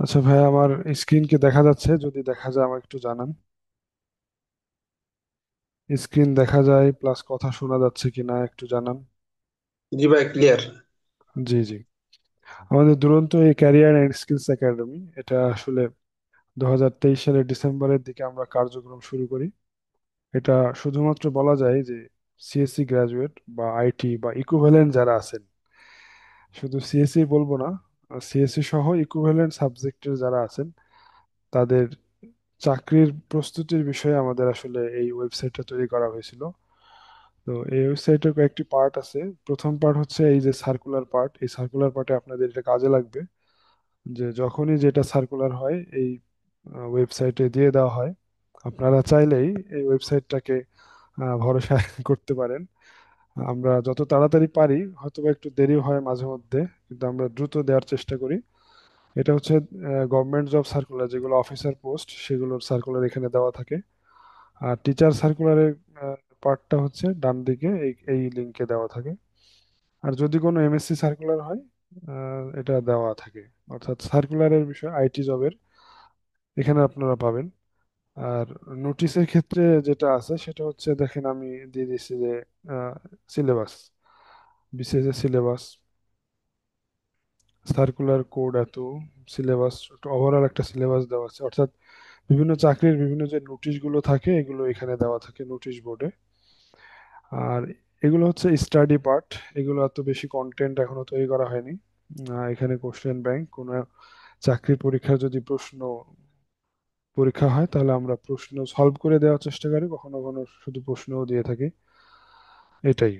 আচ্ছা ভাই, আমার স্ক্রিন কি দেখা যাচ্ছে? যদি দেখা যায় আমাকে একটু জানান। স্ক্রিন দেখা যায় প্লাস কথা শোনা যাচ্ছে কিনা একটু জানান। জি ভাই, ক্লিয়ার। জি জি। আমাদের দুরন্ত এই ক্যারিয়ার অ্যান্ড স্কিলস একাডেমি, এটা আসলে 2023 সালের ডিসেম্বরের দিকে আমরা কার্যক্রম শুরু করি। এটা শুধুমাত্র বলা যায় যে সিএসসি গ্রাজুয়েট বা আইটি বা ইকুইভ্যালেন্ট যারা আছেন, শুধু সিএসসি বলবো না, সিএসসি সহ ইকুইভ্যালেন্ট সাবজেক্টের যারা আছেন তাদের চাকরির প্রস্তুতির বিষয়ে আমাদের আসলে এই ওয়েবসাইটটা তৈরি করা হয়েছিল। তো এই ওয়েবসাইটের কয়েকটি পার্ট আছে। প্রথম পার্ট হচ্ছে এই যে সার্কুলার পার্ট, এই সার্কুলার পার্টে আপনাদের এটা কাজে লাগবে যে যখনই যেটা সার্কুলার হয় এই ওয়েবসাইটে দিয়ে দেওয়া হয়। আপনারা চাইলেই এই ওয়েবসাইটটাকে ভরসা করতে পারেন। আমরা যত তাড়াতাড়ি পারি, হয়তোবা একটু দেরি হয় মাঝে মধ্যে, কিন্তু আমরা দ্রুত দেওয়ার চেষ্টা করি। এটা হচ্ছে গভর্নমেন্ট জব সার্কুলার, যেগুলো অফিসার পোস্ট সেগুলোর সার্কুলার এখানে দেওয়া থাকে। আর টিচার সার্কুলারের পার্টটা হচ্ছে ডান দিকে এই এই লিঙ্কে দেওয়া থাকে। আর যদি কোনো এমএসসি সার্কুলার হয়, এটা দেওয়া থাকে। অর্থাৎ সার্কুলারের বিষয় আইটি জবের এখানে আপনারা পাবেন। আর নোটিশের ক্ষেত্রে যেটা আছে সেটা হচ্ছে, দেখেন আমি দিয়ে দিচ্ছি যে সিলেবাস, বিসিএস এর সিলেবাস, সার্কুলার কোড এত, সিলেবাস, ওভারঅল একটা সিলেবাস দেওয়া আছে। অর্থাৎ বিভিন্ন চাকরির বিভিন্ন যে নোটিশগুলো থাকে এগুলো এখানে দেওয়া থাকে নোটিশ বোর্ডে। আর এগুলো হচ্ছে স্টাডি পার্ট। এগুলো এত বেশি কন্টেন্ট এখনো তৈরি করা হয়নি। এখানে কোশ্চেন ব্যাংক, কোনো চাকরির পরীক্ষার যদি প্রশ্ন পরীক্ষা হয় তাহলে আমরা প্রশ্ন সলভ করে দেওয়ার চেষ্টা করি, কখনো কখনো শুধু প্রশ্নও দিয়ে থাকি। এটাই।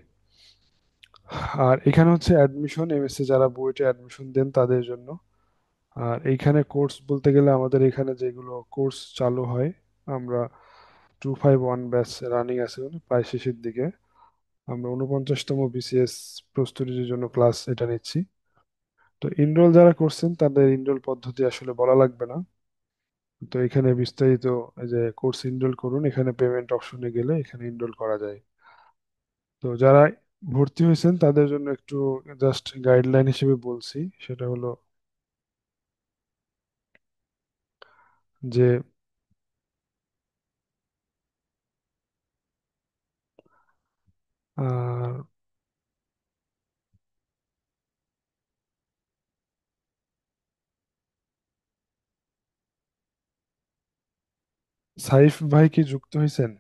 আর এখানে হচ্ছে অ্যাডমিশন, এমএসসি যারা বুয়েটে অ্যাডমিশন দেন তাদের জন্য। আর এইখানে কোর্স বলতে গেলে আমাদের এখানে যেগুলো কোর্স চালু হয়, আমরা 251 ব্যাচ রানিং আছে, প্রায় শেষের দিকে। আমরা 49তম বিসিএস প্রস্তুতির জন্য ক্লাস এটা নিচ্ছি। তো এনরোল যারা করছেন তাদের এনরোল পদ্ধতি আসলে বলা লাগবে না। তো এখানে বিস্তারিত এই যে কোর্স এনরোল করুন, এখানে পেমেন্ট অপশনে গেলে এখানে এনরোল করা যায়। তো যারা ভর্তি হয়েছেন তাদের জন্য একটু জাস্ট গাইডলাইন হিসেবে বলছি, সেটা হলো যে আহ, সাইফ ভাই কি যুক্ত হয়েছেন?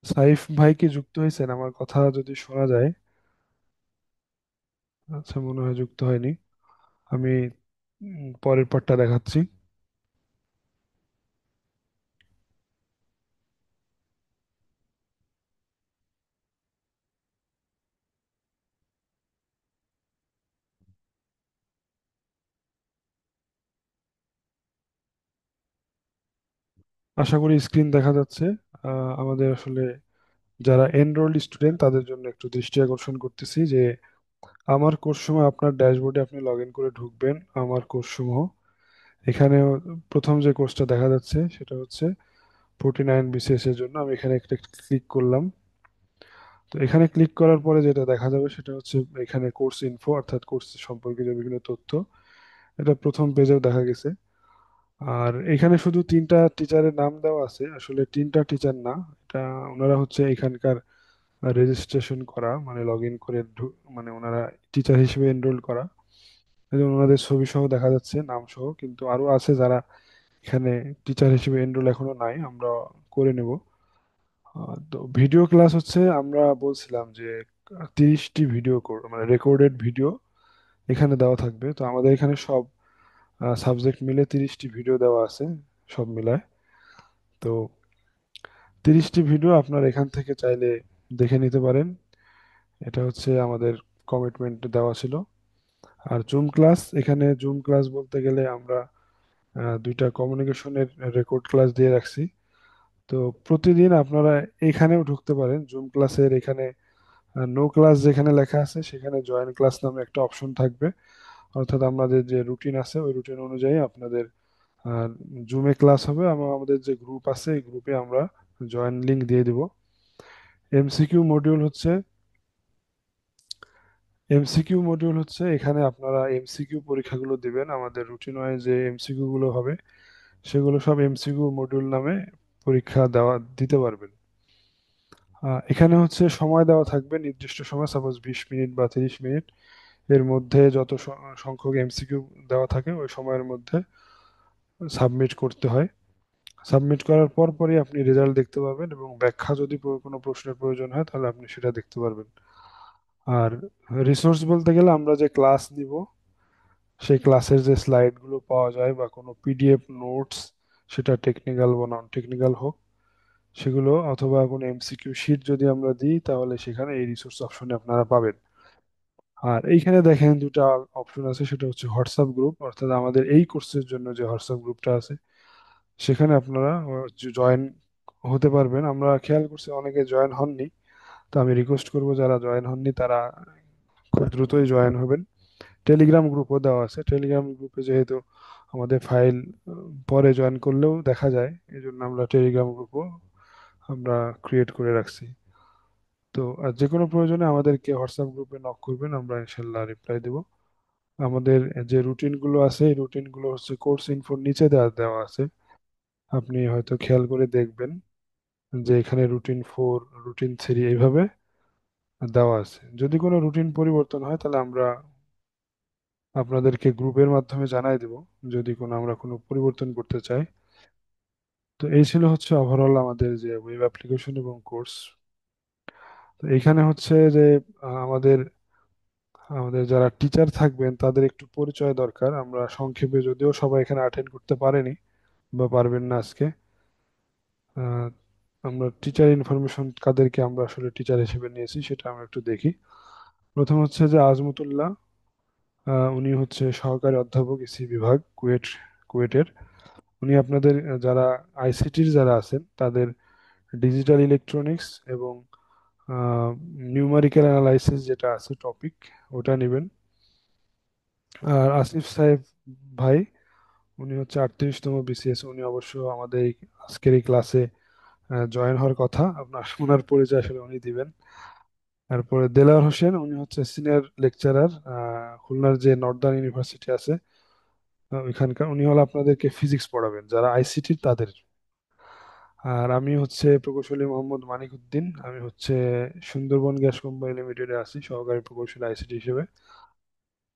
সাইফ ভাই কি যুক্ত হয়েছেন? আমার কথা যদি শোনা যায়। আচ্ছা, মনে হয় যুক্ত হয়নি। আমি পরের পার্টটা দেখাচ্ছি। আশা করি স্ক্রিন দেখা যাচ্ছে। আমাদের আসলে যারা এনরোল্ড স্টুডেন্ট তাদের জন্য একটু দৃষ্টি আকর্ষণ করতেছি যে আমার কোর্স সময় আপনার ড্যাশবোর্ডে আপনি লগ ইন করে ঢুকবেন। আমার কোর্স সমূহ এখানে, প্রথম যে কোর্সটা দেখা যাচ্ছে সেটা হচ্ছে 49 বিসিএস এর জন্য। আমি এখানে একটা ক্লিক করলাম। তো এখানে ক্লিক করার পরে যেটা দেখা যাবে সেটা হচ্ছে এখানে কোর্স ইনফো, অর্থাৎ কোর্স সম্পর্কিত বিভিন্ন তথ্য। এটা প্রথম পেজেও দেখা গেছে। আর এখানে শুধু তিনটা টিচারের নাম দেওয়া আছে, আসলে তিনটা টিচার না। এটা ওনারা হচ্ছে এখানকার রেজিস্ট্রেশন করা, মানে লগ ইন করে মানে ওনারা টিচার হিসেবে এনরোল করা। এই জন্য ওনাদের ছবি সহ দেখা যাচ্ছে, নাম সহ। কিন্তু আরো আছে যারা এখানে টিচার হিসেবে এনরোল এখনো নাই, আমরা করে নেব। তো ভিডিও ক্লাস হচ্ছে, আমরা বলছিলাম যে 30টি ভিডিও মানে রেকর্ডেড ভিডিও এখানে দেওয়া থাকবে। তো আমাদের এখানে সব সাবজেক্ট মিলে 30টি ভিডিও দেওয়া আছে, সব মিলায়। তো 30টি ভিডিও আপনার এখান থেকে চাইলে দেখে নিতে পারেন। এটা হচ্ছে আমাদের কমিটমেন্ট দেওয়া ছিল। আর জুম ক্লাস, এখানে জুম ক্লাস বলতে গেলে আমরা দুইটা কমিউনিকেশনের রেকর্ড ক্লাস দিয়ে রাখছি। তো প্রতিদিন আপনারা এখানেও ঢুকতে পারেন জুম ক্লাসের। এখানে নো ক্লাস যেখানে লেখা আছে সেখানে জয়েন ক্লাস নামে একটা অপশন থাকবে। অর্থাৎ আমাদের যে রুটিন আছে ওই রুটিন অনুযায়ী আপনাদের জুমে ক্লাস হবে। আমাদের যে গ্রুপ আছে এই গ্রুপে আমরা জয়েন লিংক দিয়ে দিব। এমসিকিউ মডিউল হচ্ছে এমসিকিউ মডিউল হচ্ছে এখানে আপনারা এমসিকিউ পরীক্ষাগুলো দিবেন, আমাদের রুটিন ওয়াইজ যে এমসিকিউ গুলো হবে সেগুলো সব এমসিকিউ মডিউল নামে পরীক্ষা দিতে পারবেন। এখানে হচ্ছে সময় দেওয়া থাকবে, নির্দিষ্ট সময়, সাপোজ 20 মিনিট বা 30 মিনিট, এর মধ্যে যত সংখ্যক এমসিকিউ দেওয়া থাকে ওই সময়ের মধ্যে সাবমিট করতে হয়। সাবমিট করার পর পরই আপনি রেজাল্ট দেখতে পাবেন, এবং ব্যাখ্যা যদি কোনো প্রশ্নের প্রয়োজন হয় তাহলে আপনি সেটা দেখতে পারবেন। আর রিসোর্স বলতে গেলে আমরা যে ক্লাস নিব সেই ক্লাসের যে স্লাইডগুলো পাওয়া যায় বা কোনো পিডিএফ নোটস, সেটা টেকনিক্যাল বা নন টেকনিক্যাল হোক, সেগুলো অথবা কোনো এমসিকিউ শিট যদি আমরা দিই তাহলে সেখানে এই রিসোর্স অপশনে আপনারা পাবেন। আর এইখানে দেখেন দুটা অপশন আছে, সেটা হচ্ছে হোয়াটসঅ্যাপ গ্রুপ, অর্থাৎ আমাদের এই কোর্সের জন্য যে হোয়াটসঅ্যাপ গ্রুপটা আছে সেখানে আপনারা জয়েন হতে পারবেন। আমরা খেয়াল করছি অনেকে জয়েন হননি, তো আমি রিকোয়েস্ট করব যারা জয়েন হননি তারা খুব দ্রুতই জয়েন হবেন। টেলিগ্রাম গ্রুপও দেওয়া আছে, টেলিগ্রাম গ্রুপে যেহেতু আমাদের ফাইল পরে জয়েন করলেও দেখা যায়, এই জন্য আমরা টেলিগ্রাম গ্রুপও আমরা ক্রিয়েট করে রাখছি। তো আর যে কোনো প্রয়োজনে আমাদেরকে হোয়াটসঅ্যাপ গ্রুপে নক করবেন, আমরা ইনশাল্লাহ রিপ্লাই দেব। আমাদের যে রুটিন গুলো আছে এই রুটিন গুলো হচ্ছে কোর্স ইনফোর নিচে দেওয়া দেওয়া আছে, আপনি হয়তো খেয়াল করে দেখবেন যে এখানে রুটিন 4, রুটিন 3 এইভাবে দেওয়া আছে। যদি কোনো রুটিন পরিবর্তন হয় তাহলে আমরা আপনাদেরকে গ্রুপের মাধ্যমে জানাই দেব, যদি আমরা কোনো পরিবর্তন করতে চাই। তো এই ছিল হচ্ছে ওভারঅল আমাদের যে ওয়েব অ্যাপ্লিকেশন এবং কোর্স। তো এখানে হচ্ছে যে আমাদের আমাদের যারা টিচার থাকবেন তাদের একটু পরিচয় দরকার। আমরা সংক্ষেপে, যদিও সবাই এখানে অ্যাটেন্ড করতে পারেনি বা পারবেন না আজকে, আহ, আমরা টিচার ইনফরমেশন কাদেরকে আমরা আসলে টিচার হিসেবে নিয়েছি সেটা আমরা একটু দেখি। প্রথম হচ্ছে যে আজমতুল্লাহ, উনি হচ্ছে সহকারী অধ্যাপক ইসি বিভাগ, কুয়েটের। উনি আপনাদের যারা আইসিটির যারা আছেন তাদের ডিজিটাল ইলেকট্রনিক্স এবং নিউমারিক্যাল অ্যানালাইসিস যেটা আছে টপিক, ওটা নেবেন। আর আসিফ সাহেব ভাই, উনি হচ্ছে 38তম বিসিএস, উনি অবশ্য আমাদের আজকের এই ক্লাসে জয়েন হওয়ার কথা, আপনার ওনার পরিচয় আসলে উনি দিবেন। তারপরে দেলাওয়ার হোসেন, উনি হচ্ছে সিনিয়র লেকচারার, খুলনার যে নর্দার্ন ইউনিভার্সিটি আছে ওইখানকার, উনি হলো আপনাদেরকে ফিজিক্স পড়াবেন যারা আইসিটির তাদের। আর আমি হচ্ছে প্রকৌশলী মোহাম্মদ মানিক উদ্দিন, আমি হচ্ছে সুন্দরবন গ্যাস কোম্পানি লিমিটেডে আছি সহকারী প্রকৌশলী আইসিটি হিসেবে।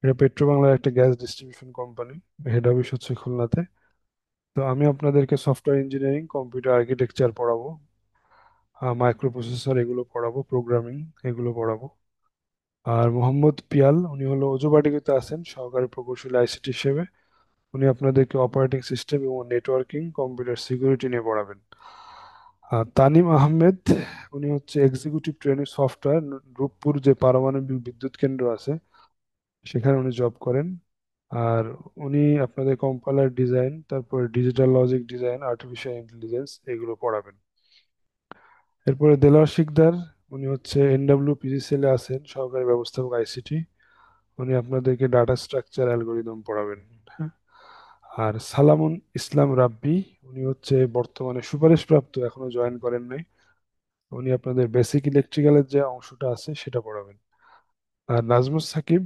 এটা পেট্রো বাংলার একটা gas distribution company, head office হচ্ছে খুলনাতে। তো আমি আপনাদেরকে সফটওয়্যার ইঞ্জিনিয়ারিং, কম্পিউটার আর্কিটেকচার পড়াবো, মাইক্রো প্রসেসর এগুলো পড়াবো, প্রোগ্রামিং এগুলো পড়াবো। আর মোহাম্মদ পিয়াল, উনি হলো অজুবাটিতে আছেন সহকারী প্রকৌশলী আইসিটি হিসেবে, উনি আপনাদেরকে অপারেটিং সিস্টেম এবং নেটওয়ার্কিং, কম্পিউটার সিকিউরিটি নিয়ে পড়াবেন। আর তানিম আহমেদ, উনি হচ্ছে এক্সিকিউটিভ ট্রেনিং সফটওয়্যার, রূপপুর যে পারমাণবিক বিদ্যুৎ কেন্দ্র আছে সেখানে উনি জব করেন। আর উনি আপনাদের কম্পাইলার ডিজাইন, তারপরে digital logic design, artificial intelligence এগুলো পড়াবেন। এরপরে দেলোয়ার শিকদার, উনি হচ্ছে এনডব্লিউ পিজিসিএল এ আছেন সহকারী ব্যবস্থাপক আইসিটি, উনি আপনাদেরকে ডাটা স্ট্রাকচার অ্যালগোরিদম পড়াবেন। হ্যাঁ। আর সালামুন ইসলাম রাব্বি, উনি হচ্ছে বর্তমানে সুপারিশপ্রাপ্ত, এখনো জয়েন করেন নাই, উনি আপনাদের বেসিক ইলেকট্রিক্যালের যে অংশটা আছে সেটা পড়াবেন। আর নাজমুস সাকিব,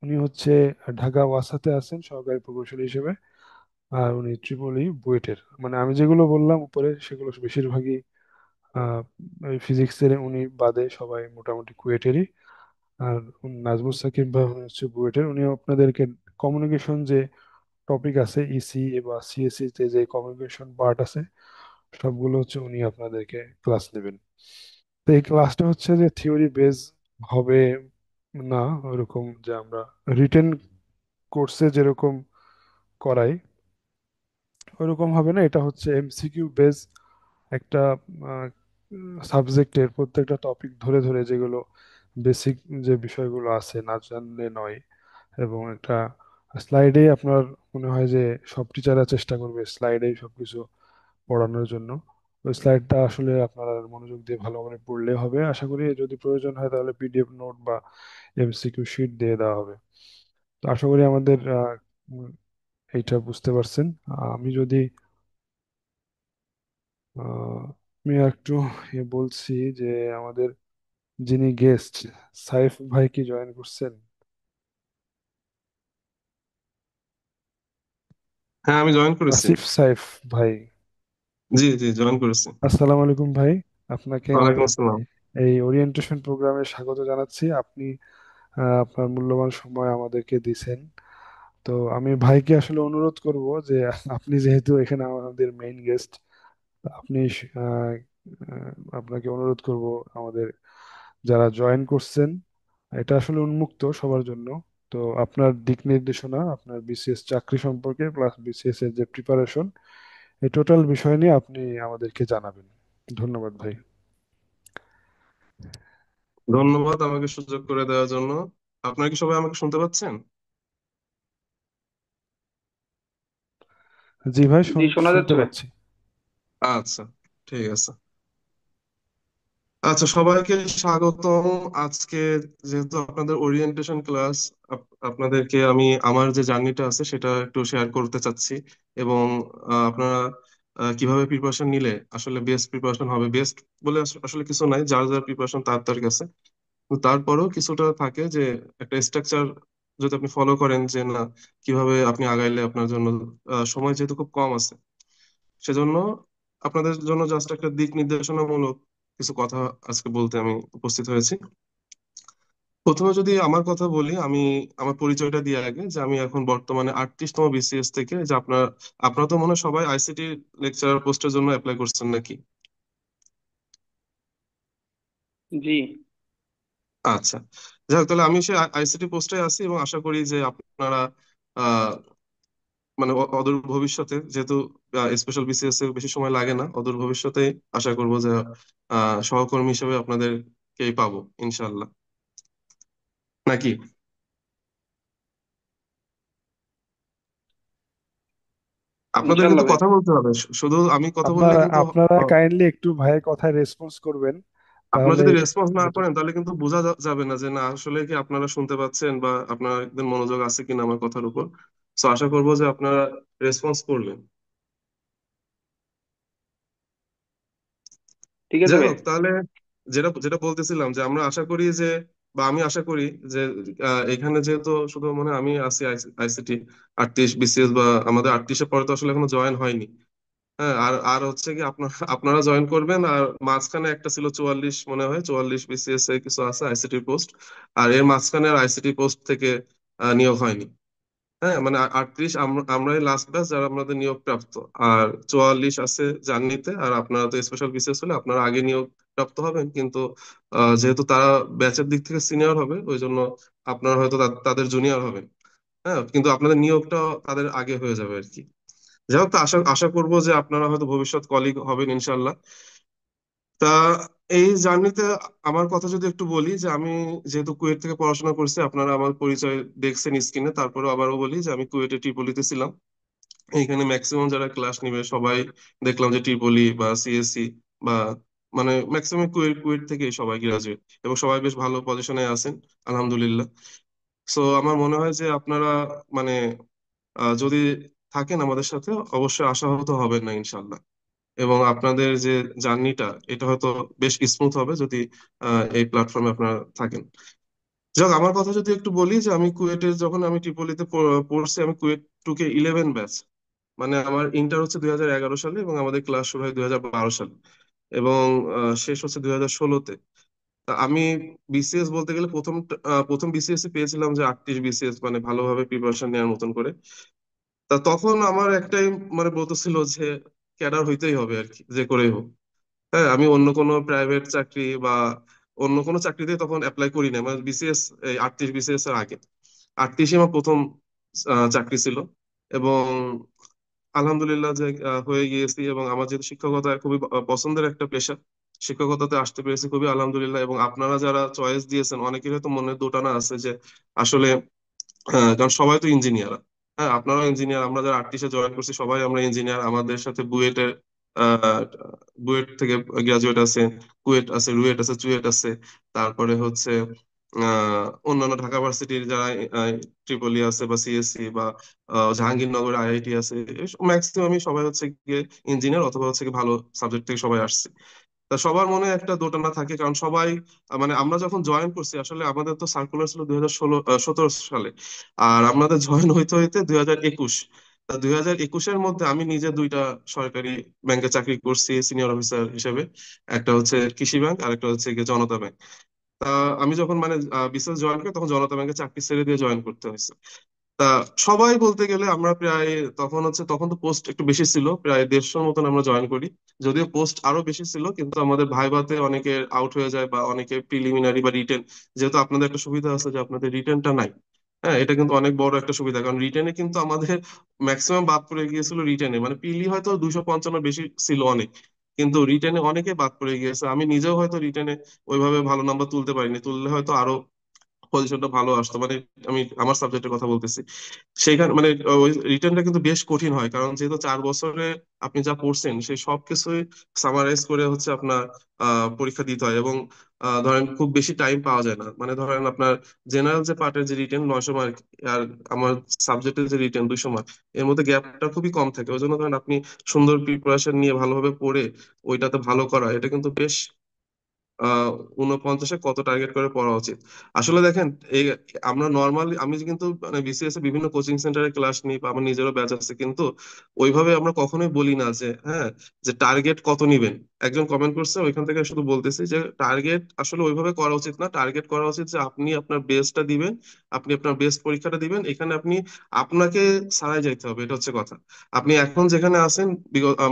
উনি হচ্ছে ঢাকা ওয়াসাতে আছেন সহকারী প্রকৌশলী হিসেবে, আর উনি ত্রিপলি বুয়েটের। মানে আমি যেগুলো বললাম উপরে সেগুলো বেশিরভাগই আহ ফিজিক্সের, উনি বাদে সবাই মোটামুটি কুয়েটেরই। আর নাজমুস সাকিব ভাই উনি হচ্ছে বুয়েটের, উনি আপনাদেরকে কমিউনিকেশন যে টপিক আছে ইসি বা সিএসসি তে যে কমিউনিকেশন পার্ট আছে সবগুলো হচ্ছে উনি আপনাদেরকে ক্লাস নেবেন। তো এই ক্লাসটা হচ্ছে যে থিওরি বেজ হবে না, ওরকম যে আমরা রিটেন কোর্সে যেরকম করাই ওরকম হবে না, এটা হচ্ছে এমসিকিউ বেজ একটা সাবজেক্টের প্রত্যেকটা টপিক ধরে ধরে যেগুলো বেসিক যে বিষয়গুলো আছে না জানলে নয়, এবং একটা স্লাইডে আপনার মনে হয় যে সব টিচাররা চেষ্টা করবে স্লাইডেই সবকিছু পড়ানোর জন্য। ওই স্লাইডটা আসলে আপনারা মনোযোগ দিয়ে ভালোভাবে পড়লে হবে, আশা করি যদি প্রয়োজন হয় তাহলে পিডিএফ নোট বা এমসিকিউ শিট দিয়ে দেওয়া হবে। তো আশা করি আমাদের উম, এইটা বুঝতে পারছেন। আমি যদি আমি একটু বলছি যে আমাদের যিনি গেস্ট সাইফ ভাই কি জয়েন করছেন? হ্যাঁ, আমি জয়েন করেছি। আসিফ সাইফ ভাই। জি জি, জয়েন করেছি। আসসালামু আলাইকুম ভাই, আপনাকে ওয়ালাইকুম আমাদের আসসালাম। এই ওরিয়েন্টেশন প্রোগ্রামে স্বাগত জানাচ্ছি। আপনি আপনার মূল্যবান সময় আমাদেরকে দিছেন। তো আমি ভাইকে আসলে অনুরোধ করব যে আপনি যেহেতু এখানে আমাদের মেইন গেস্ট, আপনি আপনাকে অনুরোধ করব আমাদের যারা জয়েন করছেন, এটা আসলে উন্মুক্ত সবার জন্য। তো আপনার দিক নির্দেশনা, আপনার বিসিএস চাকরি সম্পর্কে প্লাস বিসিএস এর যে প্রিপারেশন, এই টোটাল বিষয় নিয়ে আপনি আমাদেরকে জানাবেন। ধন্যবাদ ভাই। ধন্যবাদ আমাকে সুযোগ করে দেওয়ার জন্য। আপনারা কি সবাই আমাকে শুনতে পাচ্ছেন? জি ভাই, জি, শোনা শুনতে যাচ্ছে। পাচ্ছি। আচ্ছা, ঠিক আছে। আচ্ছা, সবাইকে স্বাগতম। আজকে যেহেতু আপনাদের ওরিয়েন্টেশন ক্লাস, আপনাদেরকে আমি আমার যে জার্নিটা আছে সেটা একটু শেয়ার করতে চাচ্ছি। এবং আপনারা কিভাবে প্রিপারেশন নিলে আসলে বেস্ট প্রিপারেশন হবে। বেস্ট বলে আসলে কিছু নাই, যার যার প্রিপারেশন তার তার কাছে। কিন্তু তারপরেও কিছুটা থাকে যে একটা স্ট্রাকচার যদি আপনি ফলো করেন, যে না কিভাবে আপনি আগাইলে আপনার জন্য সময় যেহেতু খুব কম আছে, সেজন্য আপনাদের জন্য জাস্ট একটা দিক নির্দেশনামূলক কিছু কথা আজকে বলতে আমি উপস্থিত হয়েছি। প্রথমে যদি আমার কথা বলি, আমি আমার পরিচয়টা দিয়ে আগে, যে আমি এখন বর্তমানে 38তম বিসিএস থেকে, যে আপনারা তো মনে হয় সবাই আইসিটি লেকচারার পোস্টের জন্য অ্যাপ্লাই করছেন নাকি? জি। আচ্ছা, যাই হোক, তাহলে আমি সেই আইসিটি পোস্টে আছি এবং আশা করি যে আপনারা মানে অদূর ভবিষ্যতে, যেহেতু স্পেশাল বিসিএস এর বেশি সময় লাগে না, অদূর ভবিষ্যতে আশা করব যে সহকর্মী হিসেবে আপনাদেরকেই পাবো ইনশাল্লাহ, নাকি? আপনাদের ইনশাল্লাহ কিন্তু ভাই। কথা বলতে হবে, শুধু আমি কথা বললে আপনারা কিন্তু আপনারা কাইন্ডলি একটু ভাইয়ের কথায় রেসপন্স করবেন, আপনারা তাহলে যদি রেসপন্স না বেটার। করেন তাহলে কিন্তু বোঝা যাবে না যে না আসলে কি আপনারা শুনতে পাচ্ছেন বা আপনাদের মনোযোগ আছে কিনা আমার কথার উপর। তো আশা করবো যে আপনারা রেসপন্স করবেন। ঠিক আছে যাই ভাই। হোক, তাহলে যেটা যেটা বলতেছিলাম, যে আমরা আশা করি যে, বা আমি আশা করি যে এখানে যেহেতু শুধু মনে হয় আমি আছি আইসিটি 38 বিসিএস, বা আমাদের 38-এর পরে তো আসলে এখনো জয়েন হয়নি। হ্যাঁ, আর আর হচ্ছে কি আপনারা জয়েন করবেন, আর মাঝখানে একটা ছিল 44, মনে হয় 44 বিসিএস এ কিছু আছে আইসিটি পোস্ট। আর এর মাঝখানে আইসিটি পোস্ট থেকে নিয়োগ হয়নি। হ্যাঁ, মানে 38 আমরাই লাস্ট ব্যাচ যারা আমাদের নিয়োগ প্রাপ্ত। আর 44 আছে জার্নিতে। আর আপনারা তো স্পেশাল বিসিএস হলে আপনারা আগে নিয়োগ প্রাপ্ত হবেন, কিন্তু যেহেতু তারা ব্যাচের দিক থেকে সিনিয়র হবে, ওই জন্য আপনারা হয়তো তাদের জুনিয়র হবেন। হ্যাঁ, কিন্তু আপনাদের নিয়োগটা তাদের আগে হয়ে যাবে আর কি। যাই হোক, তো আশা আশা করবো যে আপনারা হয়তো ভবিষ্যৎ কলিগ হবেন ইনশাল্লাহ। তা এই জার্নিতে আমার কথা যদি একটু বলি, যে আমি যেহেতু কুয়েট থেকে পড়াশোনা করছি, আপনারা আমার পরিচয় দেখছেন স্ক্রিনে, তারপরে আবারও বলি যে আমি কুয়েটে ট্রিপলিতে ছিলাম। এইখানে ম্যাক্সিমাম যারা ক্লাস নিবে সবাই দেখলাম যে ট্রিপলি বা সিএসসি, বা মানে ম্যাক্সিমাম কুয়েট কুয়েট থেকে সবাই গ্রাজুয়েট, এবং সবাই বেশ ভালো পজিশনে আছেন আলহামদুলিল্লাহ। সো আমার মনে হয় যে আপনারা মানে যদি থাকেন আমাদের সাথে, অবশ্যই আশাহত হবেন না ইনশাল্লাহ। এবং আপনাদের যে জার্নিটা, এটা হয়তো বেশ স্মুথ হবে যদি এই প্ল্যাটফর্মে আপনারা থাকেন। যাক, আমার কথা যদি একটু বলি, যে আমি কুয়েটে যখন আমি ট্রিপলিতে পড়ছি, আমি কুয়েট 2 কে 11 ব্যাচ। মানে আমার ইন্টার হচ্ছে 2011 সালে, এবং আমাদের ক্লাস শুরু হয় 2012 সালে, এবং শেষ হচ্ছে 2016-তে। তা আমি বিসিএস বলতে গেলে প্রথম বিসিএস পেয়েছিলাম যে 38 বিসিএস, মানে ভালোভাবে প্রিপারেশন নেওয়ার মতন করে। তা তখন আমার একটাই মানে ব্রত ছিল যে ক্যাডার হইতেই হবে আর কি, যে করেই হোক। হ্যাঁ, আমি অন্য কোনো প্রাইভেট চাকরি বা অন্য কোনো চাকরিতে তখন অ্যাপ্লাই করি না, মানে বিসিএস, এই 38 বিসিএস এর আগে 38 আমার প্রথম চাকরি ছিল। এবং আলহামদুলিল্লাহ যে হয়ে গিয়েছি, এবং আমার যেহেতু শিক্ষকতা খুবই পছন্দের একটা পেশা, শিক্ষকতাতে আসতে পেরেছি খুবই আলহামদুলিল্লাহ। এবং আপনারা যারা চয়েস দিয়েছেন, অনেকের হয়তো মনে দোটানা আছে যে আসলে কারণ সবাই তো ইঞ্জিনিয়ার। হ্যাঁ, আপনারাও ইঞ্জিনিয়ার, আমরা যারা 38-এ জয়েন করছি সবাই আমরা ইঞ্জিনিয়ার। আমাদের সাথে আহ, বুয়েট থেকে গ্রাজুয়েট আছে, কুয়েট আছে, রুয়েট আছে, চুয়েট আছে, তারপরে হচ্ছে অন্যান্য ঢাকা ভার্সিটির যারা ট্রিপলি আছে বা সিএসসি বা জাহাঙ্গীরনগর আইআইটি আছে, ম্যাক্সিমামই সবাই হচ্ছে গিয়ে ইঞ্জিনিয়ার অথবা হচ্ছে কি ভালো সাবজেক্ট থেকে সবাই আসছে। তা সবার মনে একটা দোটানা থাকে, কারণ সবাই মানে আমরা যখন জয়েন করছি আসলে আমাদের তো সার্কুলার ছিল 2017 সালে, আর আমাদের জয়েন হইতে হইতে 2021। তা 2021-এর মধ্যে আমি নিজে দুইটা সরকারি ব্যাংকে চাকরি করছি সিনিয়র অফিসার হিসেবে। একটা হচ্ছে কৃষি ব্যাংক আর একটা হচ্ছে গিয়ে জনতা ব্যাংক। তা আমি যখন মানে বিসিএস জয়েন করি তখন জনতা ব্যাংকে চাকরি ছেড়ে দিয়ে জয়েন করতে হয়েছে। তা সবাই বলতে গেলে আমরা প্রায়, তখন তো পোস্ট একটু বেশি ছিল, প্রায় 150-র মতন আমরা জয়েন করি। যদিও পোস্ট আরো বেশি ছিল কিন্তু আমাদের ভাইভাতে অনেকে আউট হয়ে যায় বা অনেকে প্রিলিমিনারি বা রিটেন, যেহেতু আপনাদের একটা সুবিধা আছে যে আপনাদের রিটেনটা নাই। হ্যাঁ, এটা কিন্তু অনেক বড় একটা সুবিধা, কারণ রিটেনে কিন্তু আমাদের ম্যাক্সিমাম বাদ পড়ে গিয়েছিল রিটেনে, মানে পিলি হয়তো 255 বেশি ছিল অনেক, কিন্তু রিটেনে অনেকে বাদ পড়ে গিয়েছে। আমি নিজেও হয়তো রিটেনে ওইভাবে ভালো নাম্বার তুলতে পারিনি, তুললে হয়তো আরো পজিশনটা ভালো আসতো, মানে আমি আমার সাবজেক্টের কথা বলতেছি। সেইখানে মানে ওই রিটার্নটা কিন্তু বেশ কঠিন হয়, কারণ যেহেতু 4 বছরে আপনি যা পড়ছেন সেই সব কিছুই সামারাইজ করে হচ্ছে আপনার পরীক্ষা দিতে হয়। এবং ধরেন খুব বেশি টাইম পাওয়া যায় না, মানে ধরেন আপনার জেনারেল যে পার্টের যে রিটেন 900 মার্ক, আর আমার সাবজেক্টের যে রিটেন 200 মার্ক, এর মধ্যে গ্যাপটা খুবই কম থাকে। ওই জন্য ধরেন আপনি সুন্দর প্রিপারেশন নিয়ে ভালোভাবে পড়ে ওইটাতে ভালো করা, এটা কিন্তু বেশ 49-এ কত টার্গেট করে পড়া উচিত। আসলে দেখেন, এই আমরা নর্মালি, আমি কিন্তু মানে বিসিএস এ বিভিন্ন কোচিং সেন্টারে ক্লাস নিই বা আমার নিজেরও ব্যাচ আছে, কিন্তু ওইভাবে আমরা কখনোই বলি না যে হ্যাঁ, যে টার্গেট কত নিবেন। একজন কমেন্ট করছে, ওইখান থেকে শুধু বলতেছি যে টার্গেট আসলে ওইভাবে করা উচিত না। টার্গেট করা উচিত যে আপনি আপনার বেস্টটা দিবেন, আপনি আপনার বেস্ট পরীক্ষাটা দিবেন। এখানে আপনি আপনাকে ছাড়াই যাইতে হবে, এটা হচ্ছে কথা। আপনি এখন যেখানে আছেন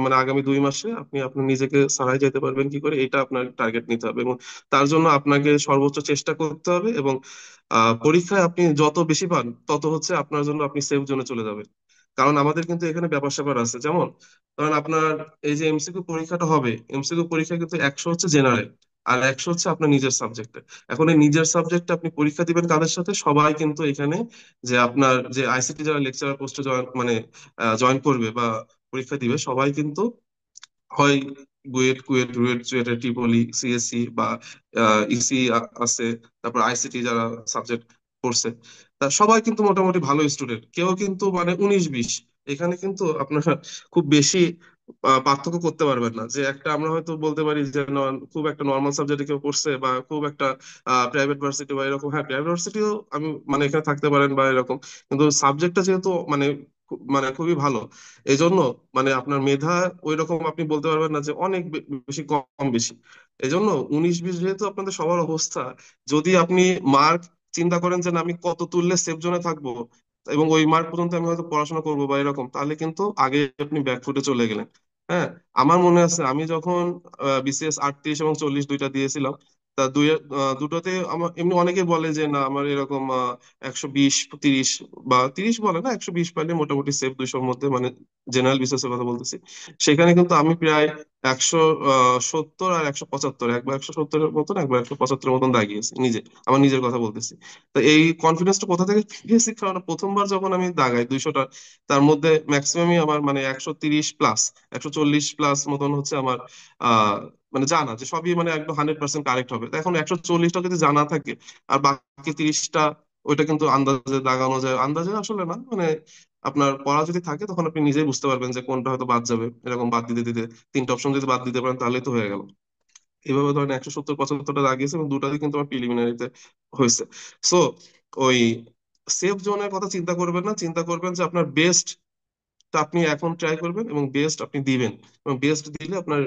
মানে আগামী 2 মাসে আপনি আপনার নিজেকে ছাড়াই যেতে পারবেন কি করে, এটা আপনার টার্গেট নিতে হবে। এবং তার জন্য আপনাকে সর্বোচ্চ চেষ্টা করতে হবে। এবং পরীক্ষায় আপনি যত বেশি পান তত হচ্ছে আপনার জন্য আপনি সেফ জোনে চলে যাবেন। কারণ আমাদের কিন্তু এখানে ব্যাপার স্যাপার আছে, যেমন ধরেন আপনার এই যে এমসিকিউ পরীক্ষাটা হবে, এমসিকিউ পরীক্ষা কিন্তু 100 হচ্ছে জেনারেল আর 100 হচ্ছে আপনার নিজের সাবজেক্টে। এখন এই নিজের সাবজেক্টে আপনি পরীক্ষা দিবেন কাদের সাথে? সবাই কিন্তু এখানে যে আপনার যে আইসিটি যারা লেকচারার পোস্টে জয়েন মানে জয়েন করবে বা পরীক্ষা দিবে, সবাই কিন্তু হয় বুয়েট, কুয়েট, রুয়েট, চুয়েটে, ট্রিপলি, সিএসসি বা ইসি আছে, তারপর আইসিটি যারা সাবজেক্ট পড়ছে, তা সবাই কিন্তু মোটামুটি ভালো স্টুডেন্ট, কেউ কিন্তু মানে 19-20। এখানে কিন্তু আপনারা খুব বেশি পার্থক্য করতে পারবেন না, যে একটা আমরা হয়তো বলতে পারি যে খুব একটা নর্মাল সাবজেক্টে কেউ পড়ছে বা খুব একটা প্রাইভেট ভার্সিটি বা এরকম। হ্যাঁ, প্রাইভেট ভার্সিটিও আমি মানে এখানে থাকতে পারেন বা এরকম, কিন্তু সাবজেক্টটা যেহেতু মানে মানে খুবই ভালো, এই জন্য মানে আপনার মেধা ওই রকম আপনি বলতে পারবেন না যে অনেক বেশি কম বেশি। এই জন্য 19-20 যেহেতু আপনাদের সবার অবস্থা, যদি আপনি মার্ক চিন্তা করেন যে না, আমি কত তুললে সেফ জোনে থাকবো এবং ওই মার্ক পর্যন্ত আমি হয়তো পড়াশোনা করবো বা এরকম, তাহলে কিন্তু আগে আপনি ব্যাকফুটে চলে গেলেন। হ্যাঁ, আমার মনে আছে আমি যখন বিসিএস 38 এবং 40 দুইটা দিয়েছিলাম, তা দুটোতে আমার এমনি অনেকে বলে যে না আমার এরকম 120 30 বা 30 বলে না, 120 পাইলে মোটামুটি সেফ 200-র মধ্যে, মানে জেনারেল বিসিএস এর কথা বলতেছি। সেখানে কিন্তু আমি প্রায় 170 আর 175, একবার 170-এর মতন একবার 175-এর মতন দাগিয়েছি নিজে, আমার নিজের কথা বলতেছি। তো এই কনফিডেন্সটা কোথা থেকে পেয়েছি? কারণ প্রথমবার যখন আমি দাগাই 200টা, তার মধ্যে ম্যাক্সিমামই আমার মানে 130+, 140+ মতন হচ্ছে আমার আহ মানে জানা, যে সবই মানে একদম 100% কারেক্ট হবে। তো এখন 140টা যদি জানা থাকে আর বাকি 30টা, ওইটা কিন্তু আন্দাজে দাগানো যায়, আন্দাজে আসলে না, মানে আপনার পড়া যদি থাকে তখন আপনি নিজেই বুঝতে পারবেন যে কোনটা হয়তো বাদ যাবে, এরকম বাদ দিতে দিতে 3টা অপশন যদি বাদ দিতে পারেন তাহলেই তো হয়ে গেল। এইভাবে ধরেন 170-75টা দাগিয়েছে এবং দুটাতে কিন্তু আমার প্রিলিমিনারিতে হয়েছে। সো ওই সেফ জোনের কথা চিন্তা করবেন না, চিন্তা করবেন যে আপনার বেস্ট টা আপনি এখন ট্রাই করবেন এবং বেস্ট আপনি দিবেন। এবং বেস্ট দিলে আপনার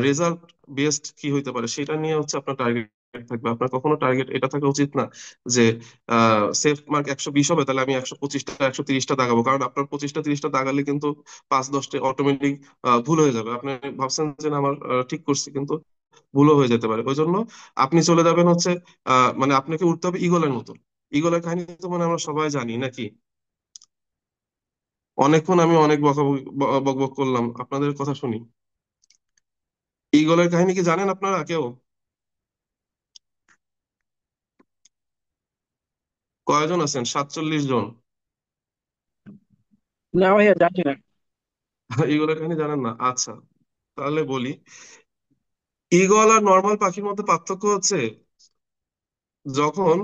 রেজাল্ট বেস্ট কি হইতে পারে সেটা নিয়ে হচ্ছে আপনার টার্গেট থাকবে। আপনার কখনো টার্গেট এটা থাকা উচিত না যে সেফ মার্ক 120 হবে তাহলে আমি 125টা 130টা দাগাবো, কারণ আপনার 25টা 30টা দাগালে কিন্তু 5-10টা অটোমেটিক ভুল হয়ে যাবে। আপনি ভাবছেন যে না, আমার ঠিক করছি, কিন্তু ভুলও হয়ে যেতে পারে। ওই জন্য আপনি চলে যাবেন হচ্ছে মানে আপনাকে উঠতে হবে ঈগলের মতো। ঈগলের কাহিনী তো মানে আমরা সবাই জানি নাকি? অনেকক্ষণ আমি অনেক বক বক করলাম, আপনাদের কথা শুনি। ঈগলের কাহিনী কি জানেন আপনারা কেউ? কয়জন আছেন? 47 জন। না ভাইয়া, জানি না। ঈগলের কাহিনী জানেন না? আচ্ছা, তাহলে বলি। ঈগল আর নর্মাল পাখির মধ্যে পার্থক্য হচ্ছে যখন,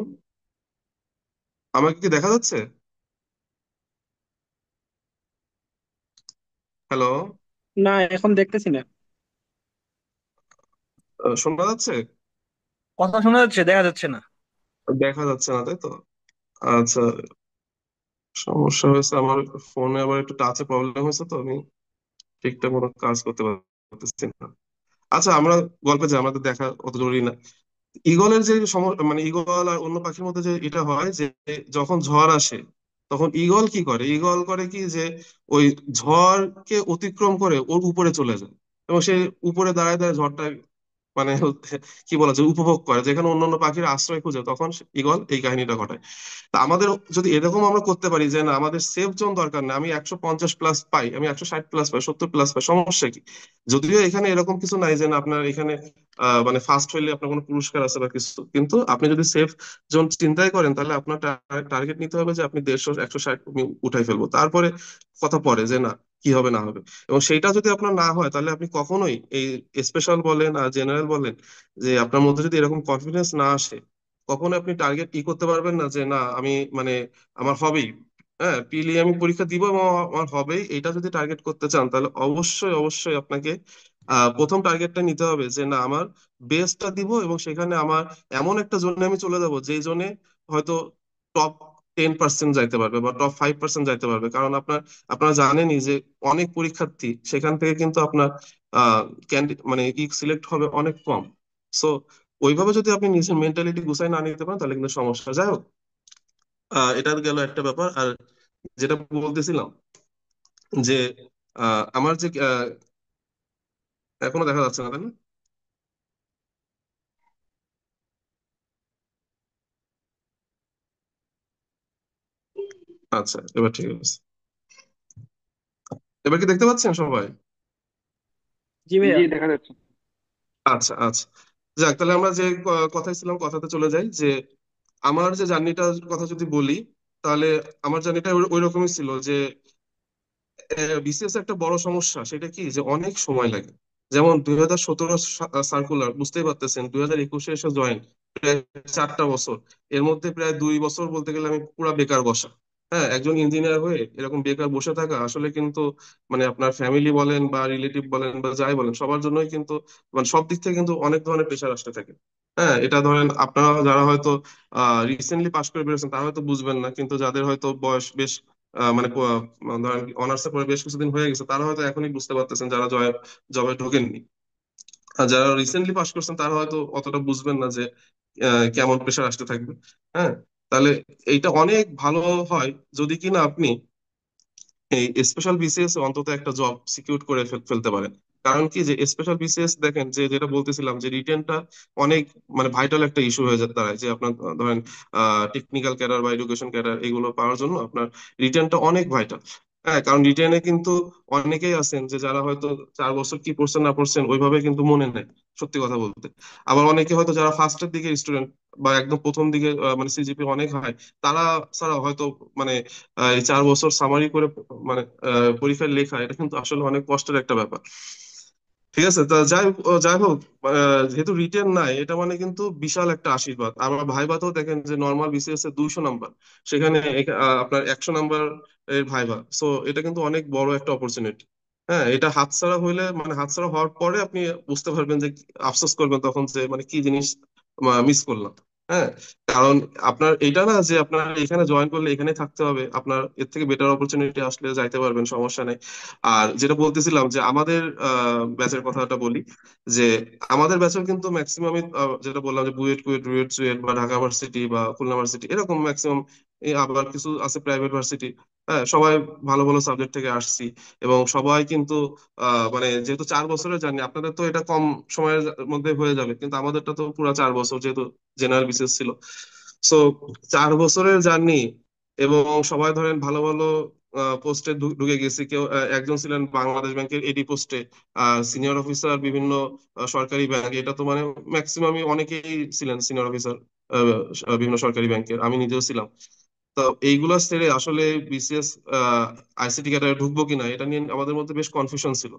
আমাকে কি দেখা যাচ্ছে? হ্যালো? না, এখন দেখতেছি না। শোনা যাচ্ছে? কথা শোনা যাচ্ছে, দেখা যাচ্ছে না। দেখা যাচ্ছে না, তাই তো? আচ্ছা, সমস্যা হয়েছে আমার ফোনে, আবার একটু টাচে প্রবলেম হয়েছে, তো আমি ঠিকঠাক মতো কাজ করতে পারতেছি না। আচ্ছা, আমরা গল্পে যাই, আমাদের দেখা অত জরুরি না। ঈগলের যে মানে ঈগল আর অন্য পাখির মধ্যে যে এটা হয় যে যখন ঝড় আসে, তখন ঈগল কি করে, ঈগল করে কি যে ওই ঝড়কে অতিক্রম করে ওর উপরে চলে যায়, এবং সে উপরে দাঁড়ায় দাঁড়ায় ঝড়টা মানে কি বলা যায় উপভোগ করে, যেখানে অন্যান্য পাখির আশ্রয় খুঁজে, তখন ঈগল এই কাহিনীটা ঘটায়। তা আমাদের যদি এরকম আমরা করতে পারি যে না, আমাদের সেফ জোন দরকার না, আমি 150 প্লাস পাই, আমি 160 প্লাস পাই, 70 প্লাস পাই, সমস্যা কি? যদিও এখানে এরকম কিছু নাই যে না আপনার এখানে মানে ফার্স্ট হইলে আপনার কোনো পুরস্কার আছে বা কিছু, কিন্তু আপনি যদি সেফ জোন চিন্তাই করেন, তাহলে আপনার টার্গেট নিতে হবে যে আপনি 150 160 আমি উঠাই ফেলবো, তারপরে কথা পরে যে না কি হবে না হবে। এবং সেইটা যদি আপনার না হয়, তাহলে আপনি কখনোই এই স্পেশাল বলেন আর জেনারেল বলেন, যে আপনার মধ্যে যদি এরকম কনফিডেন্স না আসে, কখনো আপনি টার্গেট কি করতে পারবেন না যে না আমি মানে আমার হবেই, হ্যাঁ পিলি আমি পরীক্ষা দিব এবং আমার হবেই, এটা যদি টার্গেট করতে চান, তাহলে অবশ্যই অবশ্যই আপনাকে প্রথম টার্গেটটা নিতে হবে যে না আমার বেস্টটা দিব, এবং সেখানে আমার এমন একটা জোনে আমি চলে যাব যেই জোনে হয়তো টপ 10% যাইতে পারবে বা টপ 5% যাইতে পারবে, কারণ আপনারা জানেনই যে অনেক পরীক্ষার্থী সেখান থেকে কিন্তু আপনার মানে কি সিলেক্ট হবে অনেক কম। সো ওইভাবে যদি আপনি নিজের মেন্টালিটি গুছাই না নিতে পারেন, তাহলে কিন্তু সমস্যা। যাই হোক, এটা গেল একটা ব্যাপার। আর যেটা বলতেছিলাম যে আমার যে এখনো দেখা যাচ্ছে না, তাই না? আচ্ছা, এবার ঠিক আছে। এবার কি দেখতে পাচ্ছেন সবাই? জি ভাইয়া। জি, দেখা যাচ্ছে। আচ্ছা আচ্ছা, যাক, তাহলে আমরা যে কথায় ছিলাম কথাতে চলে যাই, যে আমার যে জার্নিটার কথা যদি বলি, তাহলে আমার জার্নিটা ওই রকমই ছিল যে বিসিএস একটা বড় সমস্যা সেটা কি যে অনেক সময় লাগে। যেমন 2017 সার্কুলার, বুঝতেই পারতেছেন, 2021 এসে জয়েন, প্রায় 4টা বছর, এর মধ্যে প্রায় 2 বছর বলতে গেলে আমি পুরা বেকার বসা। হ্যাঁ, একজন ইঞ্জিনিয়ার হয়ে এরকম বেকার বসে থাকা আসলে কিন্তু মানে আপনার ফ্যামিলি বলেন বা রিলেটিভ বলেন বা যাই বলেন, সবার জন্যই কিন্তু মানে সব দিক থেকে কিন্তু অনেক ধরনের প্রেশার আসতে থাকে। হ্যাঁ, এটা ধরেন আপনারা যারা হয়তো রিসেন্টলি পাশ করে বেরোছেন তারা হয়তো বুঝবেন না, কিন্তু যাদের হয়তো বয়স বেশ মানে ধরেন অনার্সে পরে বেশ কিছুদিন হয়ে গেছে, তারা হয়তো এখনই বুঝতে পারতেছেন, যারা জবে ঢোকেননি। আর যারা রিসেন্টলি পাশ করছেন তারা হয়তো অতটা বুঝবেন না যে কেমন প্রেশার আসতে থাকবে। হ্যাঁ, তাহলে এইটা অনেক ভালো হয় যদি কিনা আপনি এই স্পেশাল বিসিএস অন্তত একটা জব সিকিউর করে ফেলতে পারেন। কারণ কি যে স্পেশাল বিসিএস দেখেন, যে যেটা বলতেছিলাম যে রিটেনটা অনেক মানে ভাইটাল একটা ইস্যু হয়ে যেতে দাঁড়ায়, যে আপনার ধরেন টেকনিক্যাল ক্যাডার বা এডুকেশন ক্যাডার এগুলো পাওয়ার জন্য আপনার রিটেনটা অনেক ভাইটাল। হ্যাঁ, কারণ রিটেনে কিন্তু অনেকেই আছেন যে যারা হয়তো 4 বছর কি পড়ছেন না পড়ছেন ওইভাবে কিন্তু মনে নেই, সত্যি কথা বলতে। আবার অনেকে হয়তো যারা ফার্স্টের দিকে স্টুডেন্ট বা একদম প্রথম দিকে মানে সিজিপি অনেক হয়, তারা ছাড়া হয়তো মানে এই 4 বছর সামারি করে মানে পরীক্ষায় লেখা, এটা কিন্তু আসলে অনেক কষ্টের একটা ব্যাপার। ঠিক আছে, তা যাই হোক, যেহেতু রিটেন নাই, এটা মানে কিন্তু বিশাল একটা আশীর্বাদ। আমার ভাইভাতেও দেখেন যে নর্মাল বিসিএস এ 200 নাম্বার, সেখানে আপনার 100 নাম্বার এর ভাইভা। সো এটা কিন্তু অনেক বড় একটা অপরচুনিটি। হ্যাঁ, এটা হাতছাড়া হইলে মানে হাতছাড়া হওয়ার পরে আপনি বুঝতে পারবেন যে আফসোস করবেন তখন যে মানে কি জিনিস মিস করলাম। হ্যাঁ, কারণ আপনার এটা না যে আপনার এখানে জয়েন করলে এখানে থাকতে হবে, আপনার এর থেকে বেটার অপরচুনিটি আসলে যাইতে পারবেন, সমস্যা নেই। আর যেটা বলতেছিলাম যে আমাদের ব্যাচের কথাটা বলি, যে আমাদের ব্যাচের কিন্তু ম্যাক্সিমাম, যেটা বললাম যে বুয়েট কুয়েট রুয়েট চুয়েট বা ঢাকা ভার্সিটি বা খুলনা ভার্সিটি এরকম ম্যাক্সিমাম, আবার কিছু আছে প্রাইভেট ভার্সিটি। হ্যাঁ, সবাই ভালো ভালো সাবজেক্ট থেকে আসছি, এবং সবাই কিন্তু মানে যেহেতু 4 বছরের জার্নি, আপনাদের তো এটা কম সময়ের মধ্যে হয়ে যাবে, কিন্তু আমাদেরটা তো পুরো 4 বছর, যেহেতু জেনারেল বিসিএস ছিল। সো 4 বছরের জার্নি, এবং সবাই ধরেন ভালো ভালো পোস্টে ঢুকে গেছি। কেউ একজন ছিলেন বাংলাদেশ ব্যাংকের এডি পোস্টে, সিনিয়র অফিসার বিভিন্ন সরকারি ব্যাংক, এটা তো মানে ম্যাক্সিমামই অনেকেই ছিলেন সিনিয়র অফিসার বিভিন্ন সরকারি ব্যাংকের, আমি নিজেও ছিলাম। তো এইগুলা ছেড়ে আসলে বিসিএস আইসিটি ক্যাডারে ঢুকবো কিনা এটা নিয়ে আমাদের মধ্যে বেশ কনফিউশন ছিল।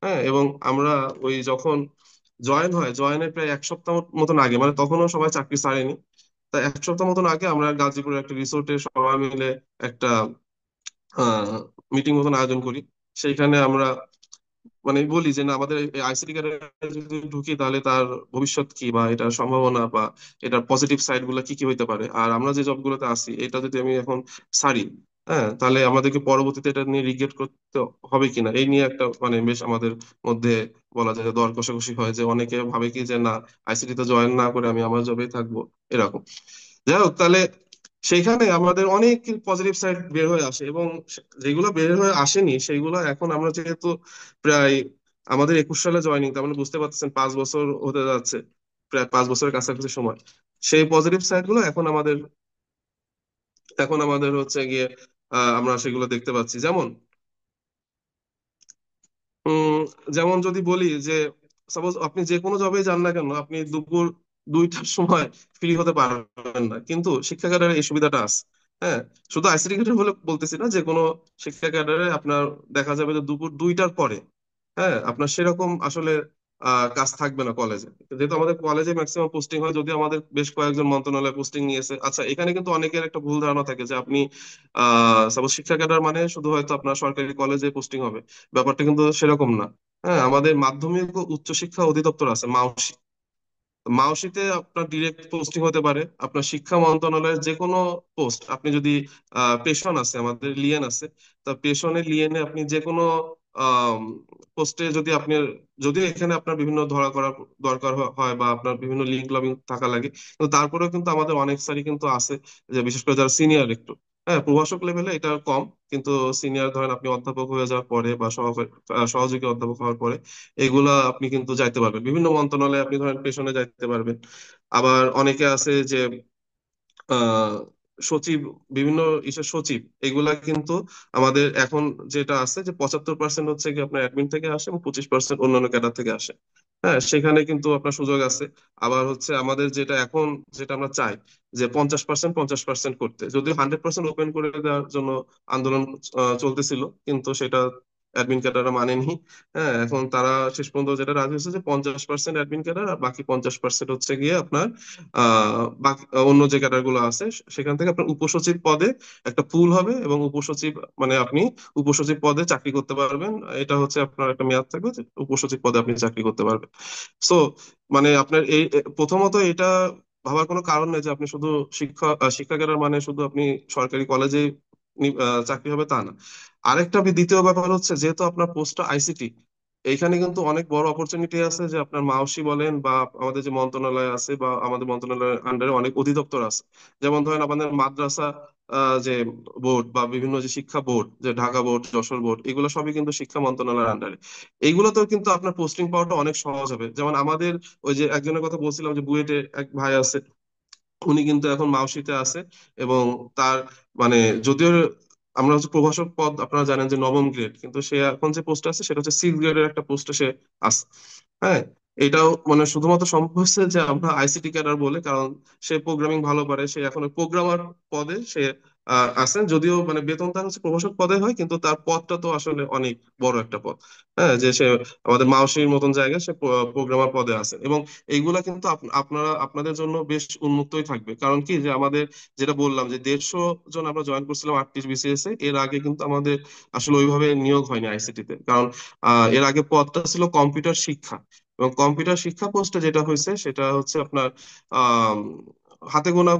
হ্যাঁ, এবং আমরা যখন জয়েন হয়, জয়েনের প্রায় 1 সপ্তাহ মতন আগে, মানে তখনও সবাই চাকরি ছাড়েনি, তা এক সপ্তাহ মতন আগে আমরা গাজীপুরের একটা রিসোর্টে সবাই মিলে একটা মিটিং মতন আয়োজন করি। সেইখানে আমরা মানে বলি যে না, আমাদের আইসিটি ক্যারিয়ারে যদি ঢুকি তাহলে তার ভবিষ্যৎ কি, বা এটার সম্ভাবনা, বা এটার পজিটিভ সাইড গুলো কি কি হইতে পারে, আর আমরা যে জবগুলোতে আছি এটা যদি আমি এখন ছাড়ি, হ্যাঁ, তাহলে আমাদেরকে পরবর্তীতে এটা নিয়ে রিগ্রেট করতে হবে কিনা, এই নিয়ে একটা মানে বেশ আমাদের মধ্যে বলা যায় যে দর কষাকষি হয়, যে অনেকে ভাবে কি যে না, আইসিটি তে জয়েন না করে আমি আমার জবেই থাকবো, এরকম। যাই হোক, তাহলে সেইখানে আমাদের অনেক পজিটিভ সাইড বের হয়ে আসে, এবং যেগুলো বের হয়ে আসেনি সেইগুলো এখন আমরা যেহেতু প্রায় আমাদের 21 সালে জয়নিং, তার মানে বুঝতে পারতেছেন 5 বছর হতে যাচ্ছে, প্রায় 5 বছরের কাছাকাছি সময়। সেই পজিটিভ সাইড গুলো এখন আমাদের হচ্ছে গিয়ে আমরা সেগুলো দেখতে পাচ্ছি। উম যেমন যদি বলি যে সাপোজ আপনি যে কোনো জবে যান না কেন, আপনি দুপুর 2টার সময় ফ্রি হতে পারবেন না, কিন্তু শিক্ষা ক্যাডারে এই সুবিধাটা আছে। হ্যাঁ, শুধু আইসিটি ক্যাডার বলে বলতেছি না, যে কোনো শিক্ষা ক্যাডারে আপনার দেখা যাবে যে দুপুর 2টার পরে, হ্যাঁ, আপনার সেরকম আসলে কাজ থাকবে না কলেজে। যেহেতু আমাদের কলেজে ম্যাক্সিমাম পোস্টিং হয়, যদি আমাদের বেশ কয়েকজন মন্ত্রণালয় পোস্টিং নিয়েছে। আচ্ছা, এখানে কিন্তু অনেকের একটা ভুল ধারণা থাকে যে আপনি সাপোজ শিক্ষা ক্যাডার মানে শুধু হয়তো আপনার সরকারি কলেজে পোস্টিং হবে, ব্যাপারটা কিন্তু সেরকম না। হ্যাঁ, আমাদের মাধ্যমিক ও উচ্চশিক্ষা অধিদপ্তর আছে, মাউসি। মাউসিতে আপনার ডিরেক্ট পোস্টিং হতে পারে, আপনার শিক্ষা মন্ত্রণালয়ের যে কোনো পোস্ট। আপনি যদি পেশন আছে, আমাদের লিয়েন আছে, তা পেশনে লিয়েনে আপনি যে কোনো পোস্টে যদি আপনি, যদিও এখানে আপনার বিভিন্ন ধরা করা দরকার হয়, বা আপনার বিভিন্ন লিঙ্ক লবিং থাকা লাগে, কিন্তু তারপরেও কিন্তু আমাদের অনেক স্যারই কিন্তু আছে, যে বিশেষ করে যারা সিনিয়র একটু, হ্যাঁ, প্রভাষক লেভেলে এটা কম, কিন্তু সিনিয়র ধরেন আপনি অধ্যাপক হয়ে যাওয়ার পরে বা সহযোগী অধ্যাপক হওয়ার পরে এগুলা আপনি কিন্তু যাইতে পারবেন বিভিন্ন মন্ত্রণালয়ে, আপনি ধরেন পেছনে যাইতে পারবেন। আবার অনেকে আছে যে আহ সচিব, বিভিন্ন ইসের সচিব, এগুলা কিন্তু আমাদের এখন যেটা আছে যে 75% হচ্ছে কি আপনার অ্যাডমিন থেকে আসে, এবং 25% অন্যান্য ক্যাডার থেকে আসে। হ্যাঁ, সেখানে কিন্তু আপনার সুযোগ আছে। আবার হচ্ছে আমাদের যেটা এখন, যেটা আমরা চাই যে 50% 50% করতে, যদিও 100% ওপেন করে দেওয়ার জন্য আন্দোলন চলতেছিল, কিন্তু সেটা অ্যাডমিন ক্যাডাররা মানেনি। হ্যাঁ, এখন তারা শেষ পর্যন্ত যেটা রাজি হচ্ছে যে 50% অ্যাডমিন ক্যাডার, আর বাকি 50% হচ্ছে গিয়ে আপনার বাকি অন্য যে ক্যাডার গুলো আছে, সেখান থেকে আপনার উপসচিব পদে একটা পুল হবে, এবং উপসচিব মানে আপনি উপসচিব পদে চাকরি করতে পারবেন। এটা হচ্ছে আপনার একটা মেয়াদ থাকবে যে উপসচিব পদে আপনি চাকরি করতে পারবেন। সো মানে আপনার প্রথমত এটা ভাবার কোনো কারণ নেই যে আপনি শুধু শিক্ষা ক্যাডার মানে শুধু আপনি সরকারি কলেজে চাকরি হবে তা না। আরেকটা দ্বিতীয় ব্যাপার হচ্ছে, যেহেতু আপনার পোস্টটা আইসিটি, এইখানে কিন্তু অনেক বড় অপরচুনিটি আছে, যে আপনার মাওসি বলেন বা আমাদের যে মন্ত্রণালয় আছে, বা আমাদের মন্ত্রণালয়ের আন্ডারে অনেক অধিদপ্তর আছে। যেমন ধরেন আমাদের মাদ্রাসা যে বোর্ড, বা বিভিন্ন যে শিক্ষা বোর্ড, যে ঢাকা বোর্ড, যশোর বোর্ড, এগুলো সবই কিন্তু শিক্ষা মন্ত্রণালয়ের আন্ডারে। এইগুলোতেও কিন্তু আপনার পোস্টিং পাওয়াটা অনেক সহজ হবে। যেমন আমাদের ওই যে একজনের কথা বলছিলাম, যে বুয়েটে এক ভাই আছে, উনি কিন্তু এখন মাউশিতে আছে, এবং তার মানে যদিও আমরা হচ্ছে প্রভাষক পদ, আপনারা জানেন যে নবম গ্রেড, কিন্তু সে এখন যে পোস্ট আছে সেটা হচ্ছে 6 গ্রেডের একটা পোস্টে সে আছে। হ্যাঁ, এটাও মানে শুধুমাত্র সম্ভব হচ্ছে যে আমরা আইসিটি ক্যাডার বলে, কারণ সে প্রোগ্রামিং ভালো পারে, সে এখন প্রোগ্রামার পদে সে আছেন। যদিও মানে বেতন তার হচ্ছে প্রভাষক পদে হয়, কিন্তু তার পদটা তো আসলে অনেক বড় একটা পদ। হ্যাঁ, যে সে আমাদের মাউসির মতন জায়গায় সে প্রোগ্রামার পদে আছে। এবং এইগুলা কিন্তু আপনারা আপনাদের জন্য বেশ উন্মুক্তই থাকবে, কারণ কি যে আমাদের যেটা বললাম যে 150 জন আমরা জয়েন করছিলাম 38 বিসিএস এ, এর আগে কিন্তু আমাদের আসলে ওইভাবে নিয়োগ হয়নি আইসিটি তে, কারণ এর আগে পদটা ছিল কম্পিউটার শিক্ষা। এবং কম্পিউটার শিক্ষা পোস্টে যেটা হয়েছে সেটা হচ্ছে আপনার আহ হাতে গোনা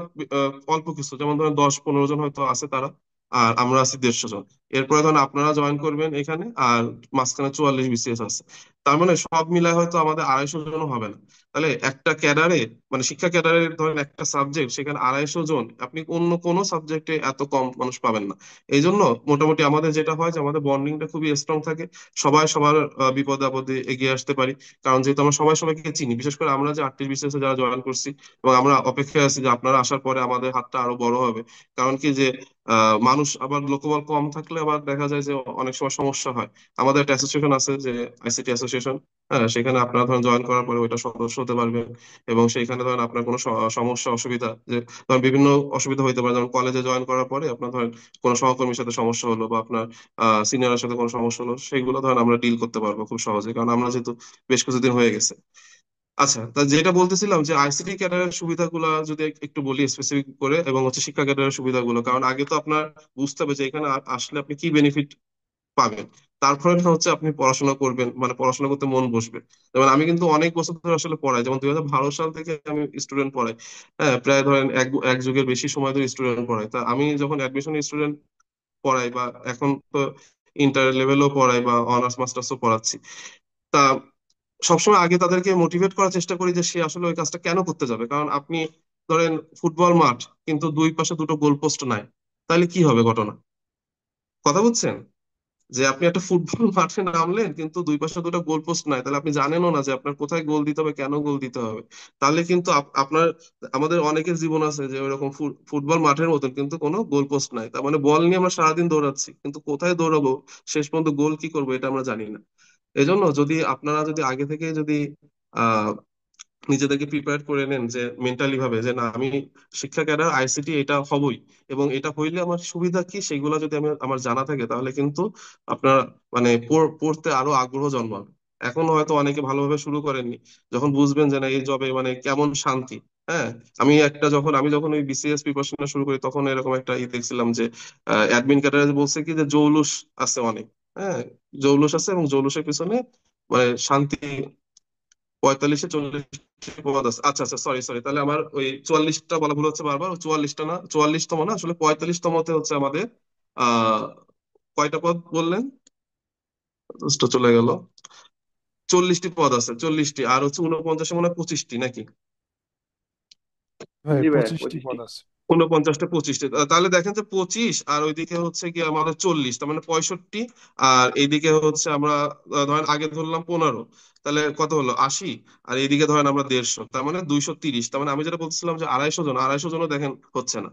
অল্প কিছু, যেমন ধরেন 10-15 জন হয়তো আছে তারা, আর আমরা আছি 150 জন। এরপরে ধরেন আপনারা জয়েন করবেন এখানে, আর মাঝখানে 44 বিসিএস আছে। তার মানে সব মিলায় হয়তো আমাদের 250 জনও হবে না। তাহলে একটা ক্যাডারে, মানে শিক্ষা ক্যাডারের ধরেন একটা সাবজেক্ট, সেখানে 250 জন, আপনি অন্য কোনো সাবজেক্টে এত কম মানুষ পাবেন না। এই জন্য মোটামুটি আমাদের যেটা হয় যে আমাদের বন্ডিংটা খুবই স্ট্রং থাকে, সবাই সবার বিপদে আপদে এগিয়ে আসতে পারি। কারণ যেহেতু আমরা সবাই সবাইকে চিনি, বিশেষ করে আমরা যে 38 বিসিএস যারা জয়েন করছি, এবং আমরা অপেক্ষায় আছি যে আপনারা আসার পরে আমাদের হাতটা আরো বড় হবে। কারণ কি যে মানুষ আবার লোকবল কম থাকলে আবার দেখা যায় যে অনেক সময় সমস্যা হয়। আমাদের একটা অ্যাসোসিয়েশন আছে, যে আইসিটি অ্যাসোসিয়েশন। হ্যাঁ, সেখানে আপনারা ধরেন জয়েন করার পরে ওইটা সদস্য হতে পারবেন, এবং সেইখানে ধরেন আপনার কোনো সমস্যা অসুবিধা, যে ধরেন বিভিন্ন অসুবিধা হইতে পারে, যেমন কলেজে জয়েন করার পরে আপনার ধরেন কোনো সহকর্মীর সাথে সমস্যা হলো, বা আপনার সিনিয়রের সাথে কোনো সমস্যা হলো, সেইগুলো ধরেন আমরা ডিল করতে পারবো খুব সহজে, কারণ আমরা যেহেতু বেশ কিছুদিন হয়ে গেছে। আচ্ছা, তা যেটা বলতেছিলাম যে আইসিটি ক্যাডারের সুবিধাগুলো যদি একটু বলি স্পেসিফিক করে, এবং হচ্ছে শিক্ষা ক্যাডারের সুবিধাগুলো, কারণ আগে তো আপনার বুঝতে হবে যে এখানে আসলে আপনি কি বেনিফিট পাবেন, তারপরে না হচ্ছে আপনি পড়াশোনা করবেন, মানে পড়াশোনা করতে মন বসবে। যেমন আমি কিন্তু অনেক বছর ধরে আসলে পড়াই, যেমন 2012 সাল থেকে আমি স্টুডেন্ট পড়াই। হ্যাঁ, প্রায় ধরেন এক যুগের বেশি সময় ধরে স্টুডেন্ট পড়াই। তা আমি যখন অ্যাডমিশন স্টুডেন্ট পড়াই, বা এখন তো ইন্টার লেভেলও পড়াই বা অনার্স মাস্টার্সও পড়াচ্ছি, তা সবসময় আগে তাদেরকে মোটিভেট করার চেষ্টা করি যে সে আসলে ওই কাজটা কেন করতে যাবে। কারণ আপনি ধরেন ফুটবল মাঠ, কিন্তু দুই পাশে দুটো গোল পোস্ট নাই, তাহলে কি হবে ঘটনা? কথা বুঝছেন? যে আপনি একটা ফুটবল মাঠে নামলেন কিন্তু দুই পাশে দুটো গোল পোস্ট নাই, তাহলে আপনি জানেনও না যে আপনার কোথায় গোল দিতে হবে, কেন গোল দিতে হবে। তাহলে কিন্তু আপনার, আমাদের অনেকের জীবন আছে যে ওইরকম ফুটবল মাঠের মতন, কিন্তু কোনো গোল পোস্ট নাই। তার মানে বল নিয়ে আমরা সারাদিন দৌড়াচ্ছি, কিন্তু কোথায় দৌড়াবো, শেষ পর্যন্ত গোল কি করবো, এটা আমরা জানি না। এজন্য যদি আপনারা যদি আগে থেকে যদি আহ নিজেদেরকে প্রিপেয়ার করে নেন, যে মেন্টালি ভাবে যে না, আমি শিক্ষা ক্যাডার আইসিটি এটা হবই, এবং এটা হইলে আমার সুবিধা কি সেগুলো যদি আমার জানা থাকে, তাহলে কিন্তু আপনার মানে পড়তে আরো আগ্রহ জন্মাবে। এখন হয়তো অনেকে ভালোভাবে শুরু করেননি, যখন বুঝবেন যে না এই জবে মানে কেমন শান্তি। হ্যাঁ, আমি যখন ওই বিসিএস প্রিপারেশন শুরু করি, তখন এরকম একটা দেখছিলাম যে অ্যাডমিন ক্যাডার বলছে কি যে জৌলুস আছে অনেক। হ্যাঁ, জৌলুস আছে, এবং জৌলুসের পিছনে মানে শান্তি 45-40 পদ আছে। আচ্ছা আচ্ছা, সরি সরি, তাহলে আমার ওই 44টা বলা ভুল হচ্ছে বারবার। 44টা না, 44তম না, আসলে 45তমতে হচ্ছে আমাদের আহ কয়টা পদ বললেন? তো চলে গেল। 40টি পদ আছে, 40টি, আর হচ্ছে 49 মনে হয় 25টি নাকি? ভাই জি ভাইয়া, 25টি 25টি। পদ আছে। 49টা 25টি, তাহলে দেখেন যে 25 আর ওইদিকে হচ্ছে কি আমাদের 40, তার মানে 65। আর এইদিকে হচ্ছে আমরা ধরেন আগে ধরলাম 15, তাহলে কত হলো 80। আর এইদিকে ধরেন আমরা 150, তার মানে 230। তার মানে আমি যেটা বলছিলাম যে 250 জন, 250 জনও দেখেন হচ্ছে না।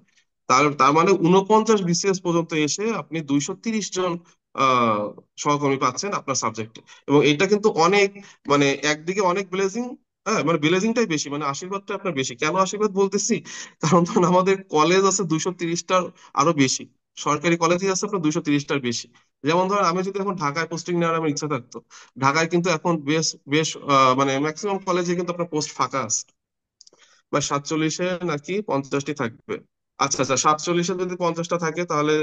তার তার মানে 49 বিসিএস পর্যন্ত এসে আপনি 230 জন আহ সহকর্মী পাচ্ছেন আপনার সাবজেক্টে। এবং এটা কিন্তু অনেক, মানে একদিকে অনেক ব্লেজিং। হ্যাঁ, মানে ব্লেজিংটাই বেশি, মানে আশীর্বাদটা আপনার বেশি। কেন আশীর্বাদ বলতেছি? কারণ ধরুন আমাদের কলেজ আছে 230টার আরো বেশি, সরকারি কলেজই আছে আপনার 230টার বেশি। যেমন ধরুন আমি যদি এখন ঢাকায় পোস্টিং নেওয়ার আমার ইচ্ছা থাকতো, ঢাকায় কিন্তু এখন বেশ বেশ মানে ম্যাক্সিমাম কলেজে কিন্তু আপনার পোস্ট ফাঁকা আছে। বা 47-এ নাকি 50টি থাকবে। আচ্ছা আচ্ছা, 47-এ যদি 50টা থাকে, তাহলে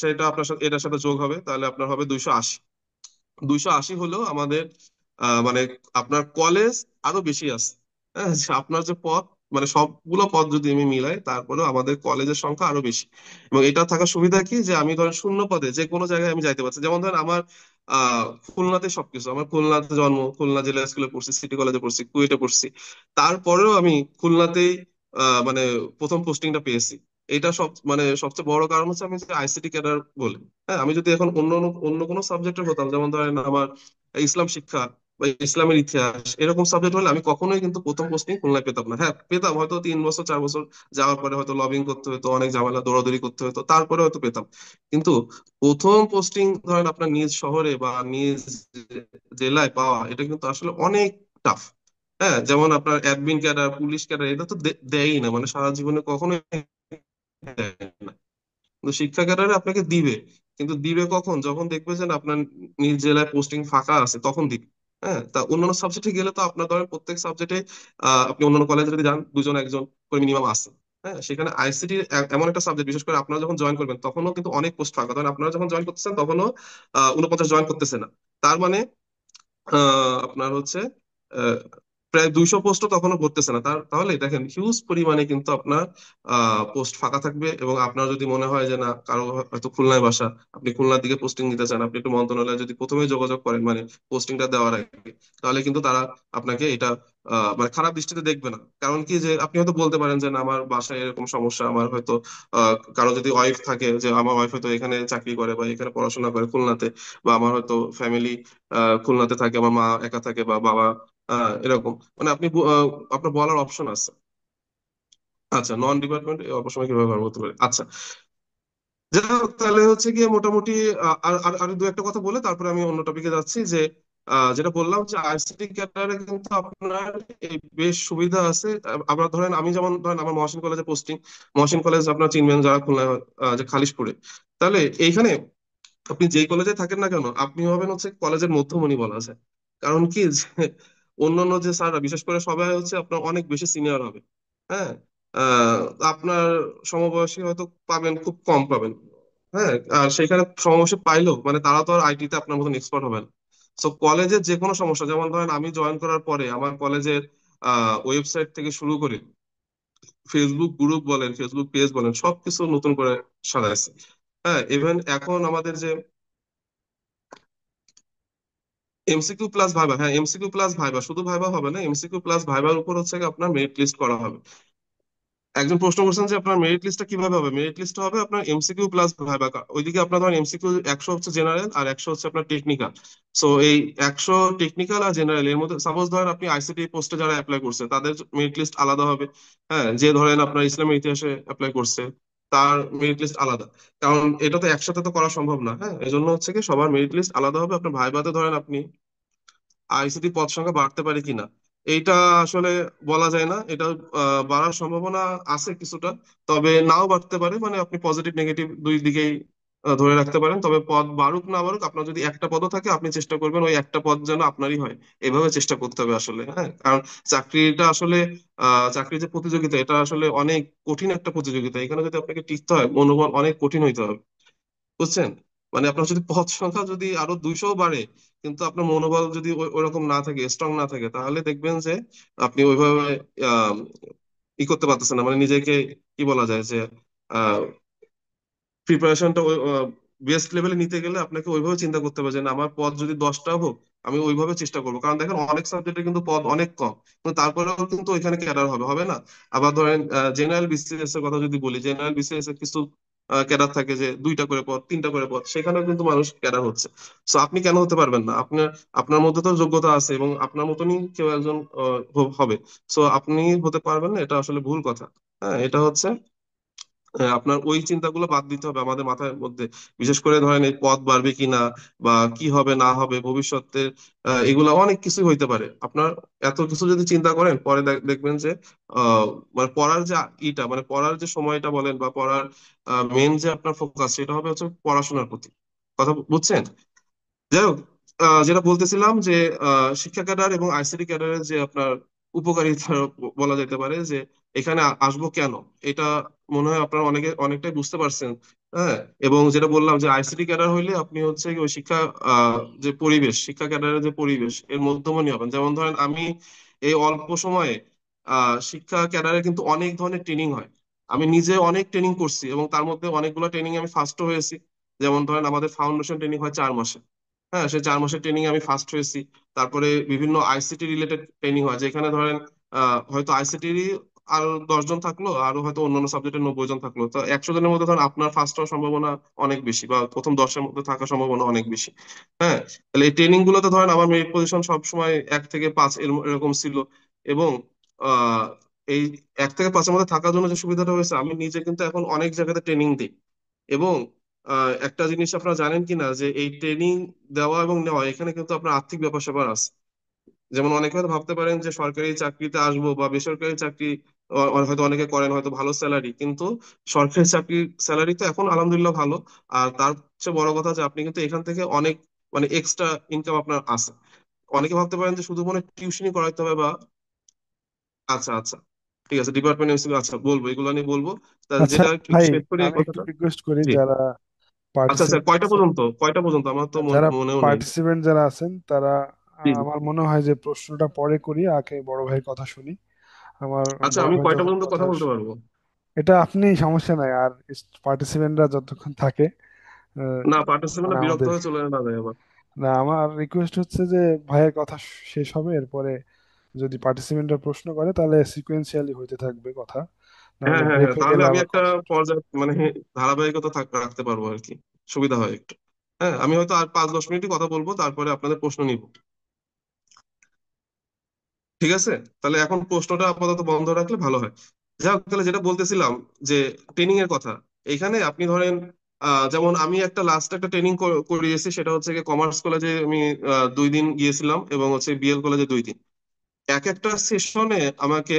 সেটা আপনার সাথে এটার সাথে যোগ হবে, তাহলে আপনার হবে 280। 280 হলেও আমাদের মানে আপনার কলেজ আরো বেশি আছে। হ্যাঁ, যে আপনার যে পদ, মানে সবগুলো পদ যদি আমি মিলাই, তারপরেও আমাদের কলেজের সংখ্যা আরো বেশি। এবং এটা থাকার সুবিধা কি, যে আমি ধরেন শূন্য পদে যে কোনো জায়গায় আমি যাইতে পারছি। যেমন ধরেন আমার খুলনাতে সবকিছু, আমার খুলনাতে জন্ম, খুলনা জেলা স্কুলে পড়ছি, সিটি কলেজে পড়ছি, কুয়েটে পড়ছি, তারপরেও আমি খুলনাতেই মানে প্রথম পোস্টিংটা পেয়েছি। এটা মানে সবচেয়ে বড় কারণ হচ্ছে আমি যে আইসিটি ক্যাডার বলে। হ্যাঁ, আমি যদি এখন অন্য অন্য কোনো সাবজেক্টের হতাম, যেমন ধরেন আমার ইসলাম শিক্ষা বা ইসলামের ইতিহাস এরকম সাবজেক্ট হলে, আমি কখনোই কিন্তু প্রথম পোস্টিং খুলনায় পেতাম না। হ্যাঁ, পেতাম হয়তো 3 বছর 4 বছর যাওয়ার পরে, হয়তো লবিং করতে হতো, অনেক ঝামেলা দৌড়াদৌড়ি করতে হতো, তারপরে হয়তো পেতাম। কিন্তু প্রথম পোস্টিং ধরেন আপনার নিজ শহরে বা নিজ জেলায় পাওয়া, এটা কিন্তু আসলে অনেক টাফ। হ্যাঁ, যেমন আপনার অ্যাডমিন ক্যাডার, পুলিশ ক্যাডার, এটা তো দেয়ই না, মানে সারা জীবনে কখনোই দেয় না। কিন্তু শিক্ষা ক্যাডারে আপনাকে দিবে, কিন্তু দিবে কখন? যখন দেখবে যে না, আপনার নিজ জেলায় পোস্টিং ফাঁকা আছে, তখন দিবে। হ্যাঁ, তা অন্যান্য সাবজেক্টে গেলে তো আপনার ধরেন প্রত্যেক সাবজেক্টে আপনি অন্যান্য কলেজে যদি যান, দুজন একজন করে মিনিমাম আছে। হ্যাঁ, সেখানে আইসিটি এমন একটা সাবজেক্ট, বিশেষ করে আপনারা যখন জয়েন করবেন তখনও কিন্তু অনেক পোস্ট ফাঁকা। ধরেন আপনারা যখন জয়েন করতেছেন তখনও 49 জয়েন করতেছে না। তার মানে আপনার হচ্ছে আহ, প্রায় 200 পোস্টও তখনও ভরতেছে না। তাহলে দেখেন হিউজ পরিমাণে কিন্তু আপনার পোস্ট ফাঁকা থাকবে। এবং আপনার যদি মনে হয় যে না, কারো হয়তো খুলনায় বাসা, আপনি খুলনার দিকে পোস্টিং নিতে চান, আপনি একটু মন্ত্রণালয়ে যদি প্রথমে যোগাযোগ করেন, মানে পোস্টিংটা দেওয়ার আগে, তাহলে কিন্তু তারা আপনাকে এটা মানে খারাপ দৃষ্টিতে দেখবে না। কারণ কি, যে আপনি হয়তো বলতে পারেন যে না, আমার বাসায় এরকম সমস্যা, আমার হয়তো কারো যদি ওয়াইফ থাকে, যে আমার ওয়াইফ হয়তো এখানে চাকরি করে বা এখানে পড়াশোনা করে খুলনাতে, বা আমার হয়তো ফ্যামিলি খুলনাতে থাকে, আমার মা একা থাকে বা বাবা এরকম, মানে আপনার বলার অপশন আছে। আচ্ছা, নন ডিপার্টমেন্ট অপসময় কিভাবে ব্যবহার করতে পারে? আচ্ছা, যাই হোক, তাহলে হচ্ছে গিয়ে মোটামুটি আর আর আর দু একটা কথা বলে তারপরে আমি অন্য টপিকে যাচ্ছি। যে যেটা বললাম যে আইসিটি ক্যাডারে কিন্তু আপনার এই বেশ সুবিধা আছে। আমরা ধরেন, আমি যেমন ধরেন আমার মহসিন কলেজে পোস্টিং, মহসিন কলেজ আপনার চিনবেন যারা খুলনা, যে খালিশপুরে। তাহলে এইখানে আপনি যেই কলেজে থাকেন না কেন, আপনি হবেন হচ্ছে কলেজের মধ্যমণি বলা যায়। কারণ কি, অন্যান্য যে স্যাররা বিশেষ করে সবাই হচ্ছে আপনার অনেক বেশি সিনিয়র হবে। হ্যাঁ। আহ, আপনার সমবয়সী হয়তো পাবেন, খুব কম পাবেন। হ্যাঁ। আর সেখানে সমবয়সী পাইলেও মানে তারা তো আর আইটিতে আপনার মতন এক্সপার্ট হবে না। সো কলেজের যে কোনো সমস্যা, যেমন ধরেন আমি জয়েন করার পরে আমার কলেজের ওয়েবসাইট থেকে শুরু করে ফেসবুক গ্রুপ বলেন, ফেসবুক পেজ বলেন, সবকিছু নতুন করে সাজাইছে। হ্যাঁ, ইভেন এখন আমাদের যে এমসিকিউ প্লাস ভাইবা, হ্যাঁ এমসিকিউ প্লাস ভাইবা, শুধু ভাইবা হবে না, এমসিকিউ প্লাস ভাইবার উপর হচ্ছে কি আপনার মেরিট লিস্ট করা হবে। একজন প্রশ্ন করছেন যে আপনার মেরিট লিস্টটা কিভাবে হবে। মেরিট লিস্ট হবে আপনার এমসিকিউ প্লাস ভাইবা। ওইদিকে আপনার ধরেন এমসিকিউ 100 হচ্ছে জেনারেল আর 100 হচ্ছে আপনার টেকনিক্যাল। সো এই 100 টেকনিক্যাল আর জেনারেল এর মধ্যে সাপোজ ধরেন আপনি আইসিটি পোস্টে যারা অ্যাপ্লাই করছে তাদের মেরিট লিস্ট আলাদা হবে। হ্যাঁ, যে ধরেন আপনার ইসলামের ইতিহাসে অ্যাপ্লাই করছে তার মেরিট লিস্ট আলাদা। কারণ এটা তো একসাথে তো করা সম্ভব না। হ্যাঁ, এই জন্য হচ্ছে কি সবার মেরিট লিস্ট আলাদা হবে। আপনার ভাইবাতে ধরেন আপনি আইসিটি পদ সংখ্যা বাড়তে পারে কিনা এইটা আসলে বলা যায় না। এটা বাড়ার সম্ভাবনা আছে কিছুটা, তবে নাও বাড়তে পারে। মানে আপনি পজিটিভ নেগেটিভ দুই দিকেই ধরে রাখতে পারেন। তবে পদ বাড়ুক না বাড়ুক, আপনার যদি একটা পদও থাকে আপনি চেষ্টা করবেন ওই একটা পদ যেন আপনারই হয়, এভাবে চেষ্টা করতে হবে আসলে। হ্যাঁ, কারণ চাকরিটা আসলে চাকরির যে প্রতিযোগিতা এটা আসলে অনেক কঠিন একটা প্রতিযোগিতা। এখানে যদি আপনাকে টিকতে হয় মনোবল অনেক কঠিন হইতে হবে। বুঝছেন? মানে আপনার যদি পদ সংখ্যা যদি আরো 200 বাড়ে কিন্তু আপনার মনোবল যদি ওরকম না থাকে, স্ট্রং না থাকে, তাহলে দেখবেন যে আপনি ওইভাবে আহ করতে পারতেছেন না। মানে নিজেকে কি বলা যায় যে প্রিপারেশনটা বেস্ট লেভেলে নিতে গেলে আপনাকে ওইভাবে চিন্তা করতে হবে যে না, আমার পদ যদি 10টা হোক আমি ওইভাবে চেষ্টা করবো। কারণ দেখেন অনেক সাবজেক্টে কিন্তু পদ অনেক কম, কিন্তু তারপরেও কিন্তু ওইখানে ক্যাডার হবে, হবে না? আবার ধরেন জেনারেল বিসিএস এর কথা যদি বলি, জেনারেল বিসিএস এর কিছু ক্যাডার থাকে যে 2টা করে পদ, 3টা করে পদ, সেখানেও কিন্তু মানুষ ক্যাডার হচ্ছে। সো আপনি কেন হতে পারবেন না? আপনার আপনার মধ্যে তো যোগ্যতা আছে এবং আপনার মতনই কেউ একজন হবে। সো আপনি হতে পারবেন না, এটা আসলে ভুল কথা। হ্যাঁ, এটা হচ্ছে আপনার ওই চিন্তাগুলো বাদ দিতে হবে আমাদের মাথার মধ্যে। বিশেষ করে ধরেন এই পদ বাড়বে কিনা বা কি হবে না হবে ভবিষ্যতে, এগুলা অনেক কিছু হইতে পারে। আপনার এত কিছু যদি চিন্তা করেন পরে দেখবেন যে আহ মানে পড়ার যে মানে পড়ার যে সময়টা বলেন বা পড়ার মেন যে আপনার ফোকাস সেটা হবে হচ্ছে পড়াশোনার প্রতি। কথা বুঝছেন? যাই হোক, যেটা বলতেছিলাম যে শিক্ষা ক্যাডার এবং আইসিটি ক্যাডারের যে আপনার উপকারিতা বলা যেতে পারে যে এখানে আসবো কেন, এটা মনে হয় আপনারা অনেকটাই বুঝতে পারছেন। হ্যাঁ, এবং যেটা বললাম যে আইসিটি ক্যাডার হইলে আপনি হচ্ছে কি ওই শিক্ষা যে পরিবেশ, শিক্ষা ক্যাডারের যে পরিবেশ এর মধ্যমণি হবেন। যেমন ধরেন আমি এই অল্প সময়ে শিক্ষা ক্যাডারে কিন্তু অনেক ধরনের ট্রেনিং হয়। আমি নিজে অনেক ট্রেনিং করছি এবং তার মধ্যে অনেকগুলো ট্রেনিং আমি ফার্স্ট হয়েছি। যেমন ধরেন আমাদের ফাউন্ডেশন ট্রেনিং হয় 4 মাসে। হ্যাঁ, সে 4 মাসের ট্রেনিং আমি ফার্স্ট হয়েছি। তারপরে বিভিন্ন আইসিটি রিলেটেড ট্রেনিং হয় যেখানে ধরেন হয়তো আইসিটিরই আর 10 জন থাকলো আর হয়তো অন্যান্য সাবজেক্টের 90 জন থাকলো, তো 100 জনের মধ্যে ধরেন আপনার ফার্স্ট হওয়ার সম্ভাবনা অনেক বেশি বা প্রথম 10-এর মধ্যে থাকার সম্ভাবনা অনেক বেশি। হ্যাঁ, তাহলে এই ট্রেনিং গুলোতে ধরেন আমার মেরিট পজিশন সবসময় 1 থেকে 5 এরকম ছিল। এবং আহ এই 1 থেকে 5-এর মধ্যে থাকার জন্য যে সুবিধাটা হয়েছে, আমি নিজে কিন্তু এখন অনেক জায়গাতে ট্রেনিং দিই। এবং একটা জিনিস আপনারা জানেন কিনা যে এই ট্রেনিং দেওয়া এবং নেওয়া এখানে কিন্তু আপনার আর্থিক ব্যাপার স্যাপার আছে। যেমন অনেকে হয়তো ভাবতে পারেন যে সরকারি চাকরিতে আসবো বা বেসরকারি চাকরি হয়তো অনেকে করেন, হয়তো ভালো স্যালারি, কিন্তু সরকারি চাকরির স্যালারি তো এখন আলহামদুলিল্লাহ ভালো। আর তার চেয়ে বড় কথা যে আপনি কিন্তু এখান থেকে অনেক মানে এক্সট্রা ইনকাম আপনার আছে। অনেকে ভাবতে পারেন যে শুধু মনে টিউশনই করাইতে হবে বা আচ্ছা আচ্ছা, ঠিক আছে, ডিপার্টমেন্ট এমসিকিউ, আচ্ছা বলবো, এগুলো নিয়ে বলবো। তা আচ্ছা যেটা একটু ভাই, শেষ করি এই আমি একটু কথাটা। রিকোয়েস্ট করি, জি। যারা আচ্ছা স্যার, পার্টিসিপেন্ট কয়টা আছে, পর্যন্ত, কয়টা পর্যন্ত আমার তো যারা মনেও নেই। পার্টিসিপেন্ট যারা আছেন তারা, জি জি। আমার মনে হয় যে প্রশ্নটা পরে করি, আগে বড় ভাইয়ের কথা শুনি। আমার আচ্ছা, বড় আমি ভাই কয়টা যখন পর্যন্ত কথা কথা বলতে পারবো? এটা আপনি, সমস্যা নাই। আর পার্টিসিপেন্টরা যতক্ষণ থাকে, আহ, না, পার্টিসিপেন্ট মানে বিরক্ত আমাদের, হয়ে চলে না যায় আবার। না, আমার রিকোয়েস্ট হচ্ছে যে ভাইয়ের কথা শেষ হবে, এরপরে যদি পার্টিসিপেন্টরা প্রশ্ন করে তাহলে সিকোয়েন্সিয়ালি হইতে থাকবে কথা, হ্যাঁ নাহলে হ্যাঁ ব্রেক হ্যাঁ, হয়ে তাহলে গেলে আমি আবার একটা কথা। পর্যায়ে মানে ধারাবাহিকতা রাখতে পারবো আর কি, সুবিধা হয় একটু। হ্যাঁ, আমি হয়তো আর 5-10 মিনিটই কথা বলবো, তারপরে আপনাদের প্রশ্ন নিব। ঠিক আছে? তাহলে এখন প্রশ্নটা আপাতত বন্ধ রাখলে ভালো হয়। যাই হোক, তাহলে যেটা বলতেছিলাম যে ট্রেনিং এর কথা, এখানে আপনি ধরেন যেমন আমি একটা লাস্ট একটা ট্রেনিং করিয়েছি, সেটা হচ্ছে কি কমার্স কলেজে আমি 2 দিন গিয়েছিলাম এবং হচ্ছে বিএল কলেজে 2 দিন। এক একটা সেশনে আমাকে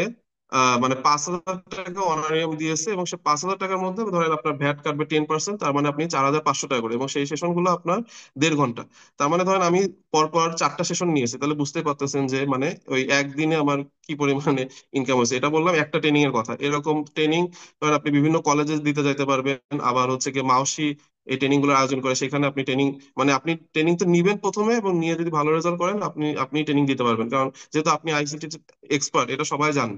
মানে 5,000 টাকা অনারিয়াম দিয়েছে, এবং সে 5,000 টাকার মধ্যে ধরেন আপনার ভ্যাট কাটবে 10%, তার মানে আপনি 4,500 টাকা করে, এবং সেই সেশনগুলো আপনার 1.5 ঘন্টা। তার মানে ধরেন আমি পরপর 4টা সেশন নিয়েছি, তাহলে বুঝতে পারতেছেন যে মানে ওই একদিনে আমার কি পরিমাণে ইনকাম হয়েছে। এটা বললাম একটা ট্রেনিং এর কথা। এরকম ট্রেনিং ধরেন আপনি বিভিন্ন কলেজে দিতে যাইতে পারবেন, আবার হচ্ছে কি মাউসি এই ট্রেনিং গুলোর আয়োজন করে, সেখানে আপনি ট্রেনিং, মানে আপনি ট্রেনিং তো নিবেন প্রথমে, এবং নিয়ে যদি ভালো রেজাল্ট করেন আপনি ট্রেনিং দিতে পারবেন, কারণ যেহেতু আপনি আইসিটি এক্সপার্ট, এটা সবাই জানে।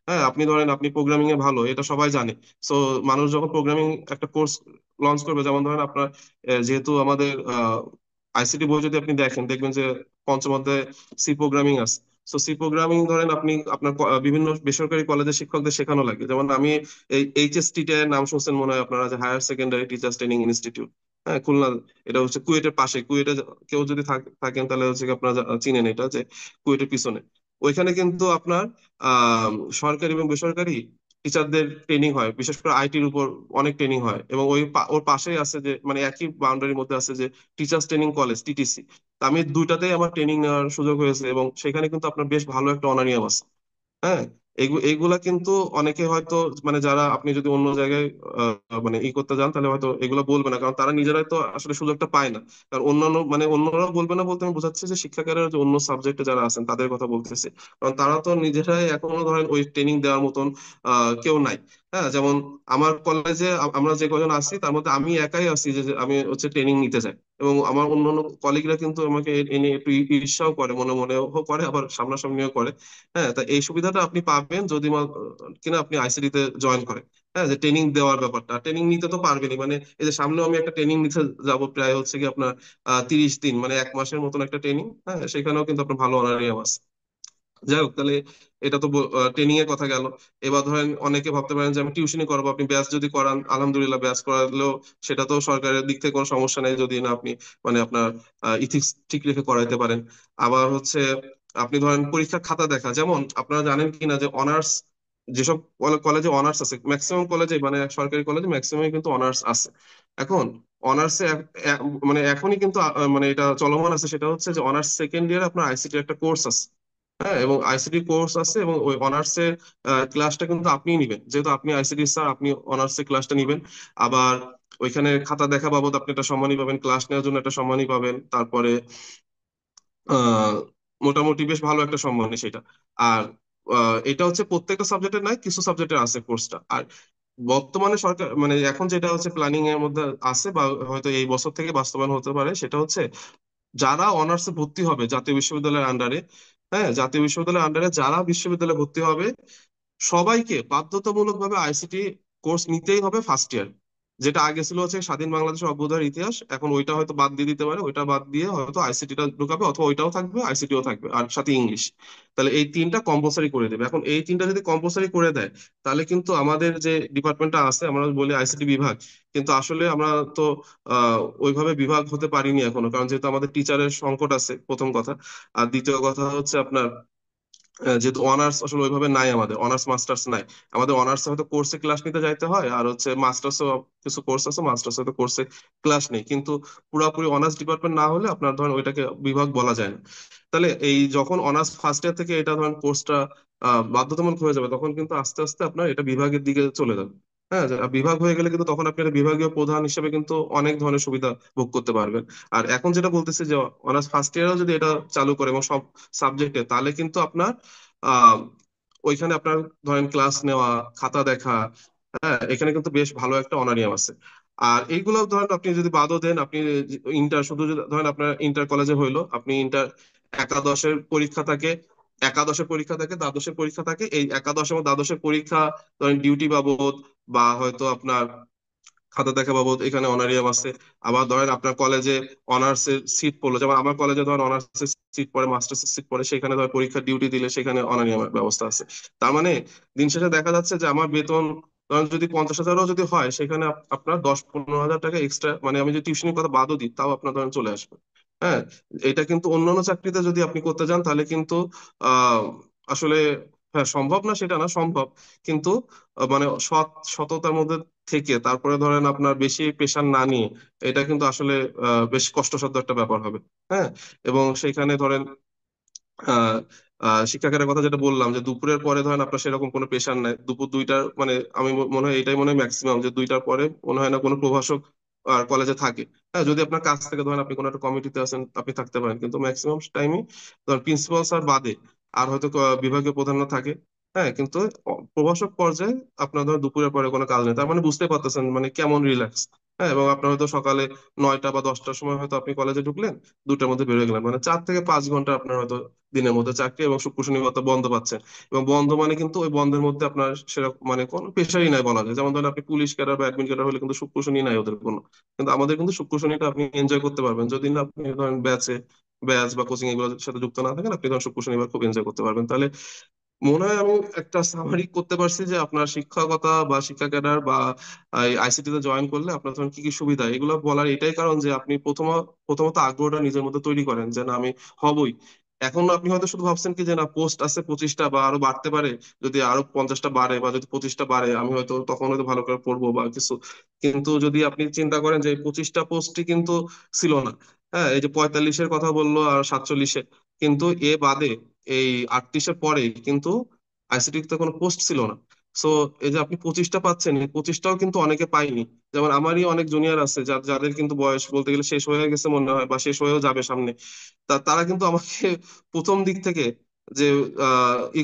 হ্যাঁ, আপনি ধরেন আপনি প্রোগ্রামিং এ ভালো, এটা সবাই জানে। সো মানুষ যখন প্রোগ্রামিং একটা কোর্স লঞ্চ করবে, যেমন ধরেন আপনার যেহেতু আমাদের আইসিটি বই যদি আপনি দেখেন, দেখবেন যে পঞ্চম অধ্যায়ে সি প্রোগ্রামিং আছে। সো সি প্রোগ্রামিং ধরেন আপনি আপনার বিভিন্ন বেসরকারি কলেজের শিক্ষকদের শেখানো লাগে। যেমন আমি এই এইচএসটি এর নাম শুনছেন মনে হয় আপনারা, যে higher secondary teachers training institute, হ্যাঁ, খুলনা। এটা হচ্ছে কুয়েটের পাশে। কুয়েটে কেউ যদি থাকেন তাহলে হচ্ছে কি আপনারা চিনেন এটা, যে কুয়েটের পিছনে ওইখানে কিন্তু আপনার আহ সরকারি এবং বেসরকারি টিচারদের ট্রেনিং হয়, বিশেষ করে আইটির উপর অনেক ট্রেনিং হয়। এবং ওর পাশেই আছে যে মানে একই বাউন্ডারির মধ্যে আছে যে টিচার্স ট্রেনিং কলেজ, টিটিসি। আমি দুইটাতেই আমার ট্রেনিং নেওয়ার সুযোগ হয়েছে, এবং সেখানে কিন্তু আপনার বেশ ভালো একটা অনারিয়াম আছে। হ্যাঁ, এইগুলা কিন্তু অনেকে হয়তো, মানে যারা আপনি যদি অন্য জায়গায় মানে করতে যান, তাহলে হয়তো এগুলো বলবে না, কারণ তারা নিজেরাই তো আসলে সুযোগটা পায় না। কারণ অন্যান্য মানে অন্যরাও বলবে না বলতে আমি বোঝাচ্ছি যে শিক্ষকেরা যে অন্য সাবজেক্টে যারা আছেন তাদের কথা বলতেছে। কারণ তারা তো নিজেরাই এখনো ধরেন ওই ট্রেনিং দেওয়ার মতন কেউ নাই। হ্যাঁ, যেমন আমার কলেজে আমরা যে কজন আছি তার মধ্যে আমি একাই আছি যে আমি হচ্ছে ট্রেনিং নিতে চাই, এবং আমার অন্যান্য কলিগরা কিন্তু আমাকে এ নিয়ে একটু ঈর্ষাও করে, মনে মনেও করে, আবার সামনাসামনিও করে। হ্যাঁ, তা এই সুবিধাটা আপনি পাবেন যদি কিনা আপনি আইসিডি তে জয়েন করেন। হ্যাঁ, যে ট্রেনিং দেওয়ার ব্যাপারটা, ট্রেনিং নিতে তো পারবেনই, মানে এই যে সামনেও আমি একটা ট্রেনিং নিতে যাব, প্রায় হচ্ছে কি আপনার 30 দিন, মানে 1 মাসের মতন একটা ট্রেনিং। হ্যাঁ, সেখানেও কিন্তু আপনার ভালো অনারিয়াম আছে। যাই হোক, তাহলে এটা তো ট্রেনিং এর কথা গেল। এবার ধরেন অনেকে ভাবতে পারেন যে আমি টিউশনই করাবো, আপনি ব্যাচ যদি করান আলহামদুলিল্লাহ, ব্যাচ করালেও সেটা তো সরকারের দিক থেকে কোনো সমস্যা নেই, যদি না আপনি মানে আপনার ইথিক্স ঠিক রেখে করাইতে পারেন। আবার হচ্ছে আপনি ধরেন পরীক্ষা খাতা দেখা, যেমন আপনারা জানেন কিনা যে অনার্স যেসব কলেজে অনার্স আছে, ম্যাক্সিমাম কলেজে মানে সরকারি কলেজে ম্যাক্সিমাম কিন্তু অনার্স আছে। এখন অনার্সে মানে এখনই কিন্তু মানে এটা চলমান আছে, সেটা হচ্ছে যে অনার্স সেকেন্ড ইয়ারে আপনার আইসিটি একটা কোর্স আছে। হ্যাঁ, এবং আইসিটি কোর্স আছে, এবং ওই অনার্স এর ক্লাসটা কিন্তু আপনিই নিবেন, যেহেতু আপনি আইসিটি স্যার, আপনি অনার্স এর ক্লাসটা নিবেন। আবার ওইখানে খাতা দেখা বাবদ আপনি একটা সম্মানী পাবেন, ক্লাস নেওয়ার জন্য একটা সম্মানী পাবেন। তারপরে আহ মোটামুটি বেশ ভালো একটা সম্মানী সেটা। আর এটা হচ্ছে প্রত্যেকটা সাবজেক্টের নয়, কিছু সাবজেক্টের আছে কোর্সটা। আর বর্তমানে সরকার মানে এখন যেটা হচ্ছে প্ল্যানিং এর মধ্যে আছে, বা হয়তো এই বছর থেকে বাস্তবায়ন হতে পারে, সেটা হচ্ছে যারা অনার্সে ভর্তি হবে জাতীয় বিশ্ববিদ্যালয়ের আন্ডারে, হ্যাঁ, জাতীয় বিশ্ববিদ্যালয়ের আন্ডারে যারা বিশ্ববিদ্যালয়ে ভর্তি হবে, সবাইকে বাধ্যতামূলকভাবে আইসিটি কোর্স নিতেই হবে ফার্স্ট ইয়ার। যেটা আগে ছিল হচ্ছে স্বাধীন বাংলাদেশের অভ্যুদয়ের ইতিহাস, এখন ওইটা হয়তো বাদ দিয়ে দিতে পারে, ওইটা বাদ দিয়ে হয়তো আইসিটিটা ঢুকাবে, অথবা ওইটাও থাকবে আইসিটিও থাকবে, আর সাথে ইংলিশ। তাহলে এই তিনটা কম্পালসারি করে দেবে। এখন এই তিনটা যদি কম্পালসারি করে দেয়, তাহলে কিন্তু আমাদের যে ডিপার্টমেন্টটা আছে, আমরা বলি আইসিটি বিভাগ, কিন্তু আসলে আমরা তো ওইভাবে বিভাগ হতে পারিনি এখনো, কারণ যেহেতু আমাদের টিচারের সংকট আছে, প্রথম কথা। আর দ্বিতীয় কথা হচ্ছে আপনার যেহেতু অনার্স আসলে ওইভাবে নাই, আমাদের অনার্স মাস্টার্স নাই। আমাদের অনার্স হয়তো কোর্সে ক্লাস নিতে যাইতে হয়, আর হচ্ছে মাস্টার্সও কিছু কোর্স আছে, মাস্টার্স হয়তো কোর্সে ক্লাস নেই, কিন্তু পুরাপুরি অনার্স ডিপার্টমেন্ট না হলে আপনার ধরেন ওইটাকে বিভাগ বলা যায় না। তাহলে এই যখন অনার্স ফার্স্ট ইয়ার থেকে এটা ধরেন কোর্সটা বাধ্যতামূলক হয়ে যাবে, তখন কিন্তু আস্তে আস্তে আপনার এটা বিভাগের দিকে চলে যাবে। হ্যাঁ, যে বিভাগ হয়ে গেলে কিন্তু তখন আপনি একটা বিভাগীয় প্রধান হিসেবে কিন্তু অনেক ধরনের সুবিধা ভোগ করতে পারবেন। আর এখন যেটা বলতেছি যে অনার্স ফার্স্ট ইয়ারেও যদি এটা চালু করে এবং সব সাবজেক্টে, তাহলে কিন্তু আপনার আহ ওইখানে আপনার ধরেন ক্লাস নেওয়া, খাতা দেখা, হ্যাঁ, এখানে কিন্তু বেশ ভালো একটা অনারিয়াম আছে। আর এইগুলো ধরেন আপনি যদি বাদও দেন, আপনি ইন্টার শুধু যদি ধরেন আপনার ইন্টার কলেজে হইলো, আপনি ইন্টার একাদশের পরীক্ষা থাকে, একাদশের পরীক্ষা থাকে, দ্বাদশের পরীক্ষা থাকে। এই একাদশ এবং দ্বাদশের পরীক্ষা ধরেন ডিউটি বাবদ, বা হয়তো আপনার খাতা দেখা বাবদ এখানে অনারিয়াম আছে। আবার ধরেন আপনার কলেজে অনার্স এর সিট পড়লো, যেমন আমার কলেজে ধরেন অনার্স এর সিট পড়ে, মাস্টার্স এর সিট পড়ে, সেখানে ধর পরীক্ষা ডিউটি দিলে সেখানে অনারিয়ামের ব্যবস্থা আছে। তার মানে দিন শেষে দেখা যাচ্ছে যে আমার বেতন ধরেন যদি 50,000ও যদি হয়, সেখানে আপনার 10-15 হাজার টাকা এক্সট্রা, মানে আমি যদি টিউশনের কথা বাদও দিই, তাও আপনার ধরেন চলে আসবে। হ্যাঁ, এটা কিন্তু অন্যান্য চাকরিতে যদি আপনি করতে যান, তাহলে কিন্তু আহ আসলে, হ্যাঁ, সম্ভব না সেটা না, সম্ভব, কিন্তু মানে সততার মধ্যে থেকে তারপরে ধরেন আপনার বেশি প্রেশার না নিয়ে, এটা কিন্তু আসলে বেশ কষ্টসাধ্য একটা ব্যাপার হবে। হ্যাঁ, এবং সেখানে ধরেন শিক্ষকের কথা যেটা বললাম যে দুপুরের পরে ধরেন আপনার সেরকম কোনো প্রেশার নাই, দুপুর দুইটার মানে আমি মনে হয় এটাই মনে হয় ম্যাক্সিমাম, যে দুইটার পরে মনে হয় না কোনো প্রভাষক আর কলেজে থাকে। হ্যাঁ, যদি আপনার কাছ থেকে ধরেন আপনি কোনো একটা কমিটিতে আছেন আপনি থাকতে পারেন, কিন্তু ম্যাক্সিমাম টাইমই ধরেন প্রিন্সিপাল স্যার বাদে আর হয়তো বিভাগীয় প্রধানরা থাকে। হ্যাঁ, কিন্তু প্রভাষক পর্যায়ে আপনার ধরেন দুপুরের পরে কোনো কাজ নেই, তার মানে বুঝতে পারতেছেন মানে কেমন রিল্যাক্স। হ্যাঁ, এবং আপনার হয়তো সকালে 9টা বা 10টার সময় হয়তো আপনি কলেজে ঢুকলেন, 2টার মধ্যে বেরোয় গেলেন, মানে 4 থেকে 5 ঘন্টা আপনার হয়তো দিনের মধ্যে চাকরি, এবং শুক্র শনিবার তো বন্ধ পাচ্ছেন। এবং বন্ধ মানে কিন্তু ওই বন্ধের মধ্যে আপনার সেরকম মানে কোনো প্রেশারই নাই বলা যায়। যেমন ধরেন আপনি পুলিশ ক্যাডার বা অ্যাডমিন ক্যাডার হলে কিন্তু শুক্র শনি নাই ওদের কোনো, কিন্তু আমাদের কিন্তু শুক্র শনিটা আপনি এনজয় করতে পারবেন যদি না আপনি ধরেন ব্যাচ বা কোচিং এগুলোর সাথে যুক্ত না থাকেন, আপনি ধরেন শুক্র শনিবার খুব এনজয় করতে পারবেন। তাহলে মনে হয় আমি একটা সামারি করতে পারছি যে আপনার শিক্ষকতা বা শিক্ষা ক্যাডার বা আইসিটি তে জয়েন করলে আপনার ধরেন কি কি সুবিধা, এগুলো বলার এটাই কারণ যে আপনি প্রথমত আগ্রহটা নিজের মধ্যে তৈরি করেন যে না আমি হবই। এখন আপনি হয়তো শুধু ভাবছেন কি যে না পোস্ট আছে 25টা বা আরো বাড়তে পারে, যদি আরো 50টা বাড়ে বা যদি 25টা বাড়ে আমি হয়তো তখন হয়তো ভালো করে পড়বো বা কিছু। কিন্তু যদি আপনি চিন্তা করেন যে 25টা পোস্টই কিন্তু ছিল না। হ্যাঁ, এই যে 45-এর কথা বললো আর 47-এ, কিন্তু এ বাদে এই 38-এর পরে কিন্তু আইসিটি তে কোনো পোস্ট ছিল না। সো এই যে আপনি 25টা পাচ্ছেন, এই 25টাও কিন্তু অনেকে পায়নি। যেমন আমারই অনেক জুনিয়র আছে যাদের কিন্তু বয়স বলতে গেলে শেষ হয়ে গেছে মনে হয়, বা শেষ হয়েও যাবে সামনে। তারা কিন্তু আমাকে প্রথম দিক থেকে যে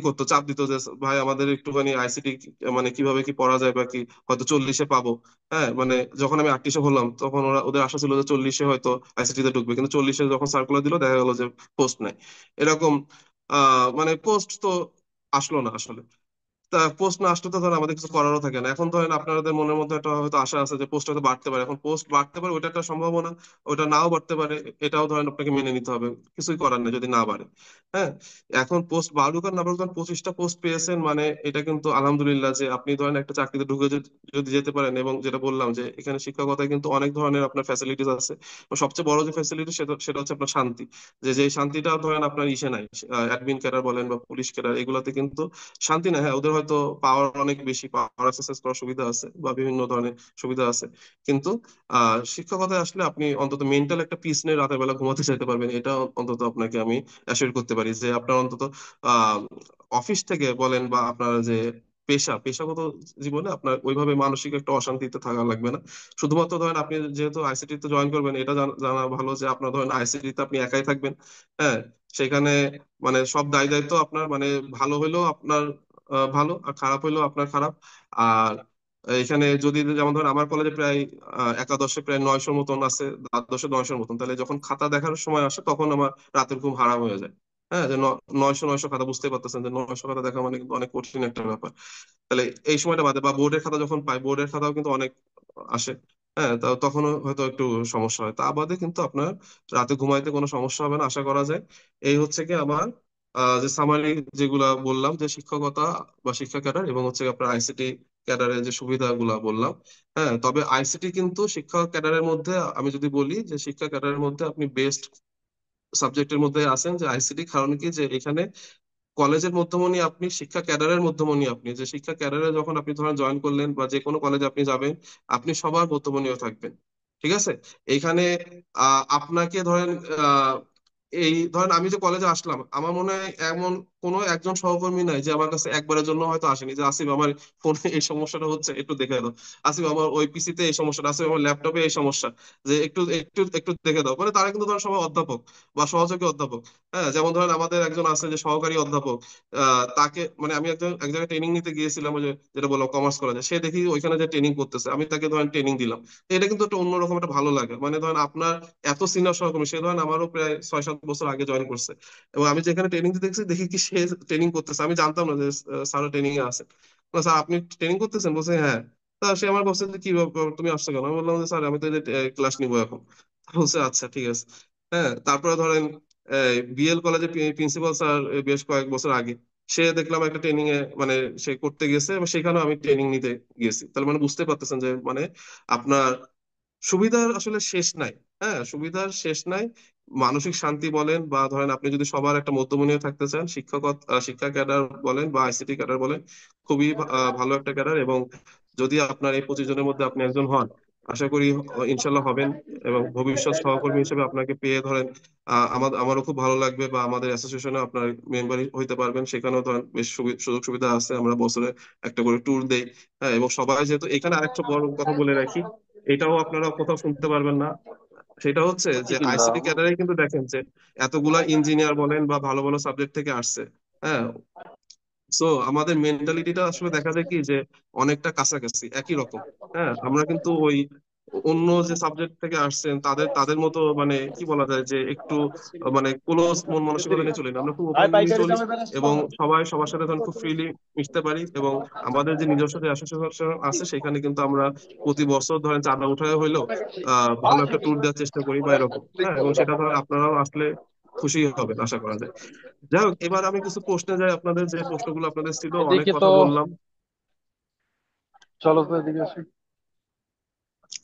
করতো, চাপ দিত যে ভাই আমাদের একটুখানি আইসিটি মানে কিভাবে কি পড়া যায় বা কি, হয়তো 40-এ পাবো। হ্যাঁ, মানে যখন আমি 38-এ হলাম তখন ওদের আশা ছিল যে 40-এ হয়তো আইসিটি তে ঢুকবে, কিন্তু 40-এ যখন সার্কুলার দিল দেখা গেল যে পোস্ট নাই। এরকম মানে পোস্ট তো আসলো না আসলে। তা পোস্ট না আসলে তো ধরেন আমাদের কিছু করারও থাকে না। এখন ধরেন আপনাদের মনের মধ্যে একটা হয়তো আশা আছে যে পোস্ট হয়তো বাড়তে পারে, এখন পোস্ট বাড়তে পারে ওটা একটা সম্ভাবনা, ওটা নাও বাড়তে পারে, এটাও ধরেন আপনাকে মেনে নিতে হবে, কিছুই করার নেই যদি না বাড়ে। হ্যাঁ, এখন পোস্ট বাড়ুক আর না বাড়ুক, ধরেন 25টা পোস্ট পেয়েছেন মানে এটা কিন্তু আলহামদুলিল্লাহ যে আপনি ধরেন একটা চাকরিতে ঢুকে যদি যেতে পারেন। এবং যেটা বললাম যে এখানে শিক্ষকতায় কিন্তু অনেক ধরনের আপনার ফ্যাসিলিটিস আছে। তো সবচেয়ে বড় যে ফ্যাসিলিটি সেটা সেটা হচ্ছে আপনার শান্তি। যে শান্তিটা ধরেন আপনার ইসে নাই, অ্যাডমিন ক্যাডার বলেন বা পুলিশ ক্যাডার এগুলাতে কিন্তু শান্তি না। হ্যাঁ, ওদের হয়তো পাওয়ার অনেক বেশি, পাওয়ার এক্সারসাইজ করার সুবিধা আছে বা বিভিন্ন ধরনের সুবিধা আছে, কিন্তু শিক্ষকতায় আসলে আপনি অন্তত মেন্টাল একটা পিস নিয়ে রাতের বেলা ঘুমাতে চাইতে পারবেন, এটা অন্তত আপনাকে আমি অ্যাসিওর করতে পারি যে আপনার অন্তত আহ অফিস থেকে বলেন বা আপনার যে পেশাগত জীবনে আপনার ওইভাবে মানসিক একটা অশান্তিতে থাকা লাগবে না। শুধুমাত্র ধরেন আপনি যেহেতু আইসিটি তে জয়েন করবেন, এটা জানা ভালো যে আপনার ধরেন আইসিটি তে আপনি একাই থাকবেন। হ্যাঁ, সেখানে মানে সব দায় দায়িত্ব আপনার, মানে ভালো হইলেও আপনার ভালো আর খারাপ হইলেও আপনার খারাপ। আর এখানে যদি যেমন ধরেন আমার কলেজে প্রায় একাদশে প্রায় 900 মতন আছে, দ্বাদশে 900 মতন, তাহলে যখন খাতা দেখার সময় আসে তখন আমার রাতের ঘুম হারাম হয়ে যায়। হ্যাঁ, যে 900 খাতা, বুঝতে পারতেছেন যে 900 খাতা দেখা মানে কিন্তু অনেক কঠিন একটা ব্যাপার। তাহলে এই সময়টা বাদে বা বোর্ডের খাতা যখন পাই, বোর্ডের খাতাও কিন্তু অনেক আসে। হ্যাঁ, তখনও হয়তো একটু সমস্যা হয়, তা বাদে কিন্তু আপনার রাতে ঘুমাইতে কোনো সমস্যা হবে না আশা করা যায়। এই হচ্ছে কি আমার যে সামারি যেগুলা বললাম যে শিক্ষকতা বা শিক্ষা ক্যাডার এবং হচ্ছে আপনার আইসিটি ক্যাডারের যে সুবিধাগুলা বললাম। হ্যাঁ, তবে আইসিটি কিন্তু শিক্ষা ক্যাডারের মধ্যে আমি যদি বলি যে শিক্ষা ক্যাডারের মধ্যে আপনি বেস্ট সাবজেক্টের মধ্যে আছেন যে আইসিটি, কারণ কি যে এখানে কলেজের মধ্যমণি আপনি, শিক্ষা ক্যাডারের মধ্যমণি আপনি, যে শিক্ষা ক্যাডারে যখন আপনি ধরেন জয়েন করলেন বা যে কোনো কলেজে আপনি যাবেন আপনি সবার মধ্যমণিও থাকবেন। ঠিক আছে, এইখানে আপনাকে ধরেন আহ এই ধরেন আমি যে কলেজে আসলাম আমার মনে হয় এমন কোনো একজন সহকর্মী নাই যে আমার কাছে একবারের জন্য হয়তো আসেনি যে আসিফ আমার ফোনে এই সমস্যাটা হচ্ছে একটু দেখে দাও, আসিফ আমার ওই পিসিতে এই সমস্যাটা, আসিফ আমার ল্যাপটপে এই সমস্যা, যে একটু একটু একটু দেখে দাও। মানে তারা কিন্তু ধরেন সবাই অধ্যাপক বা সহযোগী অধ্যাপক। হ্যাঁ, যেমন ধরেন আমাদের একজন আছে যে সহকারী অধ্যাপক, তাকে মানে আমি এক জায়গায় ট্রেনিং নিতে গিয়েছিলাম, ওই যে যেটা বললাম কমার্স কলেজে, সে দেখি ওইখানে যে ট্রেনিং করতেছে আমি তাকে ধরেন ট্রেনিং দিলাম। তো এটা কিন্তু একটা অন্যরকম একটা ভালো লাগে, মানে ধরেন আপনার এত সিনিয়র সহকর্মী, সে ধরেন আমারও প্রায় 6-7 বছর আগে জয়েন করছে, এবং আমি যেখানে ট্রেনিং দিতে দেখছি দেখি কি সে ট্রেনিং করতেছে, আমি জানতাম না যে স্যার ট্রেনিং এ আছে। বললাম, স্যার আপনি ট্রেনিং করতেছেন? বলছে হ্যাঁ। তা সে আমার বলছে যে কি ব্যাপার, তুমি আসছো কেন? আমি বললাম যে স্যার আমি তো ক্লাস নিবো এখন। বলছে আচ্ছা ঠিক আছে। হ্যাঁ, তারপরে ধরেন বিএল কলেজে প্রিন্সিপাল স্যার বেশ কয়েক বছর আগে সে দেখলাম একটা ট্রেনিং এ মানে সে করতে গেছে এবং সেখানেও আমি ট্রেনিং নিতে গেছি। তাহলে মানে বুঝতে পারতেছেন যে মানে আপনার সুবিধার আসলে শেষ নাই। হ্যাঁ, সুবিধার শেষ নাই। মানসিক শান্তি বলেন বা ধরেন আপনি যদি সবার একটা মধ্যমণিও থাকতে চান, শিক্ষা ক্যাডার বলেন বা আইসিটি ক্যাডার বলেন, খুবই ভালো একটা ক্যাডার। এবং যদি আপনার এই 25 জনের মধ্যে আপনি একজন হন, আশা করি ইনশাল্লাহ হবেন। এবং ভবিষ্যৎ সহকর্মী হিসেবে আপনাকে পেয়ে ধরেন আমারও খুব ভালো লাগবে, বা আমাদের অ্যাসোসিয়েশনে আপনার মেম্বার হইতে পারবেন। সেখানেও ধরেন বেশ সুযোগ সুবিধা আছে, আমরা বছরে একটা করে ট্যুর দেই। হ্যাঁ, এবং সবাই যেহেতু এখানে আরেকটা বড় কথা বলে রাখি, এটাও আপনারা কোথাও শুনতে পারবেন না। সেটা হচ্ছে যে আইসিটি ক্যাডারে কিন্তু দেখেন যে এতগুলা ইঞ্জিনিয়ার বলেন বা ভালো ভালো সাবজেক্ট থেকে আসছে। হ্যাঁ, সো আমাদের মেন্টালিটিটা আসলে দেখা যায় কি যে অনেকটা কাছাকাছি একই রকম। হ্যাঁ, আমরা কিন্তু ওই অন্য যে সাবজেক্ট থেকে আসছেন তাদের তাদের মতো মানে কি বলা যায় যে একটু মানে ক্লোজ মন মানসিকতা নিয়ে চলি না, আমরা খুব ওপেনলি চলি এবং সবাই সবার সাথে তখন খুব ফ্রিলি মিশতে পারি। এবং আমাদের যে নিজস্ব যে অ্যাসোসিয়েশন আছে সেখানে কিন্তু আমরা প্রতি বছর ধরেন চাঁদা উঠায় হইলেও ভালো একটা ট্যুর দেওয়ার চেষ্টা করি বা এরকম। হ্যাঁ, এবং সেটা ধরেন আপনারাও আসলে খুশি হবেন আশা করা যায়। যাই হোক, এবার আমি কিছু প্রশ্নে যাই। আপনাদের যে প্রশ্নগুলো আপনাদের ছিল, অনেক এদিকে তো কথা বললাম। চলো তো এদিকে আসি।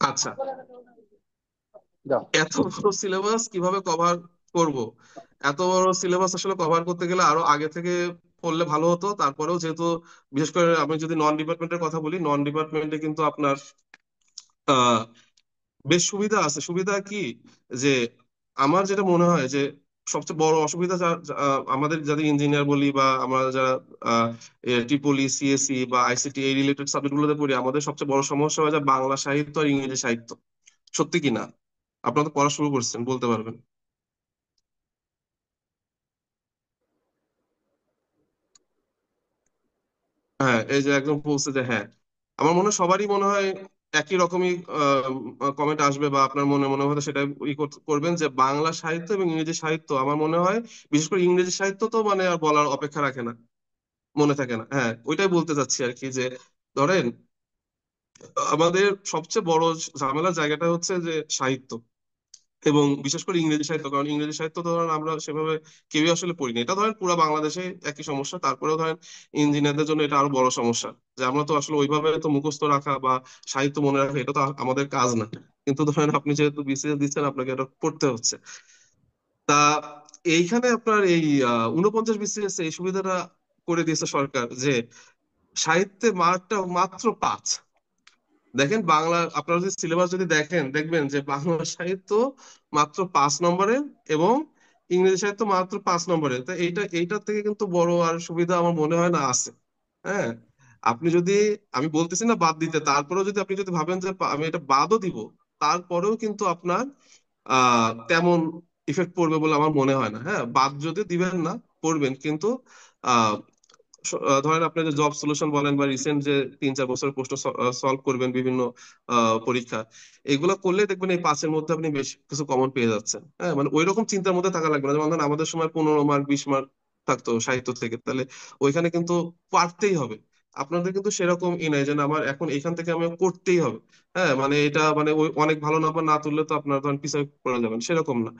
আচ্ছা, যাও। এত বড় সিলেবাস কিভাবে কভার করব? এত বড় সিলেবাস আসলে কভার করতে গেলে আরো আগে থেকে পড়লে ভালো হতো। তারপরেও যেহেতু বিশেষ করে আমি যদি নন ডিপার্টমেন্টের কথা বলি, নন ডিপার্টমেন্টে কিন্তু আপনার আহ বেশ সুবিধা আছে। সুবিধা কি যে আমার যেটা মনে হয় যে সবচেয়ে বড় অসুবিধা আমাদের যাদের ইঞ্জিনিয়ার বলি বা আমরা যারা ট্রিপলি সিএসসি বা আইসিটি এই রিলেটেড সাবজেক্ট গুলোতে পড়ি, আমাদের সবচেয়ে বড় সমস্যা হয় যে বাংলা সাহিত্য আর ইংরেজি সাহিত্য। সত্যি কি না? আপনারা তো পড়া শুরু করছেন, বলতে পারবেন। হ্যাঁ, এই যে একদম বলছে যে হ্যাঁ, আমার মনে হয় সবারই মনে হয় একই রকমই কমেন্ট আসবে, বা আপনার মনে মনে হয়তো সেটা করবেন যে বাংলা সাহিত্য এবং ইংরেজি সাহিত্য আমার মনে হয়, বিশেষ করে ইংরেজি সাহিত্য তো মানে আর বলার অপেক্ষা রাখে না, মনে থাকে না। হ্যাঁ, ওইটাই বলতে চাচ্ছি আর কি, যে ধরেন আমাদের সবচেয়ে বড় ঝামেলার জায়গাটা হচ্ছে যে সাহিত্য, এবং বিশেষ করে ইংরেজি সাহিত্য। কারণ ইংরেজি সাহিত্য তো ধরেন আমরা সেভাবে কেউই আসলে পড়িনি। এটা ধরেন পুরো বাংলাদেশে একই সমস্যা, তারপরেও ধরেন ইঞ্জিনিয়ারদের জন্য এটা আরো বড় সমস্যা, যে আমরা তো আসলে ওইভাবে তো মুখস্থ রাখা বা সাহিত্য মনে রাখা এটা তো আমাদের কাজ না। কিন্তু ধরেন আপনি যেহেতু বিসিএস দিচ্ছেন, আপনাকে এটা পড়তে হচ্ছে। তা এইখানে আপনার এই 49 বিসিএস এই সুবিধাটা করে দিয়েছে সরকার, যে সাহিত্যে মার্কটা মাত্র 5। দেখেন বাংলা, আপনারা যদি সিলেবাস যদি দেখেন দেখবেন যে বাংলা সাহিত্য মাত্র 5 নম্বরের, এবং ইংরেজি সাহিত্য মাত্র 5 নম্বরের। তো এইটার থেকে কিন্তু বড় আর সুবিধা আমার মনে হয় না আছে। হ্যাঁ, আপনি যদি, আমি বলতেছি না বাদ দিতে, তারপরেও যদি আপনি যদি ভাবেন যে আমি এটা বাদও দিব, তারপরেও কিন্তু আপনার তেমন ইফেক্ট পড়বে বলে আমার মনে হয় না। হ্যাঁ, বাদ যদি দিবেন না, পড়বেন কিন্তু আহ ধরেন আপনি যে জব সলিউশন বলেন বা রিসেন্ট যে 3-4 বছরের প্রশ্ন সলভ করবেন বিভিন্ন পরীক্ষা, এগুলো করলে দেখবেন এই 5-এর মধ্যে আপনি বেশ কিছু কমন পেয়ে যাচ্ছেন। হ্যাঁ, মানে ওই রকম চিন্তার মধ্যে থাকা লাগবে না। যেমন ধরেন আমাদের সময় 15 মার্ক 20 মার্ক থাকতো সাহিত্য থেকে, তাহলে ওইখানে কিন্তু পারতেই হবে। আপনাদের কিন্তু সেরকম নাই যে না, আমার এখন এখান থেকে আমি করতেই হবে। হ্যাঁ, মানে এটা মানে ওই অনেক ভালো নাম্বার না তুললে তো আপনার ধরেন পিছিয়ে পড়ে যাবেন, সেরকম না।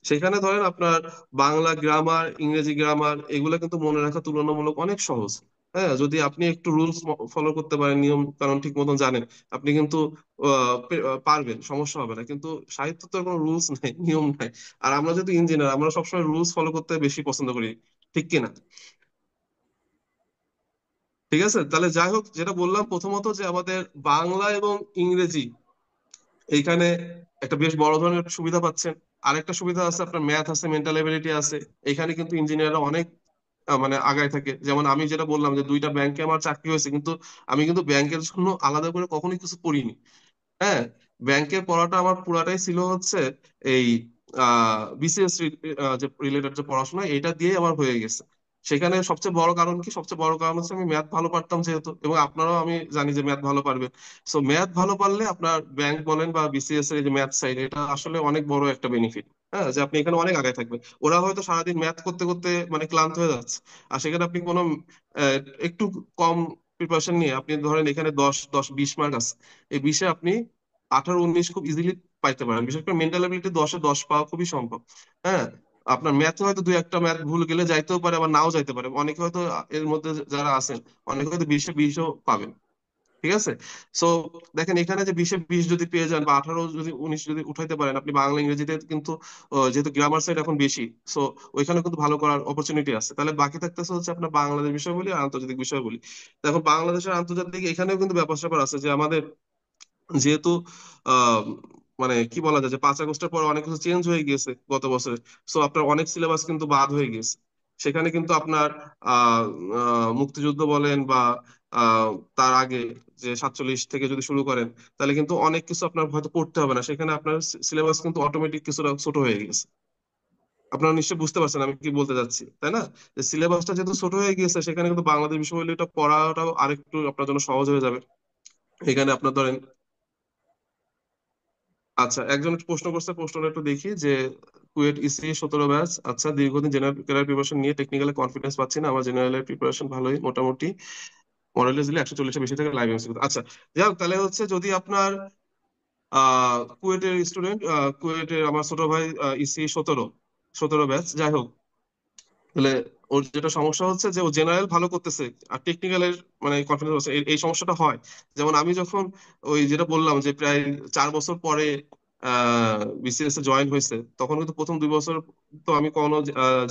সেখানে ধরেন আপনার বাংলা গ্রামার ইংরেজি গ্রামার এগুলো কিন্তু মনে রাখা তুলনামূলক অনেক সহজ। হ্যাঁ, যদি আপনি একটু রুলস ফলো করতে পারেন, নিয়ম কানুন ঠিক মতন জানেন, আপনি কিন্তু পারবেন, সমস্যা হবে না। কিন্তু সাহিত্য তো কোনো রুলস নাই, নিয়ম নাই। আর আমরা যেহেতু ইঞ্জিনিয়ার, আমরা সবসময় রুলস ফলো করতে বেশি পছন্দ করি, ঠিক কিনা? ঠিক আছে, তাহলে যাই হোক, যেটা বললাম প্রথমত যে আমাদের বাংলা এবং ইংরেজি এইখানে একটা বেশ বড় ধরনের সুবিধা পাচ্ছেন। আরেকটা সুবিধা আছে, আপনার ম্যাথ আছে, মেন্টাল এবিলিটি আছে। এখানে কিন্তু ইঞ্জিনিয়াররা অনেক মানে আগায় থাকে। যেমন আমি যেটা বললাম যে 2টা ব্যাংকে আমার চাকরি হয়েছে, কিন্তু আমি কিন্তু ব্যাংকের জন্য আলাদা করে কখনোই কিছু পড়িনি। হ্যাঁ, ব্যাংকের পড়াটা আমার পুরাটাই ছিল হচ্ছে এই বিসিএস যে রিলেটেড যে পড়াশোনা, এটা দিয়ে আমার হয়ে গেছে। সেখানে সবচেয়ে বড় কারণ কি? সবচেয়ে বড় কারণ হচ্ছে আমি ম্যাথ ভালো পারতাম যেহেতু, এবং আপনারাও আমি জানি যে ম্যাথ ভালো পারবেন। সো ম্যাথ ভালো পারলে আপনার ব্যাংক বলেন বা বিসিএস এর এই যে ম্যাথ সাইড, এটা আসলে অনেক বড় একটা বেনিফিট। হ্যাঁ, যে আপনি এখানে অনেক আগায় থাকবেন। ওরা হয়তো সারাদিন ম্যাথ করতে করতে মানে ক্লান্ত হয়ে যাচ্ছে, আর সেখানে আপনি কোনো আহ, একটু কম প্রিপারেশন নিয়ে আপনি ধরেন এখানে 10 10 20 মার্ক আছে, এই 20-এ আপনি 18 19 খুব ইজিলি পাইতে পারেন। বিশেষ করে মেন্টাল এবিলিটি 10-এ 10 পাওয়া খুবই সম্ভব। হ্যাঁ, আপনার ম্যাথে হয়তো 2 একটা ম্যাথ ভুল গেলে যাইতেও পারে, আবার নাও যাইতে পারে। অনেকে হয়তো এর মধ্যে যারা আছেন, অনেকে হয়তো 20-এ 20ও পাবেন। ঠিক আছে। সো দেখেন, এখানে যে 20-এ 20 যদি পেয়ে যান বা 18 যদি 19 যদি উঠাইতে পারেন, আপনি বাংলা ইংরেজিতে কিন্তু যেহেতু গ্রামার সাইড এখন বেশি, সো ওইখানে কিন্তু ভালো করার অপরচুনিটি আছে। তাহলে বাকি থাকতেছে হচ্ছে আপনার বাংলাদেশ বিষয় বলি আর আন্তর্জাতিক বিষয় বলি। দেখো বাংলাদেশের আন্তর্জাতিক এখানেও কিন্তু ব্যাপার স্যাপার আছে, যে আমাদের যেহেতু আহ মানে কি বলা যায় যে 5 আগস্টের পর অনেক কিছু চেঞ্জ হয়ে গিয়েছে গত বছরে, সো আপনার অনেক সিলেবাস কিন্তু বাদ হয়ে গিয়েছে। সেখানে কিন্তু আপনার আহ মুক্তিযুদ্ধ বলেন বা আহ তার আগে যে 47 থেকে যদি শুরু করেন, তাহলে কিন্তু অনেক কিছু আপনার হয়তো পড়তে হবে না, সেখানে আপনার সিলেবাস কিন্তু অটোমেটিক কিছুটা ছোট হয়ে গেছে। আপনারা নিশ্চয়ই বুঝতে পারছেন আমি কি বলতে চাচ্ছি, তাই না? যে সিলেবাসটা যেহেতু ছোট হয়ে গিয়েছে, সেখানে কিন্তু বাংলাদেশ বিশ্ববিদ্যালয়টা পড়াটাও আরেকটু আপনার জন্য সহজ হয়ে যাবে। এখানে আপনার ধরেন, আচ্ছা একজন একটু প্রশ্ন করছে, প্রশ্নটা একটু দেখি যে কুয়েট ইসি 17 ব্যাচ। আচ্ছা, দীর্ঘদিন জেনারেল প্রিপারেশন নিয়ে টেকনিক্যালি কনফিডেন্স পাচ্ছি না, আমার জেনারেলের প্রিপারেশন ভালোই মোটামুটি, মডেলে দিলে 140-এর বেশি থেকে লাইভ এমসিকিউ। আচ্ছা, যাই হোক, তাহলে হচ্ছে যদি আপনার কুয়েটের স্টুডেন্ট, কুয়েটের আমার ছোট ভাই ইসি 17 ব্যাচ, যাই হোক, তাহলে ওর যেটা সমস্যা হচ্ছে যে ও জেনারেল ভালো করতেছে আর টেকনিক্যালের মানে কনফিডেন্স হচ্ছে, এই সমস্যাটা হয়। যেমন আমি যখন ওই যেটা বললাম যে প্রায় 4 বছর পরে বিসিএস এ জয়েন হয়েছে, তখন কিন্তু প্রথম 2 বছর তো আমি কোনো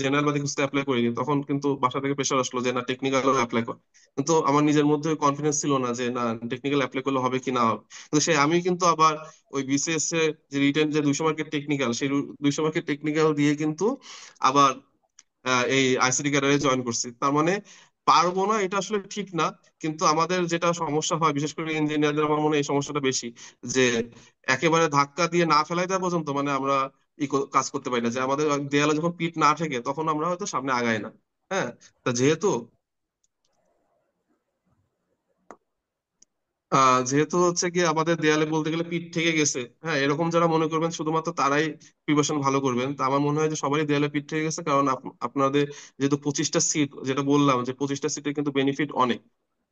জেনারেল বা কিছু অ্যাপ্লাই করিনি, তখন কিন্তু বাসা থেকে প্রেশার আসলো যে না টেকনিক্যাল অ্যাপ্লাই কর। কিন্তু আমার নিজের মধ্যে কনফিডেন্স ছিল না যে না টেকনিক্যাল অ্যাপ্লাই করলে হবে কি না হবে। কিন্তু সেই আমি কিন্তু আবার ওই বিসিএস এ যে রিটেন যে 200 মার্কের টেকনিক্যাল, সেই 200 মার্কের টেকনিক্যাল দিয়ে কিন্তু আবার এই আইসিটি ক্যাডারে জয়েন করছি। তার মানে পারবো না এটা আসলে ঠিক না, কিন্তু আমাদের যেটা সমস্যা হয় বিশেষ করে ইঞ্জিনিয়ারদের, আমার মনে হয় এই সমস্যাটা বেশি, যে একেবারে ধাক্কা দিয়ে না ফেলাই দেওয়া পর্যন্ত মানে আমরা কাজ করতে পারি না, যে আমাদের দেয়ালে যখন পিঠ না ঠেকে তখন আমরা হয়তো সামনে আগাই না। হ্যাঁ, তা যেহেতু যেহেতু হচ্ছে কি আমাদের দেয়ালে বলতে গেলে পিঠ থেকে গেছে, হ্যাঁ, এরকম যারা মনে করবেন শুধুমাত্র তারাই প্রিপারেশন ভালো করবেন, তা আমার মনে হয় যে সবারই দেয়ালে পিঠ থেকে গেছে, কারণ আপনাদের যেহেতু 25টা সিট, যেটা বললাম যে 25টা সিটের কিন্তু বেনিফিট অনেক।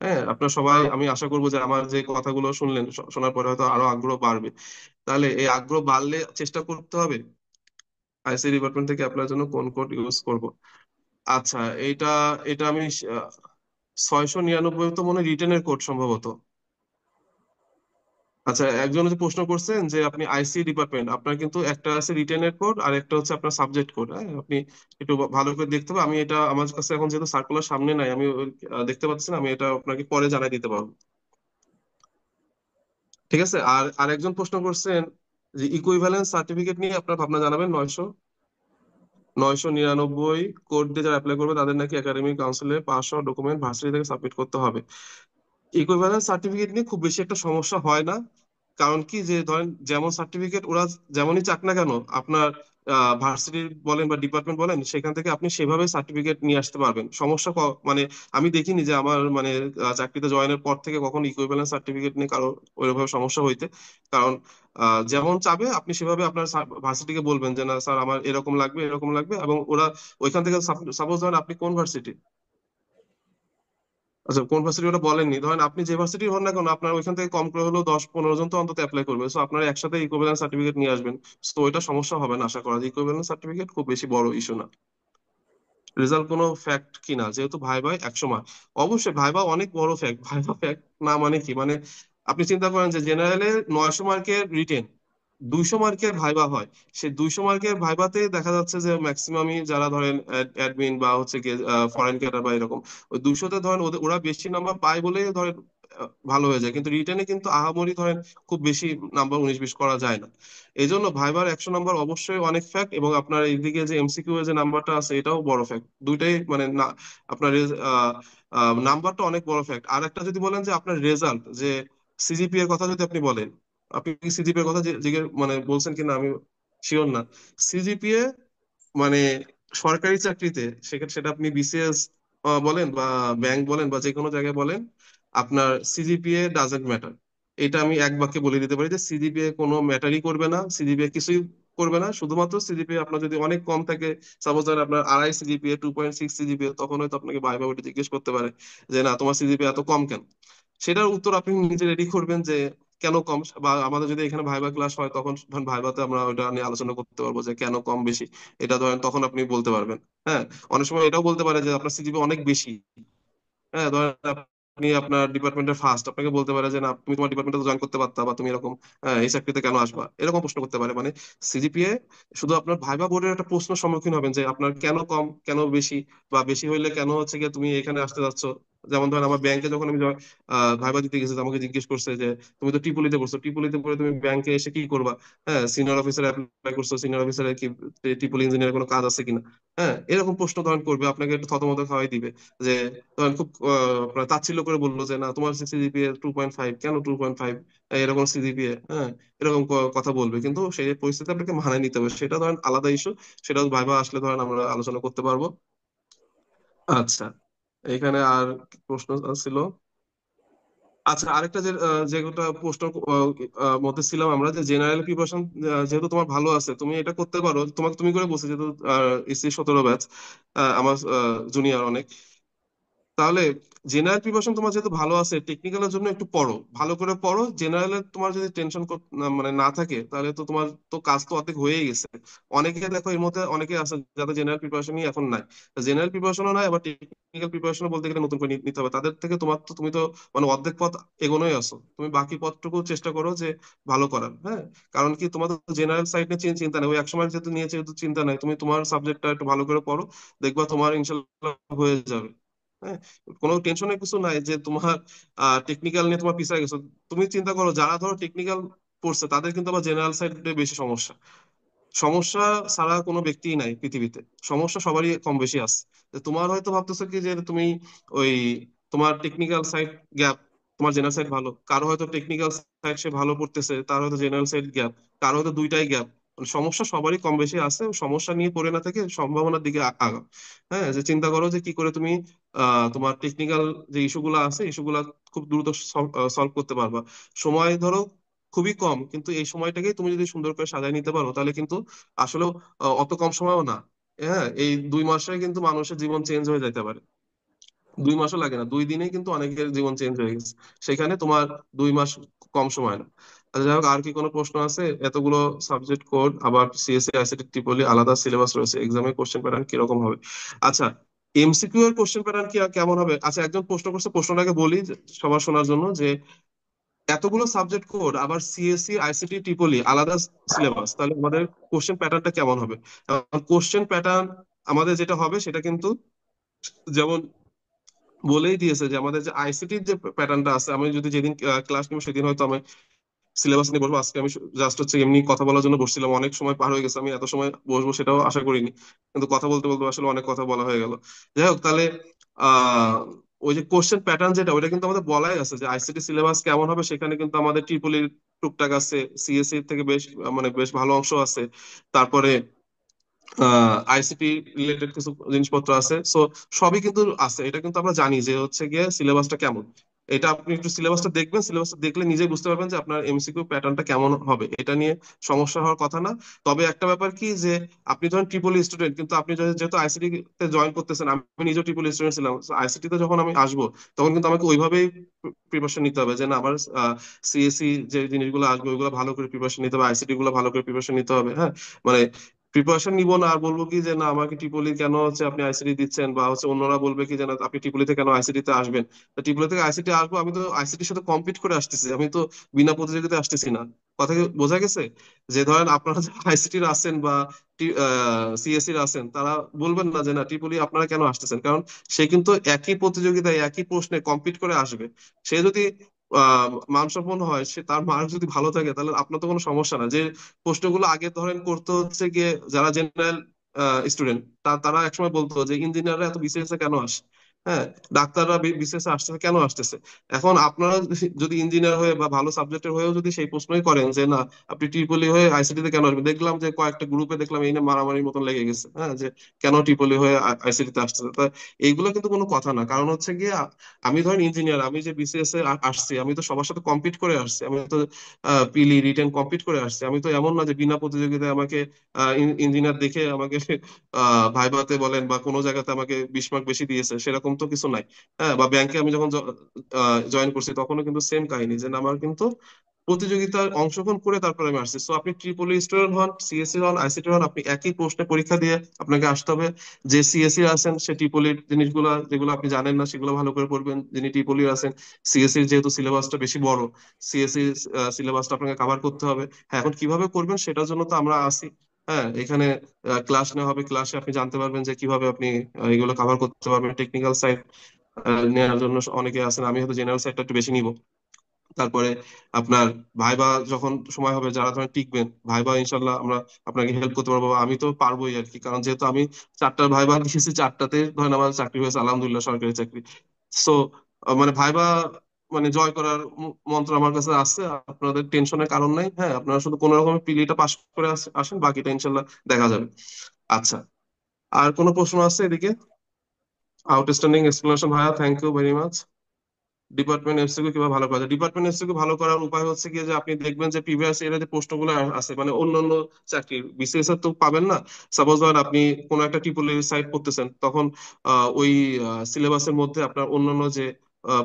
হ্যাঁ, আপনার সবাই, আমি আশা করবো যে আমার যে কথাগুলো শুনলেন, শোনার পরে হয়তো আরো আগ্রহ বাড়বে। তাহলে এই আগ্রহ বাড়লে চেষ্টা করতে হবে আইসি ডিপার্টমেন্ট থেকে অ্যাপ্লাইয়ের জন্য কোন কোড ইউজ করব। আচ্ছা, এটা এটা আমি 699 তো মনে রিটেনের কোড সম্ভবত। আচ্ছা, একজন যে প্রশ্ন করছেন যে আপনি আইসি ডিপার্টমেন্ট, আপনার কিন্তু একটা আছে রিটেনের কোড আর একটা হচ্ছে আপনার সাবজেক্ট কোড। হ্যাঁ, আপনি একটু ভালো করে দেখতে হবে, আমি এটা আমার কাছে এখন যেহেতু সার্কুলার সামনে নাই, আমি দেখতে পাচ্ছি না, আমি এটা আপনাকে পরে জানাই দিতে পারবো। ঠিক আছে। আর আরেকজন প্রশ্ন করছেন যে ইকুইভ্যালেন্স সার্টিফিকেট নিয়ে আপনার ভাবনা জানাবেন। 999 কোড দিয়ে যারা অ্যাপ্লাই করবে তাদের নাকি একাডেমিক কাউন্সিলে পাস হওয়া ডকুমেন্ট ভার্সিটি থেকে সাবমিট করতে হবে। ইকুইভ্যালেন্স সার্টিফিকেট নিয়ে খুব বেশি একটা সমস্যা হয় না। কারণ কি, যে ধরেন যেমন সার্টিফিকেট ওরা যেমনই চাক না কেন, আপনার ভার্সিটি বলেন বা ডিপার্টমেন্ট বলেন, সেখান থেকে আপনি সেভাবে সার্টিফিকেট নিয়ে আসতে পারবেন। সমস্যা মানে আমি দেখিনি যে আমার মানে চাকরিতে জয়েনের পর থেকে কখন ইকুইভ্যালেন্স সার্টিফিকেট নিয়ে কারো ওইভাবে সমস্যা হইতে। কারণ যেমন চাবে আপনি সেভাবে আপনার ভার্সিটিকে বলবেন যে না স্যার আমার এরকম লাগবে এরকম লাগবে, এবং ওরা ওইখান থেকে, সাপোজ ধরেন আপনি কোন ভার্সিটি, আচ্ছা কোন ভার্সিটি ওটা বলেননি, ধরেন আপনি যে ভার্সিটি হন না কেন, আপনার ওইখান থেকে কম করে হলেও 10-15 জন তো অন্তত অ্যাপ্লাই করবে, সো আপনারা একসাথে ইকুইভ্যালেন্স সার্টিফিকেট নিয়ে আসবেন। তো ওইটা সমস্যা হবে না আশা করা যায়, ইকুইভ্যালেন্স সার্টিফিকেট খুব বেশি বড় ইস্যু না। রেজাল্ট কোনো ফ্যাক্ট কিনা, যেহেতু ভাইবা 100 মার্ক, অবশ্যই ভাইবা অনেক বড় ফ্যাক্ট। ভাইবা ফ্যাক্ট না মানে কি, মানে আপনি চিন্তা করেন যে জেনারেলে 900 মার্কের রিটেন, 200 মার্কের ভাইবা হয়। সে 200 মার্কের ভাইবাতে দেখা যাচ্ছে যে ম্যাক্সিমামই যারা ধরেন অ্যাডমিন বা হচ্ছে কি ফরেন ক্যাডার বা এরকম, ওই 200-তে ধরেন ওরা বেশি নাম্বার পায় বলে ধরেন ভালো হয়ে যায়, কিন্তু রিটেনে কিন্তু আহামরি ধরেন খুব বেশি নাম্বার 19-20 করা যায় না। এই জন্য ভাইবার 100 নাম্বার অবশ্যই অনেক ফ্যাক্ট, এবং আপনার এইদিকে যে এমসিকিউ এর যে নাম্বারটা আছে এটাও বড় ফ্যাক্ট, দুইটাই মানে না, আপনার নাম্বারটা অনেক বড় ফ্যাক্ট। আর একটা যদি বলেন যে আপনার রেজাল্ট, যে সিজিপি এর কথা যদি আপনি বলেন, আপনি সিজিপি এর কথা মানে বলছেন কিনা আমি শিওর না। সিজিপিএ মানে সরকারি চাকরিতে, সেক্ষেত্রে সেটা আপনি বিসিএস বলেন বা ব্যাংক বলেন বা যে কোনো জায়গায় বলেন, আপনার সিজিপিএ ডাজেন্ট ম্যাটার। এটা আমি এক বাক্যে বলে দিতে পারি যে সিজিপিএ কোনো ম্যাটারই করবে না, সিজিপিএ কিছুই করবে না। শুধুমাত্র সিজিপিএ আপনার যদি অনেক কম থাকে, সাপোজ ধরেন আপনার 2.5 সিজিপিএ, 2.6 সিজিপিএ, তখন হয়তো আপনাকে ভাইবা ওটা জিজ্ঞেস করতে পারে যে না তোমার সিজিপিএ এত কম কেন। সেটার উত্তর আপনি নিজে রেডি করবেন যে কেন কম, বা আমাদের যদি এখানে ভাইবা ক্লাস হয় তখন ধরেন ভাইবাতে আমরা ওটা নিয়ে আলোচনা করতে পারবো যে কেন কম বেশি, এটা ধরেন তখন আপনি বলতে পারবেন। হ্যাঁ, অনেক সময় এটাও বলতে পারে যে আপনার সিজিপি অনেক বেশি। হ্যাঁ, ধরেন আপনি আপনার ডিপার্টমেন্টের ফার্স্ট, আপনাকে বলতে পারে যে না তুমি তোমার ডিপার্টমেন্টে জয়েন করতে পারতা, বা তুমি এরকম এই চাকরিতে কেন আসবা, এরকম প্রশ্ন করতে পারে। মানে সিজিপিএ শুধু আপনার ভাইবা বোর্ডের একটা প্রশ্নের সম্মুখীন হবেন যে আপনার কেন কম কেন বেশি, বা বেশি হইলে কেন হচ্ছে গিয়ে তুমি এখানে আসতে যাচ্ছ, যেমন ধরেন আমার ব্যাংকে যখন আমি ভাইবা দিতে গেছি, তো আমাকে জিজ্ঞেস করছে যে তুমি তো টিপুলিতে করছো, টিপুলিতে করে তুমি ব্যাংকে এসে কি করবা? হ্যাঁ, সিনিয়র অফিসার অ্যাপ্লাই করছো, সিনিয়র অফিসারের কি টিপুলি ইঞ্জিনিয়ার কোনো কাজ আছে কিনা? হ্যাঁ, এরকম প্রশ্ন ধরেন করবে, আপনাকে একটু থতমত খাওয়াই দিবে। যে ধরেন খুব আপনার তাচ্ছিল্য করে বললো যে না তোমার সিজিপিএ 2.5, কেন 2.5, এরকম সিজিপিএ, হ্যাঁ, এরকম কথা বলবে। কিন্তু সেই পরিস্থিতি আপনাকে মানায় নিতে হবে, সেটা ধরেন আলাদা ইস্যু। সেটা ভাইবা আসলে ধরেন আমরা আলোচনা করতে পারবো। আচ্ছা, এখানে আর কি প্রশ্ন ছিল? আচ্ছা, আরেকটা যেটা প্রশ্ন মধ্যে ছিলাম আমরা, যে জেনারেল প্রিপারেশন যেহেতু তোমার ভালো আছে, তুমি এটা করতে পারো। তোমাকে তুমি করে বলছো যেহেতু এসসি 17 ব্যাচ, আমার জুনিয়র অনেক। তাহলে জেনারেল প্রিপারেশন তোমার যেহেতু ভালো আছে, টেকনিক্যালের জন্য একটু পড়ো, ভালো করে পড়ো। জেনারেলের তোমার যদি টেনশন মানে না থাকে, তাহলে তো তোমার তো কাজ তো অর্ধেক হয়েই গেছে। অনেকে দেখো এর মধ্যে অনেকে আছে যাদের জেনারেল প্রিপারেশনই এখন নাই। জেনারেল প্রিপারেশনও নাই, আবার টেকনিক্যাল প্রিপারেশনও বলতে গেলে নতুন করে নিতে হবে তাদের থেকে। তোমার তো তুমি তো মানে অর্ধেক পথ এগোনোই আছো, তুমি বাকি পথটুকু চেষ্টা করো যে ভালো করার। হ্যাঁ, কারণ কি তোমার তো জেনারেল সাইড নিয়ে চিন্তা নেই, ওই একসময় যেহেতু নিয়ে যেহেতু চিন্তা নাই, তুমি তোমার সাবজেক্টটা একটু ভালো করে পড়ো, দেখবা তোমার ইনশাল্লাহ হয়ে যাবে। হ্যাঁ, কোনো টেনশনের কিছু নাই যে তোমার টেকনিক্যাল নিয়ে তোমার পিছিয়ে গেছো। তুমি চিন্তা করো যারা ধরো টেকনিক্যাল পড়ছে তাদের কিন্তু আবার জেনারেল সাইডে বেশি সমস্যা। সমস্যা ছাড়া কোনো ব্যক্তিই নাই পৃথিবীতে, সমস্যা সবারই কম বেশি আছে। তো তোমার হয়তো ভাবতেছো কি যে তুমি ওই তোমার টেকনিক্যাল সাইড গ্যাপ, তোমার জেনারেল সাইড ভালো। কারো হয়তো টেকনিক্যাল সাইড সে ভালো পড়তেছে, তার হয়তো জেনারেল সাইড গ্যাপ। কারো হয়তো দুইটাই গ্যাপ। মানে সমস্যা সবারই কম বেশি আছে, সমস্যা নিয়ে পড়ে না থেকে সম্ভাবনার দিকে আগাও। হ্যাঁ, যে চিন্তা করো যে কি করে তুমি তোমার টেকনিক্যাল যে ইস্যুগুলো আছে, ইস্যুগুলা খুব দ্রুত সলভ করতে পারবা। সময় ধরো খুবই কম, কিন্তু এই সময়টাকে তুমি যদি সুন্দর করে সাজায় নিতে পারো, তাহলে কিন্তু আসলে অত কম সময়ও না। হ্যাঁ, এই 2 মাসে কিন্তু মানুষের জীবন চেঞ্জ হয়ে যেতে পারে। 2 মাসও লাগে না, 2 দিনেই কিন্তু অনেকের জীবন চেঞ্জ হয়ে গেছে। সেখানে তোমার 2 মাস কম সময় না। আচ্ছা, যাই হোক, আর কি কোনো প্রশ্ন আছে? এতগুলো সাবজেক্ট কোড, আবার সিএসসি আইসিটি ট্রিপলি আলাদা সিলেবাস রয়েছে, এক্সামের কোশ্চেন প্যাটার্ন কিরকম হবে? আচ্ছা, এমসিকিউ এর কোশ্চেন প্যাটার্ন কি কেমন হবে? আচ্ছা, একজন প্রশ্ন করছে, প্রশ্নটাকে বলি সবার শোনার জন্য, যে এতগুলো সাবজেক্ট কোড আবার সিএসসি আইসিটি ট্রিপলি আলাদা সিলেবাস, তাহলে আমাদের কোশ্চেন প্যাটার্নটা কেমন হবে? কোশ্চেন প্যাটার্ন আমাদের যেটা হবে সেটা কিন্তু যেমন বলেই দিয়েছে, যে আমাদের যে আইসিটির যে প্যাটার্নটা আছে, আমি যদি যেদিন ক্লাস নিব সেদিন হয়তো আমি সিলেবাস নিয়ে বসবো। আজকে আমি জাস্ট হচ্ছে এমনি কথা বলার জন্য বসছিলাম, অনেক সময় পার হয়ে গেছে, আমি এত সময় বসবো সেটাও আশা করিনি। কিন্তু কথা বলতে বলতে আসলে অনেক কথা বলা হয়ে গেল। যাই হোক, তাহলে আহ ওই যে কোশ্চেন প্যাটার্ন যেটা, ওটা কিন্তু আমাদের বলাই আছে যে আইসিটি সিলেবাস কেমন হবে। সেখানে কিন্তু আমাদের ট্রিপলির টুকটাক আছে, সিএসসি থেকে বেশ মানে বেশ ভালো অংশ আছে, তারপরে আইসিটি রিলেটেড কিছু জিনিসপত্র আছে। সো সবই কিন্তু আছে, এটা কিন্তু আমরা জানি যে হচ্ছে গিয়ে সিলেবাসটা কেমন। এটা আপনি একটু সিলেবাসটা দেখবেন, সিলেবাসটা দেখলে নিজেই বুঝতে পারবেন যে আপনার এমসিকিউ প্যাটার্নটা কেমন হবে, এটা নিয়ে সমস্যা হওয়ার কথা না। তবে একটা ব্যাপার কি, যে আপনি ধরেন ট্রিপলি স্টুডেন্ট, কিন্তু আপনি যেহেতু আইসিটি তে জয়েন করতেছেন, আমি নিজেও ট্রিপলি স্টুডেন্ট ছিলাম, আইসিটি তে যখন আমি আসবো তখন কিন্তু আমাকে ওইভাবেই প্রিপারেশন নিতে হবে, যে না আমার সিএসসি যে জিনিসগুলো আসবে ওইগুলো ভালো করে প্রিপারেশন নিতে হবে, আইসিটি গুলো ভালো করে প্রিপারেশন নিতে হবে। হ্যাঁ, মানে প্রিপারেশন নিব না আর বলবো কি যে না আমাকে টিপলি কেন হচ্ছে আপনি আইসিটি দিচ্ছেন, বা হচ্ছে অন্যরা বলবে কি যে না আপনি টিপলিতে কেন আইসিটি তে আসবেন। তো টিপলি থেকে আইসিটি আসবো, আমি তো আইসিটির সাথে কম্পিট করে আসতেছি, আমি তো বিনা প্রতিযোগিতায় আসতেছি না। কথা কি বোঝা গেছে? যে ধরেন আপনারা যে আইসিটির আছেন বা সিএসসির আছেন, তারা বলবেন না যে না টিপলি আপনারা কেন আসতেছেন, কারণ সে কিন্তু একই প্রতিযোগিতায় একই প্রশ্নে কম্পিট করে আসবে। সে যদি আহ মানসম্পন্ন হয়, সে তার মার্ক যদি ভালো থাকে, তাহলে আপনার তো কোনো সমস্যা না। যে প্রশ্নগুলো আগে ধরেন করতে হচ্ছে গিয়ে যারা জেনারেল স্টুডেন্ট, তারা একসময় বলতো যে ইঞ্জিনিয়াররা এত বিসিএস এ কেন আসে, হ্যাঁ, ডাক্তাররা বিসিএস এ আসতেছে কেন আসতেছে। এখন আপনারা যদি ইঞ্জিনিয়ার হয়ে বা ভালো সাবজেক্টের হয়েও যদি সেই প্রশ্নই করেন যে না আপনি ট্রিপলি হয়ে আইসিটি তে কেন আসবেন, দেখলাম যে কয়েকটা গ্রুপে দেখলাম এই নিয়ে মারামারির মতন লেগে গেছে, হ্যাঁ, যে কেন ট্রিপলি হয়ে আইসিটি তে আসতেছে। তা এইগুলো কিন্তু কোনো কথা না। কারণ হচ্ছে গিয়ে আমি ধরেন ইঞ্জিনিয়ার, আমি যে বিসিএস এ আসছি, আমি তো সবার সাথে কম্পিট করে আসছি, আমি তো পিলি রিটেন কমপ্লিট করে আসছে। আমি তো এমন না যে বিনা প্রতিযোগিতায় আমাকে ইঞ্জিনিয়ার দেখে আমাকে ভাইভাতে বলেন বা কোনো জায়গাতে আমাকে 20 মার্ক বেশি দিয়েছে, সেরকম তো কিছু নাই। হ্যাঁ, বা ব্যাংকে আমি যখন জয়েন করছি তখনও কিন্তু সেম কাহিনী, যে না, আমার কিন্তু প্রতিযোগিতায় অংশগ্রহণ করে তারপরে আমি আসছি। সো আপনি ট্রিপলি স্টুডেন্ট হন, সিএসসি হন, আইসিটি হন, আপনি একই প্রশ্নে পরীক্ষা দিয়ে আপনাকে আসতে হবে। যে সিএসসি আছেন সে ট্রিপলির জিনিসগুলো যেগুলো আপনি জানেন না সেগুলো ভালো করে পড়বেন, যিনি ট্রিপলি আছেন সিএসসির যেহেতু সিলেবাসটা বেশি বড়, সিএসসি সিলেবাসটা আপনাকে কভার করতে হবে। হ্যাঁ, এখন কিভাবে করবেন সেটার জন্য তো আমরা আছি। হ্যাঁ, এখানে ক্লাস নেওয়া হবে, ক্লাসে আপনি জানতে পারবেন যে কিভাবে আপনি এগুলো কভার করতে পারবেন টেকনিক্যাল সাইড। নেওয়ার জন্য অনেকে আছেন, আমি হয়তো জেনারেল সাইডটা একটু বেশি নিব। তারপরে আপনার ভাইবা যখন সময় হবে, যারা ধরেন টিকবেন ভাইবা, ইনশাল্লাহ আমরা আপনাকে হেল্প করতে পারবো, আমি তো পারবোই আর কি, কারণ যেহেতু আমি চারটা ভাইবা দিয়েছি, চারটাতে ধরেন আমার চাকরি হয়েছে আলহামদুলিল্লাহ, সরকারি চাকরি। সো মানে ভাইবা মানে জয় করার মন্ত্র আমার কাছে আছে, আপনাদের টেনশনের কারণ নাই। হ্যাঁ, আপনারা শুধু কোনো রকমের পিলিটা পাস করে আসেন, বাকিটা ইনশাল্লাহ দেখা যাবে। আচ্ছা, আর কোনো প্রশ্ন আছে এদিকে? আউটস্ট্যান্ডিং এক্সপ্লেনেশন ভাইয়া, thank you very much. Department MCQ কিভাবে ভালো করা যায়? ডিপার্টমেন্ট এমসিকিউ ভালো করার উপায় হচ্ছে কি, যে আপনি দেখবেন যে প্রিভিয়াস ইয়ারে যে প্রশ্নগুলো আছে, মানে অন্যান্য চাকরির বিসিএস এর তো পাবেন না। সাপোজ ধরেন আপনি কোনো একটা টিপোলজি সাইট পড়তেছেন, তখন ওই সিলেবাসের মধ্যে আপনার অন্যান্য যে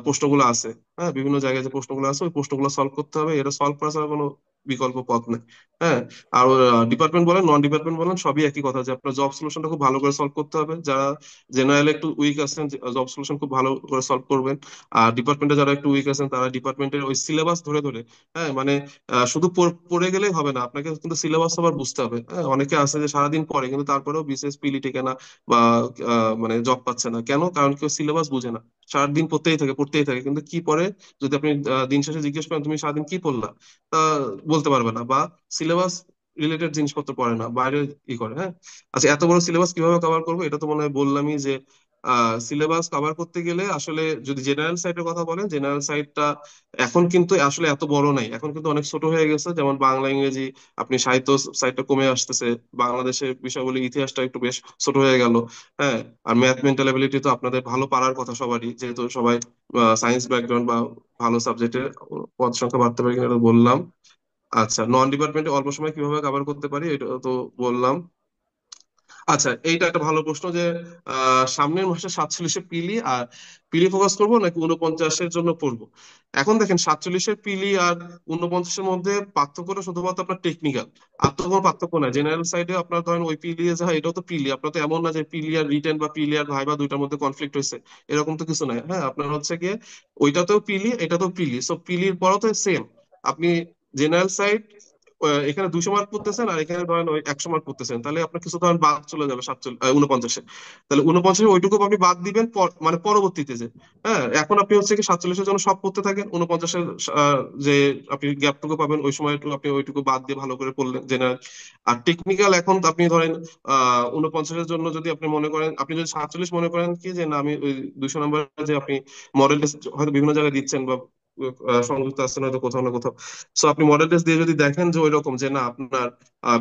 প্রশ্নগুলো আছে, হ্যাঁ বিভিন্ন জায়গায় যে প্রশ্নগুলো আছে, ওই প্রশ্নগুলো সলভ করতে হবে, এটা সলভ করা ছাড়া কোনো বিকল্প পথ নেই। হ্যাঁ, আর ডিপার্টমেন্ট বলেন নন ডিপার্টমেন্ট বলেন, সবই একই কথা, যে আপনার জব সলিউশনটা খুব ভালো করে সলভ করতে হবে। যারা জেনারেল একটু উইক আছেন, জব সলিউশন খুব ভালো করে সলভ করবেন। আর ডিপার্টমেন্টে যারা একটু উইক আছেন, তারা ডিপার্টমেন্টের ওই সিলেবাস ধরে ধরে, হ্যাঁ মানে শুধু পড়ে গেলেই হবে না, আপনাকে কিন্তু সিলেবাস আবার বুঝতে হবে। হ্যাঁ, অনেকে আছে যে সারাদিন পড়ে কিন্তু তারপরেও বিসিএস পিলি টেকে না, বা মানে জব পাচ্ছে না, কেন? কারণ কেউ সিলেবাস বুঝে না, সারাদিন পড়তেই থাকে পড়তেই থাকে, কিন্তু কি পড়ে যদি আপনি দিন শেষে জিজ্ঞেস করেন তুমি সারাদিন কি পড়লা, তা বলতে পারবে না, বা সিলেবাস রিলেটেড জিনিসপত্র পড়ে না, বাইরে ই করে। হ্যাঁ, আচ্ছা, এত বড় সিলেবাস কিভাবে কভার করবো? এটা তো মনে হয় বললামই, যে সিলেবাস কভার করতে গেলে আসলে যদি জেনারেল সাইটের কথা বলেন, জেনারেল সাইটটা এখন কিন্তু আসলে এত বড় নাই, এখন কিন্তু অনেক ছোট হয়ে গেছে। যেমন বাংলা ইংরেজি, আপনি সাহিত্য সাইটটা কমে আসতেছে, বাংলাদেশের বিষয়গুলো ইতিহাসটা একটু বেশ ছোট হয়ে গেল। হ্যাঁ, আর ম্যাথ মেন্টাল এবিলিটি তো আপনাদের ভালো পারার কথা সবারই, যেহেতু সবাই সায়েন্স ব্যাকগ্রাউন্ড বা ভালো সাবজেক্টের। পদ সংখ্যা বাড়তে পারে কিনা এটা বললাম। আচ্ছা, নন ডিপার্টমেন্টে অল্প সময় কিভাবে কভার করতে পারি, এটা তো বললাম। আচ্ছা, এইটা একটা ভালো প্রশ্ন, যে সামনের মাসে 47-এ পিলি, আর পিলি ফোকাস করবো নাকি 49-এর জন্য পড়বো? এখন দেখেন, 47-এর পিলি আর 49-এর মধ্যে পার্থক্যটা শুধুমাত্র আপনার টেকনিক্যাল, আর তো কোনো পার্থক্য না। জেনারেল সাইডে আপনার ধরেন ওই পিলি যা হয়, এটাও তো পিলি, আপনার তো এমন না যে পিলি আর রিটেন বা পিলি আর ভাইবা দুইটার মধ্যে কনফ্লিক্ট হয়েছে, এরকম তো কিছু নাই। হ্যাঁ, আপনার হচ্ছে গিয়ে ওইটাতেও পিলি, এটাতেও পিলি, সো পিলির পরও তো সেম। আপনি জেনারেল সাইড এখানে 200 মার্ক করতেছেন, আর এখানে ধরেন ওই 100 মার্ক করতেছেন, তাহলে আপনার কিছু ধরেন বাদ চলে যাবে 49-এ। তাহলে 49-এ ওইটুকু আপনি বাদ দিবেন মানে পরবর্তীতে যে, হ্যাঁ এখন আপনি হচ্ছে কি 47-এর জন্য সব করতে থাকেন, 49-এর যে আপনি গ্যাপটুকু পাবেন ওই সময়টুকু আপনি ওইটুকু বাদ দিয়ে ভালো করে পড়লেন জেনারেল। আর টেকনিক্যাল এখন তো আপনি ধরেন 49-এর জন্য যদি আপনি মনে করেন, আপনি যদি 47 মনে করেন কি যে না আমি ওই 200 নম্বর যে আপনি মডেল টেস্ট হয়তো বিভিন্ন জায়গায় দিচ্ছেন, বা সংযুক্ত আসছেন হয়তো কোথাও না কোথাও, সো আপনি মডেল টেস্ট দিয়ে যদি দেখেন যে ওই রকম যে না আপনার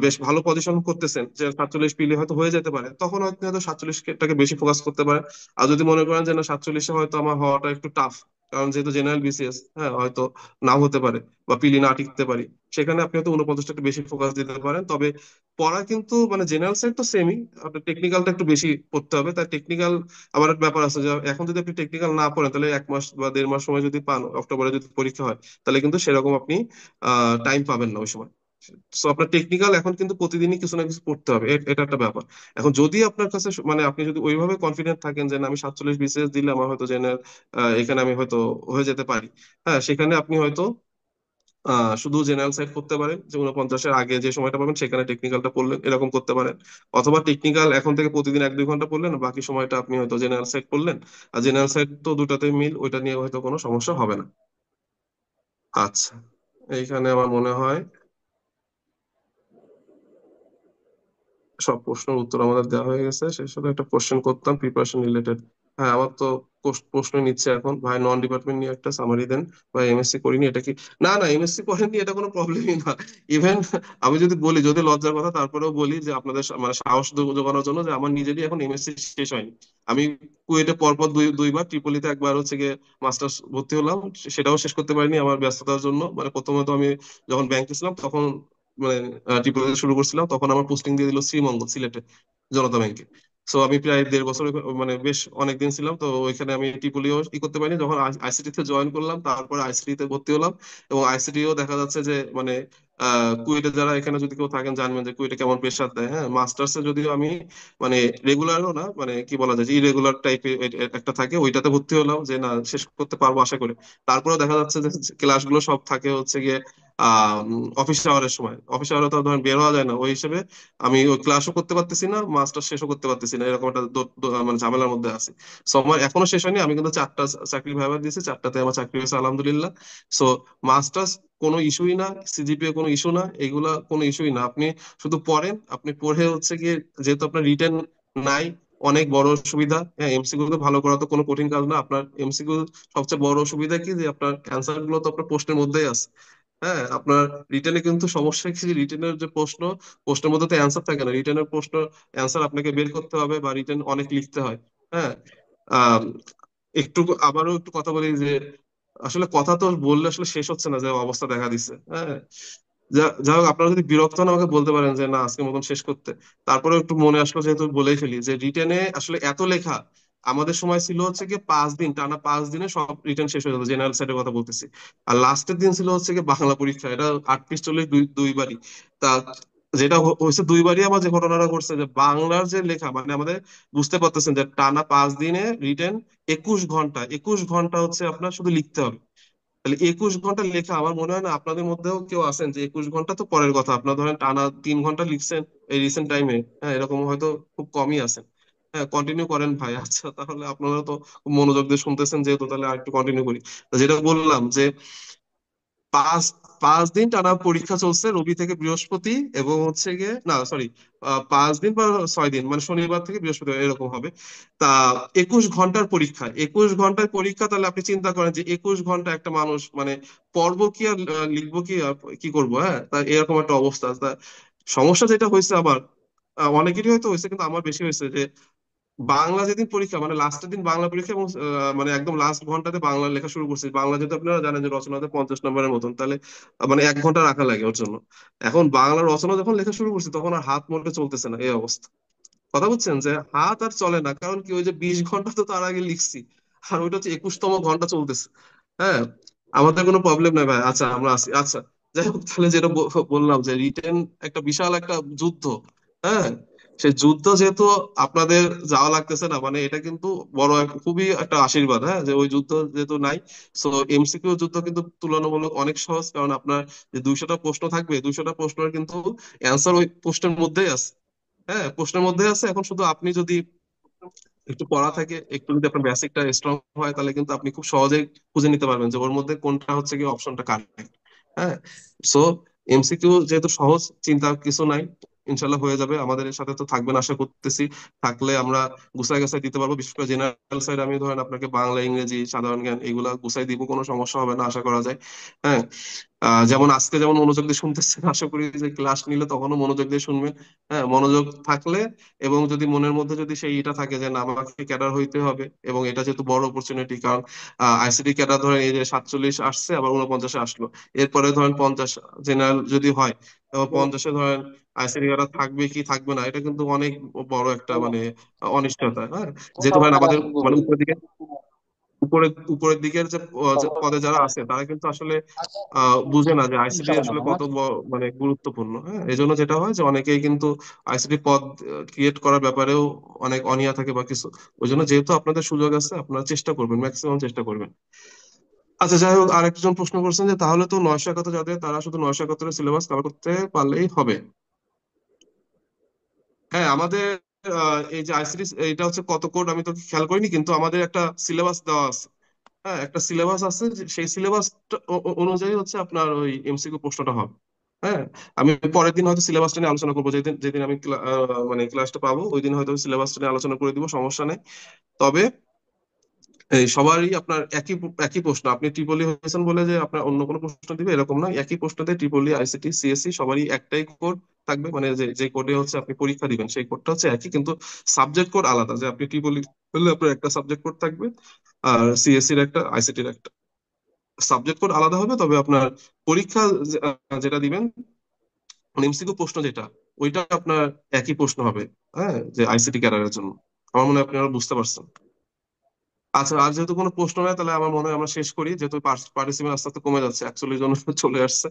বেশ ভালো পজিশন করতেছেন, যে 47 পিলে হয়তো হয়ে যেতে পারে, তখন হয়তো হয়তো 47টাকে বেশি ফোকাস করতে পারে। আর যদি মনে করেন যে না 47-এ হয়তো আমার হওয়াটা একটু টাফ, কারণ যেহেতু জেনারেল বিসিএস, হ্যাঁ হয়তো নাও হতে পারে, বা পিলি না টিকতে পারি, সেখানে আপনি হয়তো 49টাকে বেশি ফোকাস দিতে পারেন। তবে পড়া কিন্তু মানে জেনারেল সাইড তো সেমই, আপনার টেকনিক্যালটা একটু বেশি পড়তে হবে। তাই টেকনিক্যাল আবার একটা ব্যাপার আছে, যে এখন যদি আপনি টেকনিক্যাল না পড়েন, তাহলে 1 মাস বা 1.5 মাস সময় যদি পান, অক্টোবরে যদি পরীক্ষা হয়, তাহলে কিন্তু সেরকম আপনি টাইম পাবেন না ওই সময়। সো আপনার টেকনিক্যাল এখন কিন্তু প্রতিদিনই কিছু না কিছু পড়তে হবে, এটা একটা ব্যাপার। এখন যদি আপনার কাছে মানে আপনি যদি ওইভাবে কনফিডেন্ট থাকেন যে না আমি 47 বিসিএস দিলে আমার হয়তো জেনারেল এখানে আমি হয়তো হয়ে যেতে পারি, হ্যাঁ সেখানে আপনি হয়তো শুধু জেনারেল সাইড করতে পারেন, যে 49-এর আগে যে সময়টা পাবেন সেখানে টেকনিক্যালটা পড়লেন, এরকম করতে পারেন। অথবা টেকনিক্যাল এখন থেকে প্রতিদিন 1-2 ঘন্টা পড়লেন, আর বাকি সময়টা আপনি হয়তো জেনারেল সাইড পড়লেন। আর জেনারেল সাইড তো দুটাতে মিল, ওইটা নিয়ে হয়তো কোনো সমস্যা হবে না। আচ্ছা, এইখানে আমার মনে হয় সব প্রশ্নের উত্তর আমাদের দেওয়া হয়ে গেছে। সেই সাথে একটা কোশ্চেন করতাম প্রিপারেশন রিলেটেড। হ্যাঁ, আমার তো প্রশ্ন নিচ্ছে এখন, ভাই নন ডিপার্টমেন্ট নিয়ে একটা সামারি দেন, ভাই এমএসসি করিনি, এটা কি? না না, এমএসসি করেননি এটা কোনো প্রবলেমই না। ইভেন আমি যদি বলি, যদি লজ্জার কথা, তারপরেও বলি যে আপনাদের মানে সাহস জোগানোর জন্য, যে আমার নিজেরই এখন এমএসসি শেষ হয়নি। আমি কুয়েটে পরপর দুইবার, ট্রিপলিতে একবার হচ্ছে গিয়ে মাস্টার্স ভর্তি হলাম, সেটাও শেষ করতে পারিনি আমার ব্যস্ততার জন্য। মানে প্রথমত আমি যখন ব্যাংকে ছিলাম তখন, মানে ত্রিপুরা শুরু করছিলাম, তখন আমার পোস্টিং দিয়ে দিল শ্রীমঙ্গল, সিলেটে, জনতা ব্যাংকে। সো আমি প্রায় 1.5 বছর মানে বেশ অনেকদিন ছিলাম, তো ওইখানে আমি টিপুলিও করতে পারিনি। যখন আইসিটি তে জয়েন করলাম, তারপরে আইসিটি তে ভর্তি হলাম, এবং আইসিটিও দেখা যাচ্ছে যে মানে কুয়েটে যারা এখানে যদি কেউ থাকেন জানবেন যে কুয়েটে কেমন প্রেশার দেয়। হ্যাঁ, মাস্টার্সে যদিও আমি মানে রেগুলারও না, মানে কি বলা যায় যে ইরেগুলার টাইপের একটা থাকে, ওইটাতে ভর্তি হলাম যে না শেষ করতে পারবো আশা করে। তারপরেও দেখা যাচ্ছে যে ক্লাসগুলো সব থাকে হচ্ছে গিয়ে অফিস আওয়ারের সময়। অফিস আওয়ারে তো ধরেন বের হওয়া যায় না, ওই হিসেবে আমি ওই ক্লাসও করতে পারতেছি না, মাস্টার শেষও করতে পারতেছি না, এরকম একটা মানে ঝামেলার মধ্যে আছি। সো আমার এখনো শেষ হয়নি, আমি কিন্তু 4টা চাকরি ভাইবা দিয়েছি, 4টাতে আমার চাকরি হয়েছে আলহামদুলিল্লাহ। সো মাস্টার্স কোনো ইস্যুই না, সিজিপিএ কোনো ইস্যু না, এগুলা কোনো ইস্যুই না। আপনি শুধু পড়েন, আপনি পড়ে হচ্ছে গিয়ে, যেহেতু আপনার রিটেন নাই, অনেক বড় সুবিধা। হ্যাঁ, এমসিকিউ তো ভালো করা তো কোনো কঠিন কাজ না। আপনার এমসিকিউ সবচেয়ে বড় সুবিধা কি, যে আপনার অ্যান্সার গুলো তো আপনার প্রশ্নের মধ্যেই আছে। হ্যাঁ, আপনার রিটেনে কিন্তু সমস্যা কি, রিটেনের যে প্রশ্ন, প্রশ্নের মধ্যে তো অ্যান্সার থাকে না, রিটেনের প্রশ্ন অ্যান্সার আপনাকে বের করতে হবে, বা রিটেন অনেক লিখতে হয়। হ্যাঁ। আহ একটু আবারও একটু কথা বলি যে আসলে কথা তো বললে আসলে শেষ হচ্ছে না, যে অবস্থা দেখা দিচ্ছে। হ্যাঁ, যাই হোক, আপনারা যদি বিরক্ত হন আমাকে বলতে পারেন যে না আজকের মতন শেষ করতে। তারপরে একটু মনে আসলো, যেহেতু বলেই ফেলি, যে রিটেনে আসলে এত লেখা। আমাদের সময় ছিল হচ্ছে কি 5 দিন, টানা 5 দিনে সব রিটেন শেষ হয়ে যেত, জেনারেল সাইডের কথা বলতেছি। আর লাস্টের দিন ছিল হচ্ছে কি বাংলা পরীক্ষা, এটা 38 40 দুইবারই। তা যেটা হয়েছে দুইবারই, আমার যে ঘটনাটা ঘটছে, যে বাংলার যে লেখা, মানে আমাদের বুঝতে পারতেছেন যে টানা 5 দিনে রিটেন 21 ঘন্টা, 21 ঘন্টা হচ্ছে আপনার শুধু লিখতে হবে। তাহলে 21 ঘন্টা লেখা, আমার মনে হয় না আপনাদের মধ্যেও কেউ আছেন যে 21 ঘন্টা তো পরের কথা, আপনার ধরেন টানা 3 ঘন্টা লিখছেন এই রিসেন্ট টাইমে। হ্যাঁ, এরকম হয়তো খুব কমই আছেন। হ্যাঁ, কন্টিনিউ করেন ভাই। আচ্ছা, তাহলে আপনারা তো খুব মনোযোগ দিয়ে শুনতেছেন, যেহেতু তাহলে আর একটু কন্টিনিউ করি। তো যেটা বললাম যে পাঁচ 5 দিন টানা পরীক্ষা চলছে, রবি থেকে বৃহস্পতি, এবং হচ্ছে গিয়ে না সরি, 5 দিন বা 6 দিন, মানে শনিবার থেকে বৃহস্পতি এরকম হবে। তা 21 ঘন্টার পরীক্ষা, 21 ঘন্টার পরীক্ষা, তাহলে আপনি চিন্তা করেন যে 21 ঘন্টা একটা মানুষ মানে পড়বো কি আর লিখবো কি আর কি করবো। হ্যাঁ, তা এরকম একটা অবস্থা। তা সমস্যা যেটা হয়েছে আমার, অনেকেরই হয়তো হয়েছে, কিন্তু আমার বেশি হয়েছে যে বাংলা যেদিন পরীক্ষা, মানে লাস্টের দিন বাংলা পরীক্ষা, এবং মানে একদম লাস্ট ঘন্টাতে বাংলা লেখা শুরু করছি। বাংলা যেহেতু আপনারা জানেন যে রচনাতে 50 নম্বরের মতন, তাহলে মানে 1 ঘন্টা রাখা লাগে ওর জন্য। এখন বাংলা রচনা যখন লেখা শুরু করছি, তখন আর হাত মোটে চলতেছে না, এই অবস্থা। কথা বুঝছেন, যে হাত আর চলে না, কারণ কি, ওই যে 20 ঘন্টা তো তার আগে লিখছি, আর ওইটা হচ্ছে 21তম ঘন্টা চলতেছে। হ্যাঁ, আমাদের কোনো প্রবলেম নাই ভাই, আচ্ছা আমরা আছি। আচ্ছা, যাই হোক, তাহলে যেটা বললাম যে রিটেন একটা বিশাল একটা যুদ্ধ। হ্যাঁ, সেই যুদ্ধ যেহেতু আপনাদের যাওয়া লাগতেছে না, মানে এটা কিন্তু বড় খুবই একটা আশীর্বাদ। হ্যাঁ, যে ওই যুদ্ধ যেহেতু নাই, সো এমসিকিউ যুদ্ধ কিন্তু তুলনামূলক অনেক সহজ, কারণ আপনার যে 200টা প্রশ্ন থাকবে, 200টা প্রশ্নের কিন্তু অ্যান্সার ওই প্রশ্নের মধ্যেই আছে। হ্যাঁ, প্রশ্নের মধ্যে আছে। এখন শুধু আপনি যদি একটু পড়া থাকে, একটু যদি আপনার বেসিকটা স্ট্রং হয়, তাহলে কিন্তু আপনি খুব সহজেই খুঁজে নিতে পারবেন যে ওর মধ্যে কোনটা হচ্ছে কি অপশনটা কারেক্ট। হ্যাঁ, সো এমসিকিউ যেহেতু সহজ, চিন্তার কিছু নাই, ইনশাল্লাহ হয়ে যাবে। আমাদের এর সাথে তো থাকবেন আশা করতেছি। থাকলে আমরা গুছাই গাছাই দিতে পারবো, বিশেষ করে জেনারেল সাইড আমি ধরেন আপনাকে বাংলা, ইংরেজি, সাধারণ জ্ঞান এগুলা গুছাই দিব, কোনো সমস্যা হবে না আশা করা যায়। হ্যাঁ, যেমন আজকে যেমন মনোযোগ দিয়ে শুনতেছেন, আশা করি যে ক্লাস নিলে তখনও মনোযোগ দিয়ে শুনবেন। হ্যাঁ, মনোযোগ থাকলে, এবং যদি মনের মধ্যে যদি সেই এটা থাকে যে না আমাকে ক্যাডার হইতে হবে, এবং এটা যেহেতু বড় অপরচুনিটি, কারণ আইসিটি ক্যাডার ধরেন এই যে 47 আসছে, আবার 49-এ আসলো, এরপরে ধরেন 50 জেনারেল যদি হয়, এবং 50-এ ধরেন আইসিটি ক্যাডার থাকবে কি থাকবে না, এটা কিন্তু অনেক বড় একটা মানে অনিশ্চয়তা। হ্যাঁ, যেহেতু ধরেন আমাদের মানে উপরের দিকে, উপরের দিকের যে পদে যারা আছে, তারা কিন্তু আসলে বুঝে না যে আইসিটি আসলে কত মানে গুরুত্বপূর্ণ। হ্যাঁ, এই জন্য যেটা হয় যে অনেকেই কিন্তু আইসিটি পদ ক্রিয়েট করার ব্যাপারেও অনেক অনীহা থাকে বা কিছু। ওই জন্য যেহেতু আপনাদের সুযোগ আছে, আপনারা চেষ্টা করবেন, ম্যাক্সিমাম চেষ্টা করবেন। আচ্ছা, যাই হোক, আরেকজন প্রশ্ন করছেন যে তাহলে তো 971 যাদের, তারা শুধু 971-এর সিলেবাস কভার করতে পারলেই হবে। হ্যাঁ, আমাদের এই যে আইসিটি, এটা হচ্ছে কত কোড আমি তো খেয়াল করিনি, কিন্তু আমাদের একটা সিলেবাস দেওয়া আছে। হ্যাঁ, একটা সিলেবাস আছে, সেই সিলেবাস অনুযায়ী হচ্ছে আপনার ওই এমসিকিউ প্রশ্নটা হবে। হ্যাঁ, আমি পরের দিন হয়তো সিলেবাসটা নিয়ে আলোচনা করবো, যেদিন যেদিন আমি মানে ক্লাসটা পাবো, ওই দিন হয়তো সিলেবাসটা নিয়ে আলোচনা করে দিব, সমস্যা নেই। তবে এই সবারই আপনার একই একই প্রশ্ন, আপনি ট্রিপলি হয়েছেন বলে যে আপনার অন্য কোনো প্রশ্ন দিবে এরকম না, একই প্রশ্নতে ট্রিপলি, আইসিটি, সিএসসি সবারই একটাই কোড থাকবে। মানে যে যে কোডে হচ্ছে আপনি পরীক্ষা দিবেন, সেই কোডটা হচ্ছে একই, কিন্তু সাবজেক্ট কোড আলাদা। যে আপনি ট্রিপলি হলে আপনার একটা সাবজেক্ট কোড থাকবে, আর সিএসসির একটা, আইসিটির একটা সাবজেক্ট কোড আলাদা হবে। তবে আপনার পরীক্ষা যেটা দিবেন, এমসিকিউ প্রশ্ন যেটা, ওইটা আপনার একই প্রশ্ন হবে। হ্যাঁ, যে আইসিটি ক্যাডারের জন্য। আমার মনে হয় আপনি আরো বুঝতে পারছেন। আচ্ছা, আর যেহেতু কোনো প্রশ্ন নাই, তাহলে আমার মনে হয় আমরা শেষ করি, যেহেতু পার্টিসিপেন্ট আস্তে আস্তে কমে যাচ্ছে, 41 জন চলে আসছে।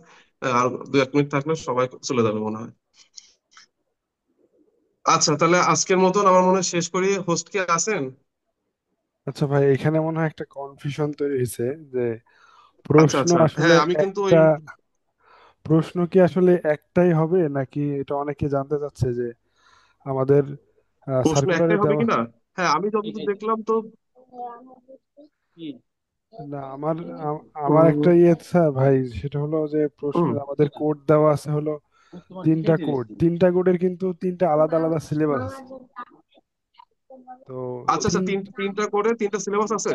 আর 2-1 মিনিট থাকলে সবাই চলে যাবে মনে হয়। আচ্ছা, তাহলে আজকের মতন আমার মনে হয় শেষ করি। হোস্ট কে আছেন? আচ্ছা ভাই, এখানে মনে হয় একটা কনফিউশন তৈরি হয়েছে যে আচ্ছা প্রশ্ন আচ্ছা, আসলে হ্যাঁ আমি কিন্তু ওই একটা প্রশ্ন কি আসলে একটাই হবে নাকি এটা অনেকে জানতে চাচ্ছে যে আমাদের প্রশ্ন সার্কুলারে একটাই হবে দেওয়া। কিনা? হ্যাঁ, আমি যতদূর দেখলাম তো। না আমার আমার উম, একটা ইয়ে আছে ভাই, সেটা হলো যে উম, প্রশ্নের আমাদের কোড দেওয়া আছে হলো তিনটা কোড, তিনটা কোডের কিন্তু তিনটা আলাদা আলাদা সিলেবাস আছে। তো আচ্ছা আচ্ছা, তিন তিনটা করে তিনটা সিলেবাস আছে।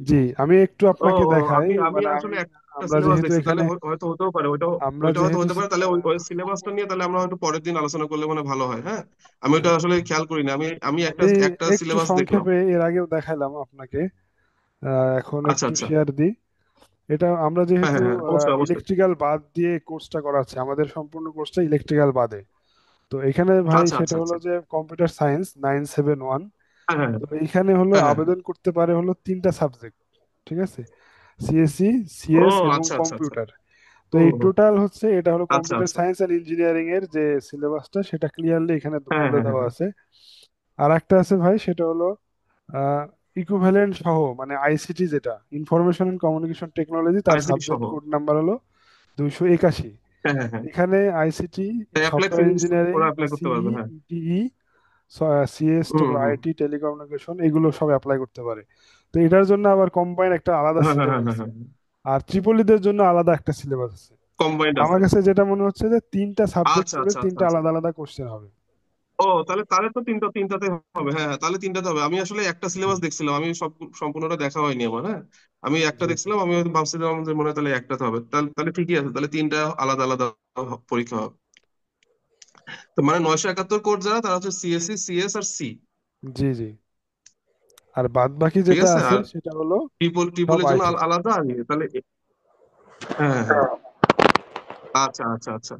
জি, আমি একটু ও আপনাকে ও দেখাই আমি আমি মানে আমি আসলে একটা আমরা সিলেবাস যেহেতু দেখছি, তাহলে এখানে হয়তো হতেও পারে ওইটা। আমরা ওইটা হয়তো যেহেতু হতে পারে, তাহলে ওই ওই সিলেবাসটা নিয়ে তাহলে আমরা হয়তো পরের দিন আলোচনা করলে মানে ভালো হয়। হ্যাঁ, আমি ওইটা আসলে খেয়াল করিনি। আমি আমি একটা আমি একটা একটু সিলেবাস দেখলাম। সংক্ষেপে এর আগেও দেখাইলাম আপনাকে, এখন আচ্ছা একটু আচ্ছা। শেয়ার দিই। এটা আমরা হ্যাঁ যেহেতু হ্যাঁ হ্যাঁ, অবশ্যই অবশ্যই। ইলেকট্রিক্যাল বাদ দিয়ে কোর্সটা করাচ্ছি, আমাদের সম্পূর্ণ কোর্সটা ইলেকট্রিক্যাল বাদে। তো এখানে ভাই আচ্ছা সেটা আচ্ছা হলো আচ্ছা। যে কম্পিউটার সায়েন্স 971। হ্যাঁ হ্যাঁ তো এইখানে হলো হ্যাঁ হ্যাঁ হ্যাঁ। আবেদন করতে পারে হলো তিনটা সাবজেক্ট, ঠিক আছে, সিএসসি, ও সিএস এবং আচ্ছা আচ্ছা আচ্ছা। কম্পিউটার। তো হুম এই হুম। টোটাল হচ্ছে এটা হলো আচ্ছা কম্পিউটার আচ্ছা। সায়েন্স অ্যান্ড ইঞ্জিনিয়ারিং এর যে সিলেবাসটা, সেটা ক্লিয়ারলি এখানে হ্যাঁ বলে হ্যাঁ হ্যাঁ দেওয়া হ্যাঁ। আছে। আর একটা আছে ভাই, সেটা হলো ইকুইভ্যালেন্ট সহ, মানে আইসিটি, যেটা ইনফরমেশন এন্ড কমিউনিকেশন টেকনোলজি, তার আইসিটি সহ। সাবজেক্ট কোড নাম্বার হলো 281। হ্যাঁ হ্যাঁ হ্যাঁ। এখানে ICT, applied software physics engineering, ওরা অ্যাপ্লাই করতে পারবে, সিই, হ্যাঁ। ইটিই, সিএস, হুম তারপর হুম। আইটি, টেলিকমিউনিকেশন, এগুলো সব অ্যাপ্লাই করতে পারে। তো এটার জন্য আবার কম্বাইন একটা আলাদা হ্যাঁ হ্যাঁ হ্যাঁ সিলেবাস হ্যাঁ আছে। হ্যাঁ। আর ট্রিপলিদের জন্য আলাদা একটা সিলেবাস আছে। কম্বাইন্ড আমার আছে। কাছে যেটা মনে হচ্ছে যে তিনটা সাবজেক্ট আচ্ছা করে আচ্ছা আচ্ছা তিনটা আচ্ছা। আলাদা আলাদা কোশ্চেন হবে। ও, তাহলে তাহলে তো তিনটাতে হবে। হ্যাঁ হ্যাঁ, তাহলে তিনটাতে হবে। আমি আসলে একটা জি সিলেবাস দেখছিলাম, আমি সব সম্পূর্ণটা দেখা হয়নি আমার। হ্যাঁ, আমি একটা জি জি দেখছিলাম, আমি হয়তো ভাবছিলাম যে মনে হয় তাহলে একটাতে হবে। তাহলে তাহলে ঠিকই আছে, তাহলে তিনটা আলাদা আলাদা পরীক্ষা হবে। তো মানে 971 কোড যারা, তারা হচ্ছে সিএসসি, সিএস আর সি। জি জি। আর বাদ বাকি ঠিক যেটা আছে। আছে আর সেটা হলো সব ট্রিপলের জন্য আইটি। আলাদা আর ইয়ে। তাহলে হ্যাঁ হ্যাঁ হ্যাঁ। আচ্ছা আচ্ছা আচ্ছা।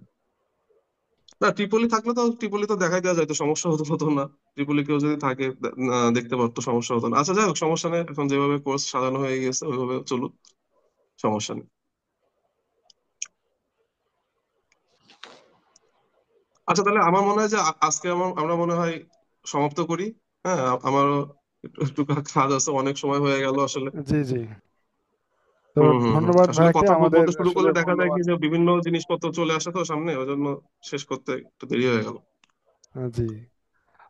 না, ট্রিপলি থাকলে তো, ট্রিপলি তো দেখাই দেওয়া যায়, তো সমস্যা হতো হতো না। ট্রিপলি কেউ যদি থাকে দেখতে পারতো, সমস্যা হতো না। আচ্ছা, যাই হোক, সমস্যা নেই। এখন যেভাবে কোর্স সাজানো হয়ে গেছে ওইভাবে চলুক, সমস্যা নেই। আচ্ছা, তাহলে আমার মনে হয় যে আজকে আমরা মনে হয় সমাপ্ত করি। হ্যাঁ, আমারও একটু একটু কাজ আছে, অনেক সময় হয়ে গেল আসলে। জি জি। তো হম হম হম। ধন্যবাদ আসলে ভাইকে, কথা আমাদের বলতে শুরু আসলে করলে দেখা যায় কি মূল্যবান। যে বিভিন্ন জিনিসপত্র চলে আসে তো সামনে, ওই জন্য শেষ করতে একটু দেরি হয়ে গেল। জি,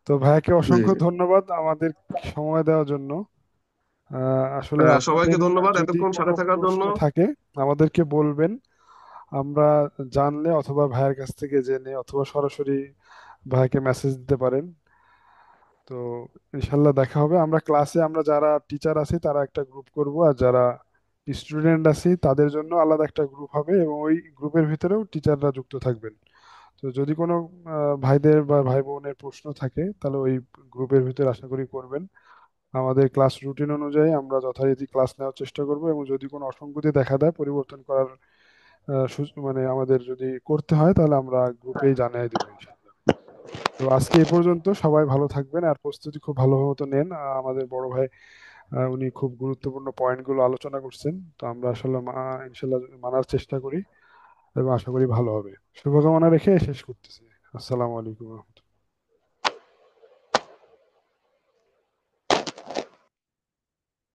তো ভাইকে জি অসংখ্য জি। ধন্যবাদ আমাদের সময় দেওয়ার জন্য। আসলে সবাইকে আপনাদের ধন্যবাদ যদি এতক্ষণ কোনো সাথে থাকার জন্য। প্রশ্ন থাকে আমাদেরকে বলবেন, আমরা জানলে অথবা ভাইয়ের কাছ থেকে জেনে অথবা সরাসরি ভাইকে মেসেজ দিতে পারেন। তো ইনশাল্লাহ দেখা হবে। আমরা ক্লাসে আমরা যারা টিচার আছি তারা একটা গ্রুপ করব, আর যারা স্টুডেন্ট আছি তাদের জন্য আলাদা একটা গ্রুপ হবে, এবং ওই গ্রুপের ভিতরেও টিচাররা যুক্ত থাকবেন। তো যদি কোনো ভাইদের বা ভাই বোনের প্রশ্ন থাকে তাহলে ওই গ্রুপের ভিতরে আশা করি করবেন। আমাদের ক্লাস রুটিন অনুযায়ী আমরা যথারীতি ক্লাস নেওয়ার চেষ্টা করব, এবং যদি কোনো অসঙ্গতি দেখা দেয় পরিবর্তন করার মানে আমাদের যদি করতে হয় তাহলে আমরা গ্রুপেই জানিয়ে দেবো ইনশাল্লাহ। তো আজকে এই পর্যন্ত, সবাই ভালো থাকবেন আর প্রস্তুতি খুব ভালো মতো নেন। আমাদের বড় ভাই উনি খুব গুরুত্বপূর্ণ পয়েন্টগুলো আলোচনা করছেন, তো আমরা আসলে ইনশাল্লাহ মানার চেষ্টা করি এবং আশা করি ভালো হবে। শুভকামনা রেখে শেষ করতেছি। আসসালামু আলাইকুম।